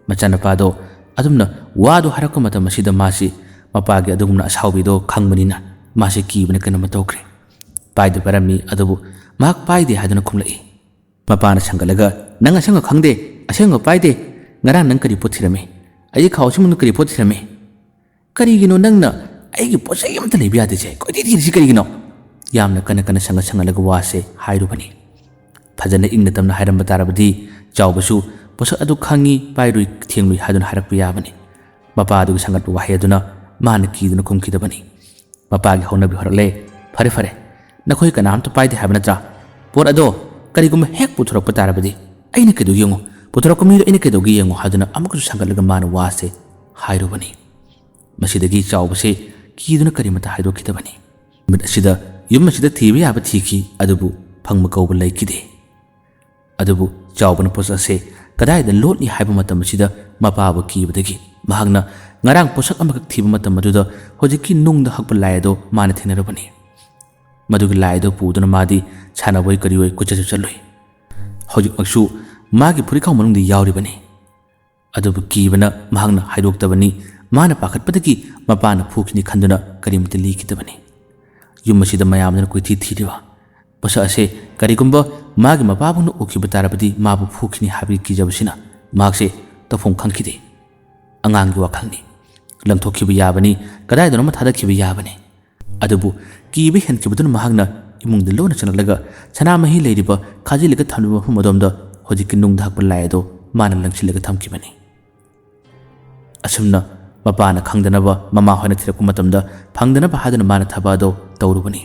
ꯃꯆꯥꯅꯨꯄꯥꯗꯣ ꯑꯗꯨꯝꯅ ꯋꯥꯗꯨ ꯍꯥꯏꯔꯛꯄ ꯃꯇꯝ ꯑꯁꯤꯗ ꯃꯥꯁꯤ ꯃꯄꯥꯒꯤ ꯑꯗꯨꯒꯨꯝꯅ ꯑꯁꯥꯎꯕꯤꯗꯣ ꯈꯪꯕꯅꯤꯅ ꯃꯥꯁꯤ ꯀꯤꯕꯅ ꯀꯩꯅꯣꯝꯃ ꯇꯧꯈ꯭ꯔꯦ ꯄꯥꯏꯔꯝꯃꯤ ꯑꯗꯨꯕꯨ ꯃꯍꯥꯛ ꯄꯥꯏꯗꯦ ꯍꯥꯏꯗꯨꯅ ꯈꯨꯝꯂꯛꯏ ꯃꯄꯥꯅ ꯁꯪꯒꯠꯂꯒ ꯅꯪ ꯑꯁꯦꯡꯕ ꯈꯪꯗꯦ ꯑꯁꯦꯡꯕ ꯄꯥꯏꯗꯦ ꯉꯔꯥꯡ ꯅꯪ ꯀꯔꯤ ꯄꯣꯠ ꯊꯤꯔꯝꯃꯤ ꯑꯩꯒꯤ ꯈꯥꯎꯁꯤ ꯃꯅꯨꯡꯗ ꯀꯔꯤ ꯄꯣꯠ ꯊꯤꯔꯝꯃꯤ ꯀꯔꯤꯒꯤꯅꯣ ꯅꯪꯅ ꯑꯩꯒꯤ ꯄꯣꯠ ꯆꯩ ꯑꯃꯠꯇ ꯂꯩꯕ ꯌꯥꯗꯦꯁꯦ ꯀꯣꯏꯊꯤ ꯊꯤꯔꯤꯁꯤ ꯀꯔꯤꯒꯤꯅꯣ ꯌꯥꯝꯅ ꯀꯟꯅ ꯁꯪꯒꯠꯂꯒ ꯋꯥꯁꯦ ꯍꯥꯏꯔꯨꯕꯅꯤ ꯐꯖꯅ ꯏꯪꯅ ꯇꯞꯅ ꯍꯥꯏꯔꯝꯕ ꯇꯥꯔꯕꯗꯤ ꯆꯥꯎꯕꯁꯨ ꯄꯣꯠꯁꯛ ꯑꯗꯨ ꯈꯪꯉꯤ ꯄꯥꯏꯔꯨꯏ ꯊꯦꯡꯂꯨꯏ ꯍꯥꯏꯗꯨꯅ ꯍꯥꯏꯔꯛꯄ ꯌꯥꯕꯅꯤ ꯃꯄꯥ ꯑꯗꯨꯒꯤ ꯁꯪꯒꯠꯄ ꯋꯥꯍꯩ ꯑꯗꯨꯅ ꯃꯥꯅ ꯀꯤꯗꯨꯅ ꯈꯨꯝꯈꯤꯗꯕꯅꯤ ꯃꯄꯥꯒꯤ ꯍꯧꯅꯕꯤ ꯍꯧꯔꯛꯂꯦ ꯐꯔꯦ ꯅꯈꯣꯏ ꯀꯅꯥꯝꯇ ꯄꯥꯏꯗꯦ ꯍꯥꯏꯕ ꯅꯠꯇ꯭ꯔꯥ ꯄꯣꯠ ꯑꯗꯣ ꯀꯔꯤꯒꯨꯝꯕ ꯍꯦꯛ ꯄꯨꯊꯣꯔꯛꯄ ꯇꯥꯔꯕꯗꯤ ꯑꯩꯅ ꯀꯩꯗꯧꯒꯦ ꯌꯦꯡꯉꯨ ꯄꯨꯊꯣꯔꯛꯄ ꯃꯤꯗꯣ ꯑꯩꯅ ꯀꯩꯗꯧꯒꯦ ꯌꯦꯡꯉꯨ ꯍꯥꯏꯗꯨꯅ ꯑꯃꯨꯛꯀꯁꯨ ꯁꯪꯒꯠꯂꯒ ꯃꯥꯅ ꯋꯥꯁꯦ ꯍꯥꯏꯔꯨꯕꯅꯤ ꯃꯁꯤꯗꯒꯤ ꯆꯥꯎꯕꯁꯦ ꯀꯤꯗꯨꯅ ꯀꯔꯤꯃꯠꯇ ꯍꯥꯏꯗꯣꯛꯈꯤꯗꯕꯅꯤ ꯅꯨꯃꯤꯠ ꯑꯁꯤꯗ ꯌꯨꯝ ꯑꯁꯤꯗ ꯊꯤꯕ ꯌꯥꯕ ꯊꯤꯈꯤ ꯑꯗꯨꯕꯨ ꯐꯪꯕ ꯀꯧꯕ ꯂꯩꯈꯤꯗꯦ ꯑꯗꯨꯕꯨ ꯆꯥꯎꯕꯅ ꯄꯣꯠꯁꯛ ꯑꯁꯦ ꯀꯗꯥꯏꯗ ꯂꯣꯠꯅꯤ ꯍꯥꯏꯕ ꯃꯇꯝ ꯑꯁꯤꯗ ꯃꯄꯥꯕꯨ ꯀꯤꯕꯗꯒꯤ ꯃꯍꯥꯛꯅ ꯉꯔꯥꯡ ꯄꯣꯠꯁꯛ ꯑꯃꯈꯛ ꯊꯤꯕ ꯃꯇꯝ ꯑꯗꯨꯗ ꯍꯧꯖꯤꯛꯀꯤ ꯅꯨꯡꯗ ꯍꯛꯄ ꯂꯥꯏ ꯑꯗꯣ ꯃꯥꯅ ꯊꯦꯡꯅꯔꯨꯕꯅꯤ ꯃꯗꯨꯒꯤ ꯂꯥꯏ ꯑꯗꯣ ꯄꯨꯗꯨꯅ ꯃꯥꯗꯤ ꯁꯥꯟꯅꯕꯣꯏ ꯀꯔꯤꯑꯣꯏ ꯀꯣꯏꯆꯠꯁꯨ ꯆꯠꯂꯨꯏ ꯍꯧꯖꯤꯛꯃꯛꯁꯨ ꯃꯥꯒꯤ ꯐꯨꯔꯤꯠꯈꯥꯎ ꯃꯅꯨꯡꯗ ꯌꯥꯎꯔꯤꯕꯅꯤ ꯑꯗꯨꯕꯨ ꯀꯤꯕꯅ ꯃꯍꯥꯛꯅ ꯍꯥꯏꯗꯣꯛꯇꯕꯅꯤ ꯃꯥꯅ ꯄꯥꯈꯠꯄꯗꯒꯤ ꯃꯄꯥꯅ ꯐꯨꯈꯤꯅꯤ ꯈꯟꯗꯨꯅ ꯀꯔꯤꯃꯠꯇ ꯂꯤꯈꯤꯗꯕꯅꯤ ꯌꯨꯝ ꯑꯁꯤꯗ ꯃꯌꯥꯝꯗꯨꯅ ꯀꯣꯏꯊꯤ ꯊꯤꯔꯤꯕ ꯄꯣꯠꯁꯛ ꯑꯁꯦ ꯀꯔꯤꯒꯨꯝꯕ ꯃꯥꯒꯤ ꯃꯄꯥꯕꯨꯡꯅ ꯎꯈꯤꯕ ꯇꯥꯔꯕꯗꯤ ꯃꯥꯕꯨ ꯐꯨꯈꯤꯅꯤ ꯍꯥꯏꯕꯒꯤ ꯀꯤꯖꯕꯁꯤꯅ ꯃꯍꯥꯛꯁꯦ ꯇꯧꯐꯝ ꯈꯪꯈꯤꯗꯦ ꯑꯉꯥꯡꯒꯤ ꯋꯥꯈꯜꯅꯤ ꯂꯪꯊꯣꯛꯈꯤꯕ ꯌꯥꯕꯅꯤ ꯀꯗꯥꯏꯗꯅꯣꯃ ꯊꯥꯗꯈꯤꯕ ꯌꯥꯕꯅꯤ ꯑꯗꯨꯕꯨ ꯀꯤꯕ ꯍꯦꯟꯈꯤꯕꯗꯨꯅ ꯃꯍꯥꯛꯅ ꯏꯃꯨꯡꯗ ꯂꯣꯟꯅ ꯆꯪꯂꯛꯂꯒ ꯁꯅꯥꯃꯍꯤ ꯂꯩꯔꯤꯕ ꯈꯥꯖꯤꯜꯂꯒ ꯊꯝꯂꯤꯕ ꯃꯐꯝ ꯑꯗꯣꯝꯗ ꯍꯧꯖꯤꯛꯀꯤ ꯅꯨꯡꯗ ꯍꯛꯄ ꯂꯥꯏ ꯑꯗꯣ ꯃꯥꯅ ꯂꯪꯁꯤꯜꯂꯒ ꯊꯝꯈꯤꯕꯅꯤ ꯑꯁꯨꯝꯅ ꯃꯄꯥꯅ ꯈꯪꯗꯅꯕ ꯃꯃꯥ ꯍꯣꯏꯅ ꯊꯤꯔꯛꯄ ꯃꯇꯝꯗ ꯐꯪꯗꯅꯕ ꯍꯥꯏꯗꯨꯅ ꯃꯥꯅ ꯊꯕꯛ ꯑꯗꯣ ꯇꯧꯔꯨꯕꯅꯤ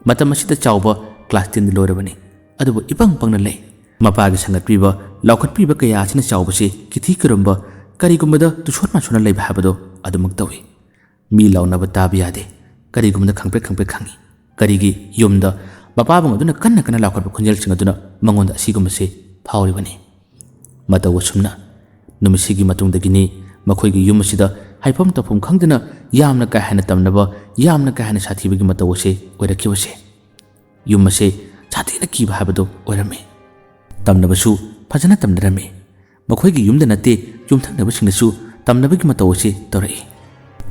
ꯃꯇꯝ ꯑꯁꯤꯗ ꯆꯥꯎꯕ ꯀ꯭ꯂꯥꯁ 10 ꯂꯣꯏꯔꯕꯅꯤ ꯑꯗꯨꯕꯨ ꯏꯄꯪ ꯄꯪꯅ ꯂꯩ ꯃꯄꯥꯒꯤ ꯁꯪꯒꯠꯄꯤꯕ ꯂꯥꯎꯈꯠꯄꯤꯕ ꯀꯌꯥ ꯑꯁꯤꯅ ꯆꯥꯎꯕꯁꯤ ꯀꯤꯊꯤ ꯀꯔꯝꯕ ꯀꯔꯤꯒꯨꯝꯕꯗ ꯇꯨꯁꯣꯟ ꯃꯥꯁꯣꯟꯅ ꯂꯩꯕ ꯍꯥꯏꯕꯗꯣ ꯑꯗꯨꯃꯛ ꯇꯧꯏ ꯃꯤ ꯂꯥꯎꯅꯕ ꯇꯥꯕ ꯌꯥꯗꯦ ꯀꯔꯤꯒꯨꯝꯕꯗ ꯈꯪꯄ꯭ꯔꯦꯛ ꯈꯪꯉꯤ ꯀꯔꯤꯒꯤ ꯌꯨꯝꯗ ꯃꯄꯥꯕꯨꯡ ꯑꯗꯨꯅ ꯀꯟꯅ ꯂꯥꯎꯈꯠꯄ ꯈꯣꯟꯖꯦꯜꯁꯤꯡ ꯑꯗꯨꯅ ꯃꯉꯣꯟꯗ ꯑꯁꯤꯒꯨꯝꯕꯁꯦ ꯐꯥꯎꯔꯤꯕꯅꯤ ꯃꯇꯧ ꯑꯁꯨꯝꯅ नुमिसिगी मतुंगदगिनी मखोइगी युम असिदा हाइफम तफम खंगदना यामना का हैना तमनबा यामना का हैना साथीबगी मतवसे ओइरखिबसे युम असे साथीना कीबा हाबदो ओइरमे तमनबसु फजना तमनरमे मखोइगी युमद नते युमथंगनबसिंगसु तमनबगी मतवसे तोरई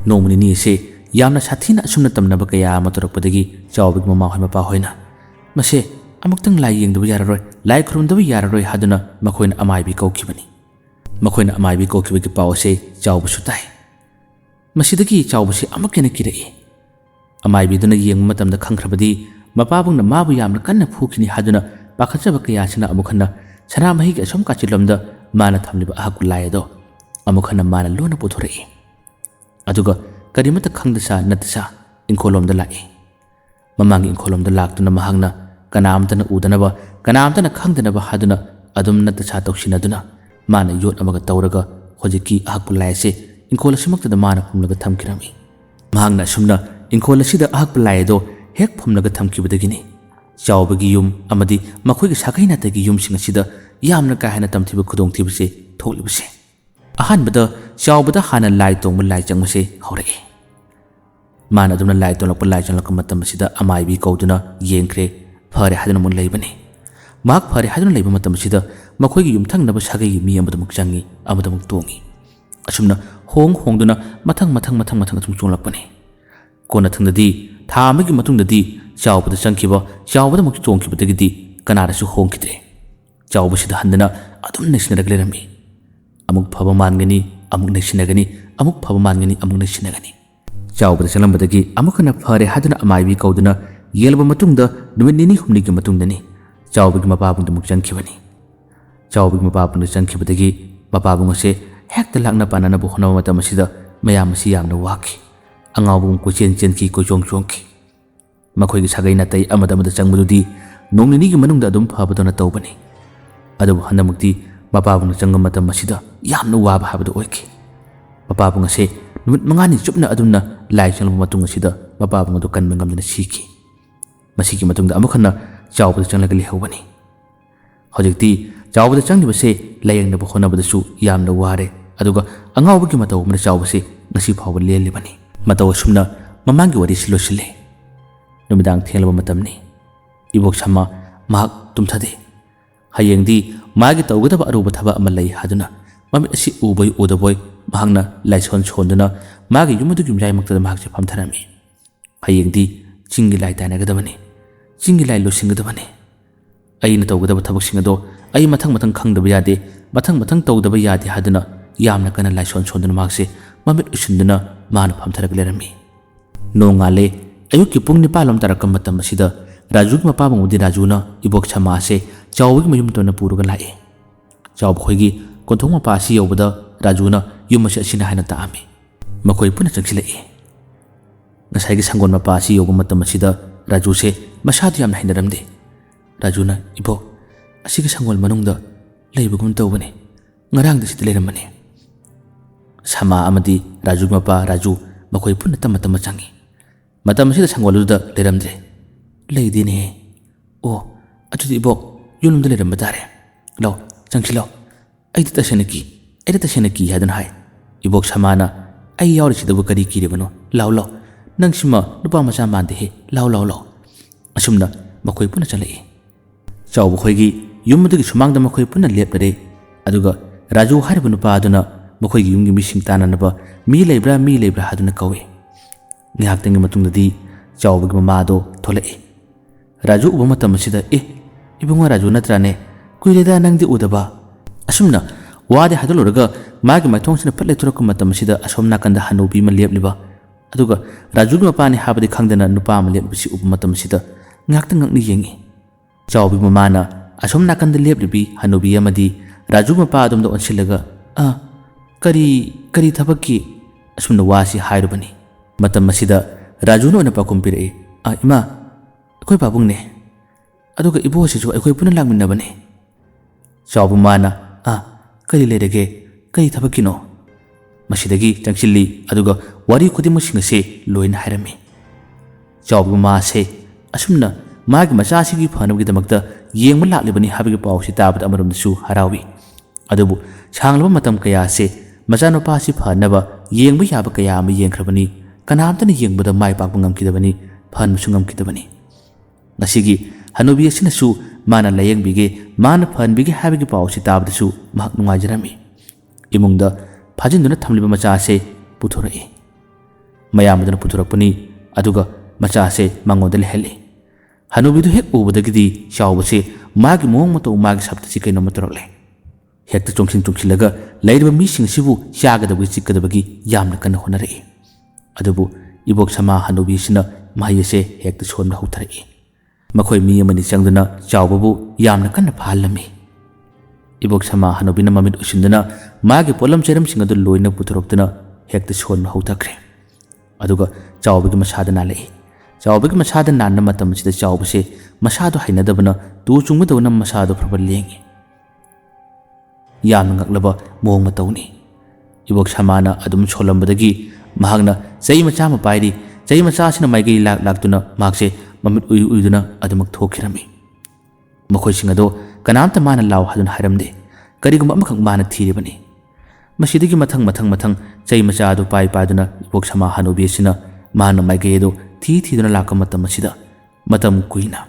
नोमनिनी से यामना साथीना असुमना तमनब कया मतरपदगी चावबगी ममा होय मपा होयना मसे अमुक्तंग लाई येंगदब याररोय लाई खुरुमदब याररोय हादुना मखोइना अमाइबी कौखिबनी मखोइना अमाइबी कौखिबगी पावसे चावबसु ताई मसिदगी चावबसे अमकेना किरई अमाइबीदुना येंग मतमदा खंखरबदी मपाबुंगना माबु यामना कन्ना फुखिनी हादुना पाखचब कयासिना अमुखना सनामहिगी असम काचिलमदा माना थमलिबा अहाकु लायदो अमुखना माना लोना पुथोरई अदुगा करिमता खंगदसा नतसा इंखोलोमदा लाए ममांगी इंखोलोमदा लाक्तुना महांगना कनामतना उदनबा कनामतना खंगदनबा हादुना अदुम नतसा तौसिनदुना माना योट अमगा तौरगा होजिकी अहाकु लायसे इंखोलसिमक्तदा माना फुमलगा थमकिरमी महांगना सुमना इंखोलसिदा अहाकु लायदो हेक फुमलगा थमकिबदगिनी चावबगी युम अमदी मखोइगी साखैनातगी युमसिंग असिदा यामना काहेना तमथिबा खुदोंथिबसे थोलिबसे अहानबदा चावबदा हाना लाई तोंग लाई चंगसे हौरए माना दुना लाई तोंलक लाई चंगलक मतम असिदा अमाइबी कौदुना येंख्रे फरे हादुना मुन लैबने माक फरे हादुना लैब मतम असिदा मखोइगी युमथंगनबा सागैगी मी अमदमुक चंगी अमदमुक तोंगी असुमना होंगदुना मथंग तुम चोंलकपने कोना थंगददी था अमगी मतुंगददी चावबदा चंखिबा चावबदा मुक तोंखिबदगिदी कनारासु होंखिद्रे चावबसिदा हंदना अदुम नेसिनरग लेरमी अमुक फब मानगनी अमुक नेसिनगनी अमुक फब मानगनी अमुक नेसिनगनी चावबदा चलंबदगी अमुकना फरे हादुना अमाइबी कौदुना येलबा मतुंगदा नुमित निनी हुमनिगी मतुंगदनी चावबगी मपाबुंगदा मुक चंखिबनी चावबगी मपाबुंगदा चंखिबदगी मपाबुंगसे हेक्ता लाकना पाननबु होनबा मतम असिदा मयाम असी यामना वाखि अंगावबुंग कोचेन चेनकी कोचोंग चोंखि मखोइगी सागै नातै अमदा चंगबदुदी नोंनिनीगी मनुंगदा अदुम फबदोना तौबनी अदुबु हनमुक्ति मपाबुंग चंगम मतम असिदा यामना वाबा हाबदो ओइखि मपाबुंग असे नुमित मंगानी चुपना अदुमना लाई चंगब मतुंग असिदा मपाबुंग अदु कनबा ngamdana सिखि मसिगी मतुंगदा अमुखना चावबदा चंगलग लेहौबनी हौजिक्ति चावबदा चंगिबसे लायंगनबु होनबदसु यामना वारे अदुगा अंगावबगी मतौमना चावबसे ngasi फावबा लेलिबनी मतौ सुमना ममांगी वरि सिलोसिले नुमिदांग थेलबा मतमनी इबोक समा महाक तुमथदे हयेंगदी मागी तौगदबा अरुबा थबा अमा लै हादुना ममि असि उबोय उदबोय महांगना लाइसन सोंदुना मागी युमदु युमजाय मक्तदा महाकसे फमथरामी हयेंगदी चिंगी लाई तायनागदबनी चिंगी लाई लोसिंगदबनी अयिना तौगदबा थबकसिंगदो अय मथंग खंगदबा यादे मथंग तौदबा यादे हादुना यामना कना लाइसन सोंदुना महाकसे ममित उसिंदुना माना फमथरग लेरमी नोंगाले अयुक्की पुंग निपालम तरकम मतम असिदा राजूगी मपाबंगुदी राजूना इबोक छमासे चावबगी मयुम तोना पुरुगा लाए चावब खोइगी कोंथोंग मपासी यौबदा राजूना युमसे असिना हायना तामी मखोइ पुना चंगसिलए ngसाइगी संगोन मपासी यौब मतम असिदा राजूसे मसादु यामना हायनरमदे राजूना इबो असिगी संगोल मनुंगदा लेबगुम तौबने ngarang da sidle ramane sama amadi raju mapa raju makoi pun tama changi matam sida sangwalu da leramdre leidine o atudi bok yulum da leram batare law changsi law ai ta senaki hadan hai ibok samana ai yawri sida bu kari ki rebano law nang sima nupa macha mande he law asumna makoi pun chalai chaw bu khoigi yumdu gi sumang da makoi pun lepre aduga raju harbu nupa aduna makoi gi yumgi mising tananaba mi lebra haduna kawe ngaktengi matungdadi chawbagi mama do tholai raju uba matam sida ibunga raju natrane kuileda nangdi udaba asumna wade haduluraga magi maithongsina patle thurok matam sida asomna kanda hanubi ma lepliba aduga raju gi mapani habadi khangdana nupa ma lepsi uba matam sida ngakteng ngakni yengi chawbagi mama na asomna kanda leplibi hanubi amadi raju mapa adum do onsilaga kari thabaki asumna wasi hairubani matam masida raju no na pakumpire ima koi babung ne aduga ibo sisu koi puna langminna bane chawu mana kari lerege kari thabaki no masidagi tangsilli aduga wari khudima singase loina hairami chawu ma se asumna magi macha sigi phanugi damakta yengma laklibani habigi pawsi tabat amarum su harawi ꯑꯗꯨꯕꯨ ꯁꯥꯡꯂꯕ ꯃꯇꯝ ꯀꯌꯥ ꯑꯁꯤ ꯃꯆꯥꯅꯨꯄꯥ ꯑꯁꯤ ꯐꯅꯕ ꯌꯦꯡꯕ ꯌꯥꯕ ꯀꯌꯥ ꯑꯃ ꯌꯦꯡꯈ꯭ꯔꯕꯅꯤ ꯀꯅꯥꯝꯇꯅ ꯌꯦꯡꯕꯗ ꯃꯥꯏ ꯄꯥꯛꯄ ꯉꯝꯈꯤꯗꯕꯅꯤ ꯐꯍꯟꯕꯁꯨ ꯉꯝꯈꯤꯗꯕꯅꯤ ꯉꯁꯤꯒꯤ ꯍꯅꯨꯕꯤ ꯑꯁꯤꯅꯁꯨ ꯃꯥꯅ ꯂꯥꯌꯦꯡꯕꯤꯒꯦ ꯃꯥꯅ ꯐꯍꯟꯕꯤꯒꯦ ꯍꯥꯏꯕꯒꯤ ꯄꯥꯎ ꯑꯁꯤ ꯇꯥꯕꯗꯁꯨ ꯃꯍꯥꯛ ꯅꯨꯡꯉꯥꯏꯖꯔꯝꯃꯤ ꯏꯃꯨꯡꯗ ꯐꯥꯖꯤꯟꯗꯨꯅ ꯊꯝꯂꯤꯕ ꯃꯆꯥ ꯑꯁꯤ ꯄꯨꯊꯣꯔꯛꯏ ꯃꯌꯥꯝꯕꯗꯨꯅ ꯄꯨꯊꯣꯔꯛꯄꯅꯤ ꯑꯗꯨꯒ ꯃꯆꯥ ꯑꯁꯤ ꯃꯉꯣꯟꯗ ꯂꯩꯍꯜꯂꯤ ꯍꯅꯨꯕꯤꯗꯨ ꯍꯦꯛ ꯎꯕꯗꯒꯤꯗꯤ ꯆꯥꯎꯕꯁꯤ ꯃꯥꯒꯤ ꯃꯑꯣꯡ ꯃꯇꯧ ꯃꯥꯒꯤ ꯁꯛꯇꯁꯤ ꯀꯩꯅꯣꯝꯃ ꯇꯧꯔꯛꯂꯦ ꯍꯦꯛꯇ ꯆꯣꯡꯁꯤꯜꯂꯒ ꯂꯩꯔꯤꯕ ꯃꯤꯁꯤꯡ ꯑꯁꯤꯕꯨ ꯆꯥꯒꯗꯕꯒꯤ ꯆꯤꯛꯀꯗꯕꯒꯤ ꯌꯥꯝꯅ ꯀꯟꯅ ꯍꯣꯠꯅꯔꯛꯏ ꯑꯗꯨꯕꯨ ꯏꯕꯣꯛ ꯁꯃꯥ ꯍꯅꯨꯕꯤ ꯑꯁꯤꯅ ꯃꯍꯩ ꯑꯁꯤ ꯍꯦꯛꯇ ꯁꯣꯟꯕ ꯍꯧꯊꯔꯛꯏ ꯃꯈꯣꯏ ꯃꯤ ꯑꯃꯅꯤ ꯆꯪꯗꯨꯅ ꯆꯥꯎꯕꯕꯨ ꯌꯥꯝꯅ ꯀꯟꯅ ꯐꯥꯍꯜꯂꯝꯃꯤ ꯏꯕꯣꯛ ꯁꯃꯥ ꯍꯅꯨꯕꯤꯅ ꯃꯃꯤꯠ ꯎꯏꯁꯤꯟꯗꯨꯅ ꯃꯥꯒꯤ ꯄꯣꯠꯂꯝ ꯆꯩꯔꯝꯁꯤꯡ ꯑꯗꯨ ꯂꯣꯏꯅ ꯄꯨꯊꯣꯔꯛꯇꯨꯅ ꯍꯦꯛꯇ ꯁꯣꯟꯕ ꯍꯧꯊꯈ꯭ꯔꯦ ꯑꯗꯨꯒ ꯆꯥꯎꯕꯒꯤ ꯃꯁꯥꯗ ꯅꯥꯜꯂꯛꯏ ꯆꯥꯎꯕꯒꯤ ꯃꯁꯥꯗ ꯅꯥꯟꯕ ꯃꯇꯝ ꯑꯁꯤꯗ ꯆꯥꯎꯕꯁꯦ ꯃꯁꯥꯗꯣ ꯍꯩꯅꯗꯕꯅ ꯇꯨ ꯆꯨꯡꯒꯗꯧꯅ ꯃꯁꯥꯗꯣ ꯐꯕ ꯂꯦꯡꯉꯤ ꯌꯥꯝꯅ ꯉꯛꯂꯕ ꯃꯑꯣꯡ ꯃꯇꯧꯅꯤ ꯏꯕꯣꯛ ꯁꯃꯥꯅ ꯑꯗꯨꯝ ꯁꯣꯜꯂꯝꯕꯗꯒꯤ ꯃꯍꯥꯛꯅ ꯆꯩ ꯃꯆꯥ ꯑꯃ ꯄꯥꯏꯔꯤ ꯆꯩ ꯃꯆꯥ ꯑꯁꯤꯅ ꯃꯥꯏꯀꯩ ꯂꯥꯛꯇꯨꯅ ꯃꯍꯥꯛꯁꯦ ꯃꯃꯤꯠ ꯎꯏꯗꯨꯅ ꯑꯗꯨꯃꯛ ꯊꯣꯛꯈꯤꯔꯝꯃꯤ ꯃꯈꯣꯏꯁꯤꯡ ꯑꯗꯣ ꯀꯅꯥꯝꯇ ꯃꯥꯅ ꯂꯥꯎ ꯍꯥꯏꯗꯨꯅ ꯍꯥꯏꯔꯝꯗꯦ ꯀꯔꯤꯒꯨꯝꯕ ꯑꯃꯈꯛ ꯃꯥꯅ ꯊꯤꯔꯤꯕꯅꯤ ꯃꯁꯤꯗꯒꯤ ꯃꯊꯪ ꯆꯩ ꯃꯆꯥ ꯑꯗꯨ ꯄꯥꯏꯗꯨꯅ ꯏꯕꯣꯛ ꯁꯃꯥ ꯍꯅꯨꯕꯤ ꯑꯁꯤꯅ ꯃꯥꯅ ꯃꯥꯏꯀꯩ ꯑꯗꯨ ꯊꯤꯗꯨꯅ ꯂꯥꯛꯄ ꯃꯇꯝ ꯑꯁꯤꯗ ꯃꯇꯝ ꯀꯨꯏꯅ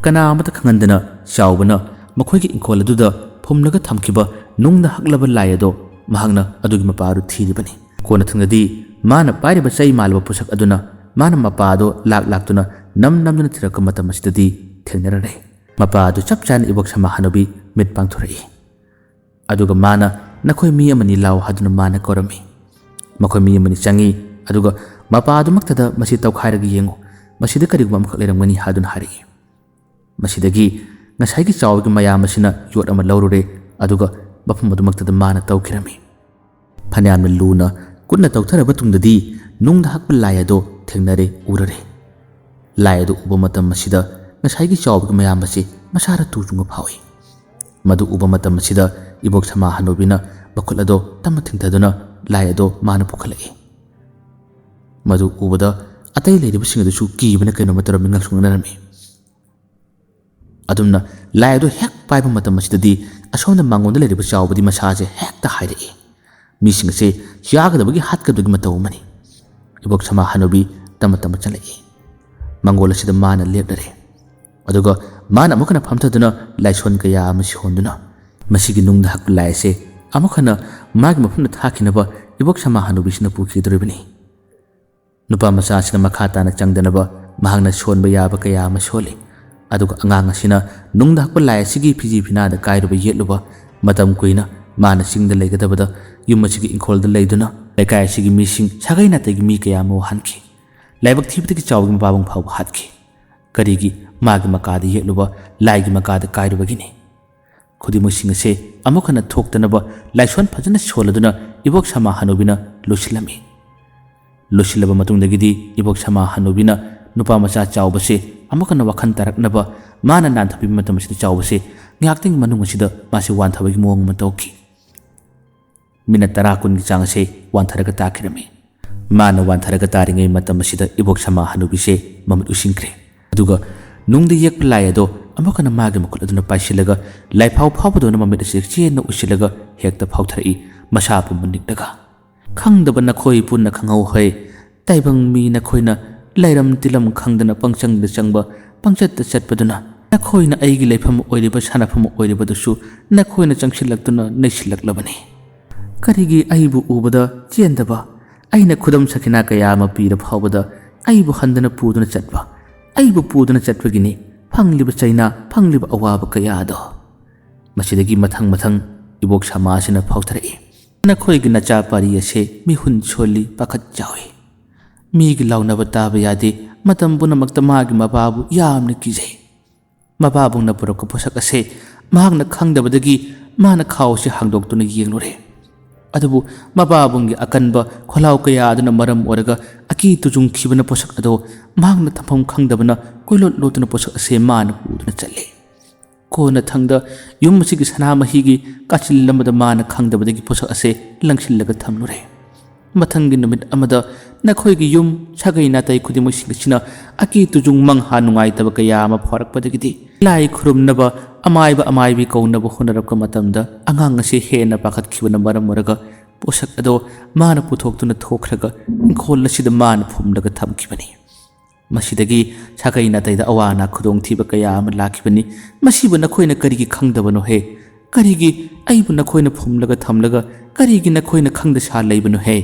ꯀꯅꯥ ꯑꯃꯠꯇ ꯈꯪꯍꯟꯗꯅ ꯆꯥꯎꯕꯅ ꯃꯈꯣꯏꯒꯤ ꯏꯪꯈꯣꯜ ꯑꯗꯨꯗ ꯐꯨꯝꯂꯒ ꯊꯝꯈꯤꯕ ꯅꯨꯡꯗ ꯍꯛꯂꯕ ꯂꯥꯏ ꯑꯗꯣ ꯃꯍꯥꯛꯅ ꯑꯗꯨꯒꯤ ꯃꯄꯥ ꯑꯗꯨ ꯊꯤꯔꯤꯕꯅꯤ ꯀꯣꯟꯅꯊꯪꯗꯗꯤ ꯃꯥꯅ ꯄꯥꯏꯔꯤꯕ ꯆꯩ ꯃꯥꯜꯂꯕ ꯄꯣꯠꯁꯛ ꯑꯗꯨꯅ ꯃꯥꯅ ꯃꯄꯥ ꯑꯗꯣ ꯂꯥꯛꯇꯨꯅ ꯅꯝꯗꯨꯅ ꯊꯤꯔꯛꯄ ꯃꯇꯝ ꯑꯁꯤꯗꯗꯤ ꯊꯦꯡꯅꯔꯔꯦ ꯃꯄꯥ ꯑꯗꯨ ꯆꯞ ꯆꯥꯅ ꯏꯕꯣꯛ ꯁꯃꯥ ꯍꯅꯨꯕꯤ ꯃꯤꯠ ꯄꯥꯡꯊꯣꯔꯛꯏ ꯑꯗꯨꯒ ꯃꯥꯅ ꯅꯈꯣꯏ ꯃꯤ ꯑꯃꯅꯤ ꯂꯥꯎ ꯍꯥꯏꯗꯨꯅ ꯃꯥꯅ ꯀꯧꯔꯝꯃꯤ ꯃꯈꯣꯏ ꯃꯤ ꯑꯃꯅꯤ ꯆꯪꯉꯤ ꯑꯗꯨꯒ ꯃꯄꯥ ꯑꯗꯨꯃꯛꯇꯗ ꯃꯁꯤ ꯇꯧꯈꯥꯏꯔꯒ ꯌꯦꯡꯉꯨ ꯃꯁꯤꯗ ꯀꯔꯤꯒꯨꯝꯕ ꯑꯃꯈꯛ ꯂꯩꯔꯝꯒꯅꯤ ꯍꯥꯏꯗꯨꯅ ꯍꯥꯏꯔꯛꯏ ꯃꯁꯤꯗꯒꯤ ꯉꯁꯥꯏꯒꯤ ꯆꯥꯎꯕꯒꯤ ꯃꯌꯥꯝ ꯑꯁꯤꯅ ꯌꯣꯠ ꯑꯃ ꯂꯧꯔꯨꯔꯦ ꯑꯗꯨꯒ ꯃꯐꯝ ꯑꯗꯨꯃꯛꯇꯗ ꯃꯥꯅ ꯇꯧꯈꯤꯔꯝꯃꯤ ꯐꯅꯌꯥꯝꯅ ꯂꯨꯅ ꯀꯨꯠꯅ ꯇꯧꯊꯔꯕ ꯇꯨꯡꯗꯗꯤ ꯅꯨꯡꯗ ꯍꯛꯄ ꯂꯥꯏ ꯑꯗꯣ ꯊꯦꯡꯅꯔꯦ ꯎꯔꯔꯦ ꯂꯥꯏ ꯑꯗꯨ ꯎꯕ ꯃꯇꯝ ꯑꯁꯤꯗ ꯉꯁꯥꯏꯒꯤ ꯆꯥꯎꯕꯒꯤ ꯃꯌꯥꯝ ꯑꯁꯤ ꯃꯁꯥꯗ ꯇꯨ ꯆꯨꯡꯕ ꯐꯥꯎꯏ ꯃꯗꯨ ꯎꯕ ꯃꯇꯝ ꯑꯁꯤꯗ ꯏꯕꯣꯛ ꯁꯃꯥ ꯍꯅꯨꯕꯤꯅ ꯃꯈꯨꯠ ꯑꯗꯣ ꯇꯞꯅ ꯊꯤꯡꯊꯗꯨꯅ ꯂꯥꯏ ꯑꯗꯣ ꯃꯥꯅ ꯄꯨꯈꯠꯂꯛꯏ ꯃꯗꯨ ꯎꯕꯗ ꯑꯇꯩ ꯂꯩꯔꯤꯕꯁꯤꯡ ꯑꯗꯨꯁꯨ ꯀꯤꯕꯅ ꯀꯩꯅꯣꯝꯃ ꯇꯧꯔꯝꯃꯤ ꯉꯛꯁꯨ ꯉꯛꯅꯔꯝꯃꯤ ꯑꯗꯨꯝꯅ ꯂꯥꯏ ꯑꯗꯣ ꯍꯦꯛ ꯄꯥꯏꯕ ꯃꯇꯝ ꯑꯁꯤꯗꯗꯤ ꯑꯁꯣꯝꯗ ꯃꯥꯡꯒꯣꯟꯗ ꯂꯩꯔꯤꯕ ꯆꯥꯎꯕꯗꯤ ꯃꯁꯥꯁꯦ ꯍꯦꯛꯇ ꯍꯥꯏꯔꯛꯏ ꯃꯤꯁꯤꯡ ꯑꯁꯦ ꯆꯥꯒꯗꯕꯒꯤ ꯍꯥꯠꯀꯗꯕꯒꯤ ꯃꯇꯧ ꯑꯃꯅꯤ ꯏꯕꯣꯛ ꯁꯃꯥ ꯍꯅꯨꯕꯤ ꯇꯝꯅ ꯆꯠꯂꯛꯏ ꯃꯥꯡꯒꯣꯜ ꯑꯁꯤꯗ ꯃꯥꯅ ꯂꯦꯞꯂꯔꯦ ꯑꯗꯨꯒ ꯃꯥꯅ ꯑꯃꯨꯛ ꯍꯟꯅ ꯐꯝꯊꯗꯨꯅ ꯂꯥꯏꯁꯣꯟ ꯀꯌꯥ ꯑꯃ ꯁꯤꯍꯣꯟꯗꯨꯅ ꯃꯁꯤꯒꯤ ꯅꯨꯡꯗ ꯍꯛꯄ ꯂꯥꯏ ꯑꯁꯦ ꯑꯃꯨꯛ ꯍꯟꯅ ꯃꯥꯒꯤ ꯃꯐꯝꯗ ꯊꯥꯈꯤꯅꯕ ꯏꯕꯣꯛ ꯁꯃꯥ ꯍꯅꯨꯕꯤꯁꯤꯅ ꯄꯨꯈꯤꯗꯧꯔꯤꯕꯅꯤ ꯅꯨꯄꯥ ꯃꯆꯥ ꯑꯁꯤꯅ ꯃꯈꯥ ꯇꯥꯅ ꯆꯪꯗꯅꯕ ꯃꯍꯥꯛꯅ ꯁꯣꯟꯕ ꯌꯥꯕ ꯀꯌꯥ ꯑꯃ ꯁꯣꯜꯂꯤ ꯑꯗꯨꯒ ꯑꯉꯥꯡ ꯑꯁꯤꯅ ꯅꯨꯡꯗ ꯍꯛꯄ ꯂꯥꯏ ꯑꯁꯤꯒꯤ ꯐꯤꯖꯤ ꯐꯤꯅꯥꯗ ꯀꯥꯏꯔꯨꯕ ꯌꯦꯠꯂꯨꯕ ꯃꯇꯝ ꯀꯨꯏꯅ ꯃꯥꯅ ꯆꯤꯡꯗ ꯂꯩꯒꯗꯕꯗ ꯌꯨꯝ ꯑꯁꯤꯒꯤ ꯏꯪꯈꯣꯜꯗ ꯂꯩꯗꯨꯅ ꯂꯩꯀꯥꯏ ꯑꯁꯤꯒꯤ ꯃꯤꯁꯤꯡ ꯁꯥꯒꯩ ꯅꯥꯇꯩꯒꯤ ꯃꯤ ꯀꯌꯥ ꯑꯃ ꯋꯥꯍꯟꯈꯤ ꯂꯥꯏꯕꯛ ꯊꯤꯕꯗꯒꯤ ꯆꯥꯎꯕꯒꯤ ꯃꯄꯥꯕꯨꯡ ꯐꯥꯎꯕ ꯍꯥꯠꯈꯤ ꯀꯔꯤꯒꯤ ꯃꯥꯒꯤ ꯃꯀꯥꯗ ꯌꯦꯠꯂꯨꯕ ꯂꯥꯏꯒꯤ ꯃꯀꯥꯗ ꯀꯥꯏꯔꯨꯕꯒꯤꯅꯤ ꯈꯨꯗꯤꯡꯃꯛꯁꯤꯡ ꯑꯁꯦ ꯑꯃꯨꯛ ꯍꯟꯅ ꯊꯣꯛꯇꯅꯕ ꯂꯥꯏꯁꯣꯟ ꯐꯖꯅ ꯁꯣꯜꯂꯗꯨꯅ ꯏꯕꯣꯛ ꯁꯃꯥ ꯍꯅꯨꯕꯤꯅ ꯂꯣꯏꯁꯤꯜꯂꯝꯃꯤ ꯂꯣꯏꯁꯤꯜꯂꯕ ꯃꯇꯨꯡꯗꯒꯤꯗꯤ ꯏꯕꯣꯛ ꯁꯃꯥ ꯍꯅꯨꯕꯤꯅ ꯅꯨꯄꯥ ꯃꯆꯥ ꯆꯥꯎꯕꯁꯦ ꯑꯃꯨꯛ ꯍꯟꯅ ꯋꯥꯈꯜ ꯇꯥꯔꯛꯅꯕ ꯃꯥꯅ ꯅꯥꯟꯊꯕꯤꯕ ꯃꯇꯝ ꯑꯁꯤꯗ ꯆꯥꯎꯕꯁꯦ ꯉꯥꯏꯍꯥꯛꯇꯪꯒꯤ ꯃꯅꯨꯡ ꯑꯁꯤꯗ ꯃꯥꯁꯤ ꯋꯥꯟꯊꯕꯒꯤ ꯃꯑꯣꯡ ꯑꯃ ꯇꯧꯈꯤ ꯃꯤꯅꯠ 10-20ꯒꯤ ꯆꯥꯡ ꯑꯁꯦ ꯋꯥꯟꯊꯔꯒ ꯇꯥꯈꯤꯔꯝꯃꯤ ꯃꯥꯅ ꯋꯥꯟꯊꯔꯒ ꯇꯥꯔꯤꯉꯩ ꯃꯇꯝ ꯑꯁꯤꯗ ꯏꯕꯣꯛ ꯁꯃꯥ ꯍꯅꯨꯕꯤꯁꯦ ꯃꯃꯤꯠ ꯎꯏꯁꯤꯟꯈ꯭ꯔꯦ ꯑꯗꯨꯒ ꯅꯨꯡꯗ ꯌꯦꯛꯄ ꯂꯥꯏ ꯑꯗꯣ ꯑꯃꯨꯛ ꯍꯟꯅ ꯃꯥꯒꯤ ꯃꯈꯨꯠ ꯑꯗꯨꯅ ꯄꯥꯏꯁꯤꯜꯂꯒ ꯂꯥꯏꯐꯥꯎ ꯐꯥꯎꯕꯗꯧꯅ ꯃꯃꯤꯠ ꯑꯁꯤ ꯆꯦꯟꯅ ꯎꯏꯁꯤꯜꯂꯒ ꯍꯦꯛꯇ ꯐꯥꯎꯊꯔꯛꯏ ꯃꯁꯥ ꯄꯨꯝꯕ ꯅꯤꯛꯂꯒ ꯈꯪꯗꯕ ꯅꯈꯣꯏ ꯄꯨꯟꯅ ꯈꯪꯍꯧꯍꯩ ꯇꯥꯏꯕꯪ ꯃꯤ ꯅꯈꯣꯏꯅ ꯂꯩꯔꯝ ꯇꯤꯜꯂꯝ ꯈꯪꯗꯅ ꯄꯪꯆꯪꯗ ꯆꯪꯕ ꯄꯪꯆꯠꯇ ꯆꯠꯄꯗꯨꯅ ꯅꯈꯣꯏꯅ ꯑꯩꯒꯤ ꯂꯩꯐꯝ ꯑꯣꯏꯔꯤꯕ ꯁꯥꯟꯅꯐꯝ ꯑꯣꯏꯔꯤꯕꯗꯨꯁꯨ ꯅꯈꯣꯏꯅ ꯆꯪꯁꯤꯜꯂꯛꯇꯨꯅ ꯅꯩꯁꯤꯜꯂꯛꯂꯕꯅꯤ ꯀꯔꯤꯒꯤ ꯑꯩꯕꯨ ꯎꯕꯗ ꯆꯦꯟꯗꯕ ꯑꯩꯅ ꯈꯨꯗꯝ ꯁꯈꯤꯅꯥ ꯀꯌꯥ ꯑꯃ ꯄꯤꯔ ꯐꯥꯎꯕꯗ ꯑꯩꯕꯨ ꯍꯟꯗꯅ ꯄꯨꯗꯨꯅ ꯆꯠꯄ ꯑꯩꯕꯨ ꯄꯨꯗꯨꯅ ꯆꯠꯄꯒꯤꯅꯤ ꯐꯪꯂꯤꯕ ꯆꯩꯅꯥ ꯐꯪꯂꯤꯕ ꯑꯋꯥꯕ ꯀꯌꯥꯗꯣ ꯃꯁꯤꯗꯒꯤ ꯃꯊꯪ ꯏꯕꯣꯛ ꯁꯃꯥ ꯑꯁꯤꯅ ꯐꯥꯎꯊꯔꯛꯏ ꯅꯈꯣꯏꯒꯤ ꯅꯆꯥ ꯄꯥꯔꯤ ꯑꯁꯦ ꯃꯤꯍꯨꯟ ꯁꯣꯜꯂꯤ ꯄꯥꯈꯠ ꯆꯥꯎꯏ ꯃꯤꯒꯤ ꯂꯥꯎꯅꯕ ꯇꯥꯕ ꯌꯥꯗꯦ ꯃꯇꯝ ꯄꯨꯝꯅꯃꯛꯇ ꯃꯥꯒꯤ ꯃꯄꯥꯕꯨ ꯌꯥꯝꯅ ꯀꯤꯖꯩ ꯃꯄꯥꯕꯨꯡꯅ ꯄꯨꯔꯛꯄ ꯄꯣꯠꯁꯛ ꯑꯁꯦ ꯃꯍꯥꯛꯅ ꯈꯪꯗꯕꯗꯒꯤ ꯃꯥꯅ ꯈꯥꯎ ꯑꯁꯤ ꯍꯥꯡꯗꯣꯛꯇꯨꯅ ꯌꯦꯡꯂꯨꯔꯦ ꯑꯗꯨꯕꯨ ꯃꯄꯥꯕꯨꯡꯒꯤ ꯑꯀꯟꯕ ꯈꯣꯜꯂꯥꯎ ꯀꯌꯥ ꯑꯗꯨꯅ ꯃꯔꯝ ꯑꯣꯏꯔꯒ ꯑꯀꯤ ꯇꯨꯖꯨꯡꯈꯤꯕꯅ ꯄꯣꯠꯁꯛ ꯑꯗꯣ ꯃꯍꯥꯛꯅ ꯊꯝꯐꯝ ꯈꯪꯗꯕꯅ ꯀꯣꯏꯂꯣꯠ ꯂꯣꯠꯇꯨꯅ ꯄꯣꯠꯁꯛ ꯑꯁꯦ ꯃꯥꯅ ꯄꯨꯗꯨꯅ ꯆꯠꯂꯤ ꯀꯣꯟꯅꯊꯪꯗ ꯌꯨꯝ ꯑꯁꯤꯒꯤ ꯁꯅꯥꯃꯍꯤꯒꯤ ꯀꯥꯆꯤꯜ ꯑꯃꯗ ꯃꯥꯅ ꯈꯪꯗꯕꯗꯒꯤ ꯄꯣꯠꯁꯛ ꯑꯁꯦ ꯂꯪꯁꯤꯜꯂꯒ ꯊꯝꯂꯨꯔꯦ ꯃꯊꯪꯒꯤ ꯅꯨꯃꯤꯠ ꯑꯃꯗ ꯅꯈꯣꯏꯒꯤ ꯌꯨꯝ ꯁꯥꯒꯩ ꯅꯥꯇꯩ ꯈꯨꯗꯤꯡꯃꯛꯁꯤꯡ ꯑꯁꯤꯅ ꯑꯀꯤ ꯇꯨꯖꯨꯡ ꯃꯪꯍꯥ ꯅꯨꯡꯉꯥꯏꯇꯕ ꯀꯌꯥ ꯑꯃ ꯐꯥꯎꯔꯛꯄꯗꯒꯤꯗꯤ ꯂꯥꯏ ꯈꯨꯔꯨꯝꯅꯕ ꯑꯃꯥꯏꯕꯤ ꯀꯧꯅꯕ ꯍꯣꯠꯅꯔꯛꯄ ꯃꯇꯝꯗ ꯑꯉꯥꯡ ꯑꯁꯤ ꯍꯦꯟꯅ ꯄꯥꯈꯠꯈꯤꯕꯅ ꯃꯔꯝ ꯑꯣꯏꯔꯒ ꯄꯣꯠꯁꯛ ꯑꯗꯣ ꯃꯥꯅ ꯄꯨꯊꯣꯛꯇꯨꯅ ꯊꯣꯛꯈ꯭ꯔꯒ ꯏꯪꯈꯣꯜ ꯑꯁꯤꯗ ꯃꯥꯅ ꯐꯨꯝꯂꯒ ꯊꯝꯈꯤꯕꯅꯤ꯫ ꯃꯁꯤꯗꯒꯤ ꯁꯥꯒꯩ ꯅꯥꯇꯩꯗ ꯑꯋꯥ ꯑꯅꯥ ꯈꯨꯗꯣꯡꯊꯤꯕ ꯀꯌꯥ ꯑꯃ ꯂꯥꯛꯈꯤꯕꯅꯤ꯫ ꯃꯁꯤꯕꯨ ꯅꯈꯣꯏꯅ ꯀꯔꯤꯒꯤ ꯈꯪꯗꯕꯅꯣ ꯍꯦ? ꯀꯔꯤꯒꯤ ꯑꯩꯕꯨ ꯅꯈꯣꯏꯅ ꯐꯨꯝꯂꯒ ꯊꯝꯂꯒ ꯀꯔꯤꯒꯤ ꯅꯈꯣꯏꯅ ꯈꯪꯗꯁꯥ ꯂꯩꯕꯅꯣ ꯍꯦ?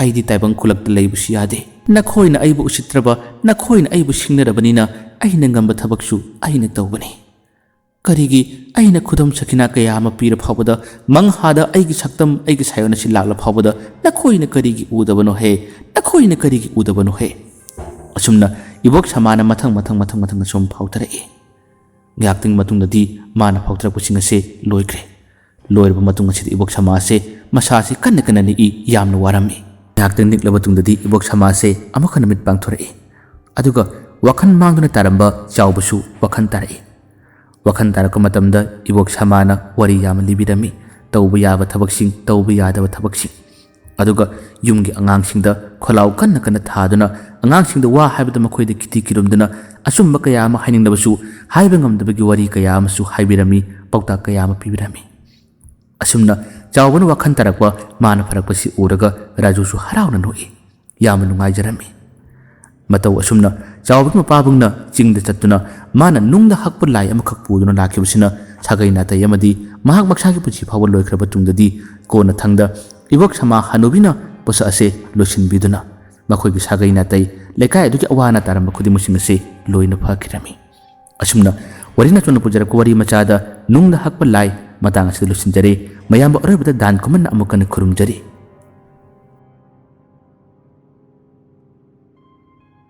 ꯑꯩꯗꯤ ꯇꯥꯏꯕꯪ ꯈꯨꯜꯂꯛꯇ ꯂꯩꯕꯁꯨ ꯌꯥꯗꯦ꯫ ꯅꯈꯣꯏꯅ ꯑꯩꯕꯨ ꯎꯁꯤꯠꯇ꯭ꯔꯕ, ꯅꯈꯣꯏꯅ ꯑꯩꯕꯨ ꯁꯤꯡꯅꯔꯕꯅꯤꯅ ꯑꯩꯅ ꯉꯝꯕ ꯊꯕꯛꯁꯨ ꯑꯩꯅ ꯇꯧꯕꯅꯤ꯫ ꯀꯔꯤꯒꯤ ꯑꯩꯅ ꯈꯨꯗꯝ ꯁꯈꯤꯅꯥ ꯀꯌꯥ ꯑꯃ ꯄꯤꯔ ꯐꯥꯎꯕꯗ, ꯃꯪꯍꯥꯗ ꯑꯩꯒꯤ ꯁꯛꯇꯝ ꯑꯩꯒꯤ ꯁꯥꯌꯣꯟ ꯑꯁꯤ ꯂꯥꯛꯂ ꯐꯥꯎꯕꯗ ꯅꯈꯣꯏꯅ ꯀꯔꯤꯒꯤ ꯎꯗꯕꯅꯣ ꯍꯦ? ꯅꯈꯣꯏꯅ ꯀꯔꯤꯒꯤ ꯎꯗꯕꯅꯣ ꯍꯦ? ꯑꯁꯨꯝꯅ ꯏꯕꯣꯛ ꯁꯃꯥꯅ ꯃꯊꯪ ꯑꯁꯨꯝ ꯐꯥꯎꯊꯔꯛꯏ꯫ ꯉꯥꯏꯍꯥꯛꯇꯪ ꯃꯇꯨꯡꯗꯗꯤ ꯃꯥꯅ ꯐꯥꯎꯊꯔꯛꯄꯁꯤꯡ ꯑꯁꯤ ꯂꯣꯏꯈ꯭ꯔꯦ꯫ ꯂꯣꯏꯔꯕ ꯃꯇꯨꯡ ꯑꯁꯤꯗ ꯏꯕꯣꯛ ꯁꯃꯥ ꯑꯁꯤ ꯃꯁꯥꯁꯤ ꯀꯟꯅ ꯅꯤꯛꯏ, ꯌꯥꯝꯅ ꯋꯥꯔꯝꯃꯤ꯫ ꯉꯥꯏꯍꯥꯛꯇꯪ ꯅꯤꯛꯂꯕ ꯃꯇꯨꯡꯗꯗꯤ ꯏꯕꯣꯛ ꯁꯃꯥ ꯑꯁꯤ ꯑꯃꯨꯛ ꯍꯟꯅ ꯃꯤꯠ ꯄꯥꯡꯊꯣꯔꯛꯏ꯫ ꯑꯗꯨꯒ ꯋꯥꯈꯜ ꯃꯥꯡꯗꯨꯅ ꯇꯥꯔꯝꯕ ꯆꯥꯎꯕꯁꯨ ꯋꯥꯈꯜ ꯇꯥꯔꯛꯏ꯫ ꯋꯥꯈꯜ ꯇꯥꯔꯛꯄ ꯃꯇꯝꯗ ꯏꯕꯣꯛ ꯁꯃꯥꯅ ꯋꯥꯔꯤ ꯌꯥꯝꯅ ꯂꯤꯕꯤꯔꯝꯃꯤ, ꯇꯧꯕ ꯌꯥꯕ ꯊꯕꯛꯁꯤꯡ, ꯇꯧꯕ ꯌꯥꯗꯕ ꯊꯕꯛꯁꯤꯡ꯫ ꯑꯗꯨꯒ ꯌꯨꯝꯒꯤ ꯑꯉꯥꯡꯁꯤꯡꯗ ꯈꯣꯜꯂꯥꯎ ꯀꯟꯅ ꯊꯥꯗꯨꯅ, ꯑꯉꯥꯡꯁꯤꯡꯗ ꯋꯥ ꯍꯥꯏꯕꯗ ꯃꯈꯣꯏꯗ ꯀꯤꯊꯤ ꯀꯤꯔꯨꯝꯗꯨꯅ, ꯑꯆꯨꯝꯕ ꯀꯌꯥ ꯑꯃ ꯍꯥꯏꯅꯤꯡꯂꯕꯁꯨ ꯍꯥꯏꯕ ꯉꯝꯗꯕꯒꯤ ꯋꯥꯔꯤ ꯀꯌꯥ ꯑꯃꯁꯨ ꯍꯥꯏꯕꯤꯔꯝꯃꯤ, ꯄꯥꯎꯇꯥꯛ ꯀꯌꯥ ꯑꯃ ꯄꯤꯕꯤꯔꯝꯃꯤ꯫ ꯑꯁꯨꯝꯅ ꯆꯥꯎꯕꯅ ꯋꯥꯈꯜ ꯇꯥꯔꯛꯄ, ꯃꯥꯅ ꯐꯔꯛꯄꯁꯤ ꯎꯔꯒ ꯔꯥꯖꯨꯁꯨ ꯍꯔꯥꯎꯅ ꯅꯣꯛꯏ, ꯌꯥꯝꯅ ꯅꯨꯡꯉꯥꯏꯖꯔꯝꯃꯤ꯫ ꯃꯇꯧ ꯑꯁꯨꯝꯅ ꯆꯥꯎꯕꯒꯤ ꯃꯄꯥꯕꯨꯡꯅ ꯆꯤꯡꯗ ꯆꯠꯇꯨꯅ ꯃꯥꯅ ꯅꯨꯡꯗ ꯍꯛꯄ ꯂꯥꯏ ꯑꯃꯈꯛ ꯄꯨꯗꯨꯅ ꯂꯥꯛꯈꯤꯕꯁꯤꯅ ꯁꯥꯒꯩ ꯅꯥꯇꯩ ꯑꯃꯗꯤ ꯃꯍꯥꯛ ꯃꯁꯥꯒꯤ ꯄꯨꯟꯁꯤ ꯐꯥꯎꯕ ꯂꯣꯏꯈ꯭ꯔꯕ ꯇꯨꯡꯗꯗꯤ ꯀꯣꯟꯅ ꯊꯪꯗ ꯏꯕꯣꯛ ꯁꯃꯥ ꯍꯅꯨꯕꯤꯅ ꯄꯣꯠꯁꯛ ꯑꯁꯤ ꯂꯣꯏꯁꯤꯟꯕꯤꯗꯨꯅ ꯃꯈꯣꯏꯒꯤ ꯁꯥꯒꯩ ꯅꯥꯇꯩ, ꯂꯩꯀꯥꯏ ꯑꯗꯨꯒꯤ ꯑꯋꯥ ꯑꯅꯥ ꯇꯥꯔꯝꯕ ꯈꯨꯗꯤꯡꯃꯛꯁꯤꯡ ꯑꯁꯤ ꯂꯣꯏꯅ ꯐꯈꯤꯔꯝꯃꯤ꯫ ꯑꯁꯨꯝꯅ ꯋꯥꯔꯤꯅꯆꯣꯡꯅ ꯄꯨꯖꯔꯛꯄ ꯋꯥꯔꯤ ꯃꯆꯥꯗ ꯅꯨꯡꯗ ꯍꯛꯄ ꯂꯥꯏ ꯃꯇꯥꯡ ꯑꯁꯤꯗ ꯂꯣꯏꯁꯤꯟꯖꯔꯦ꯫ ꯃꯌꯥꯝꯕ ꯑꯔꯣꯏꯕꯗ ꯗꯥꯟ ꯈꯨꯃꯟꯅ ꯑꯃꯨꯛ ꯍꯟꯅ ꯈꯨꯔꯨꯝꯖꯔꯤ꯫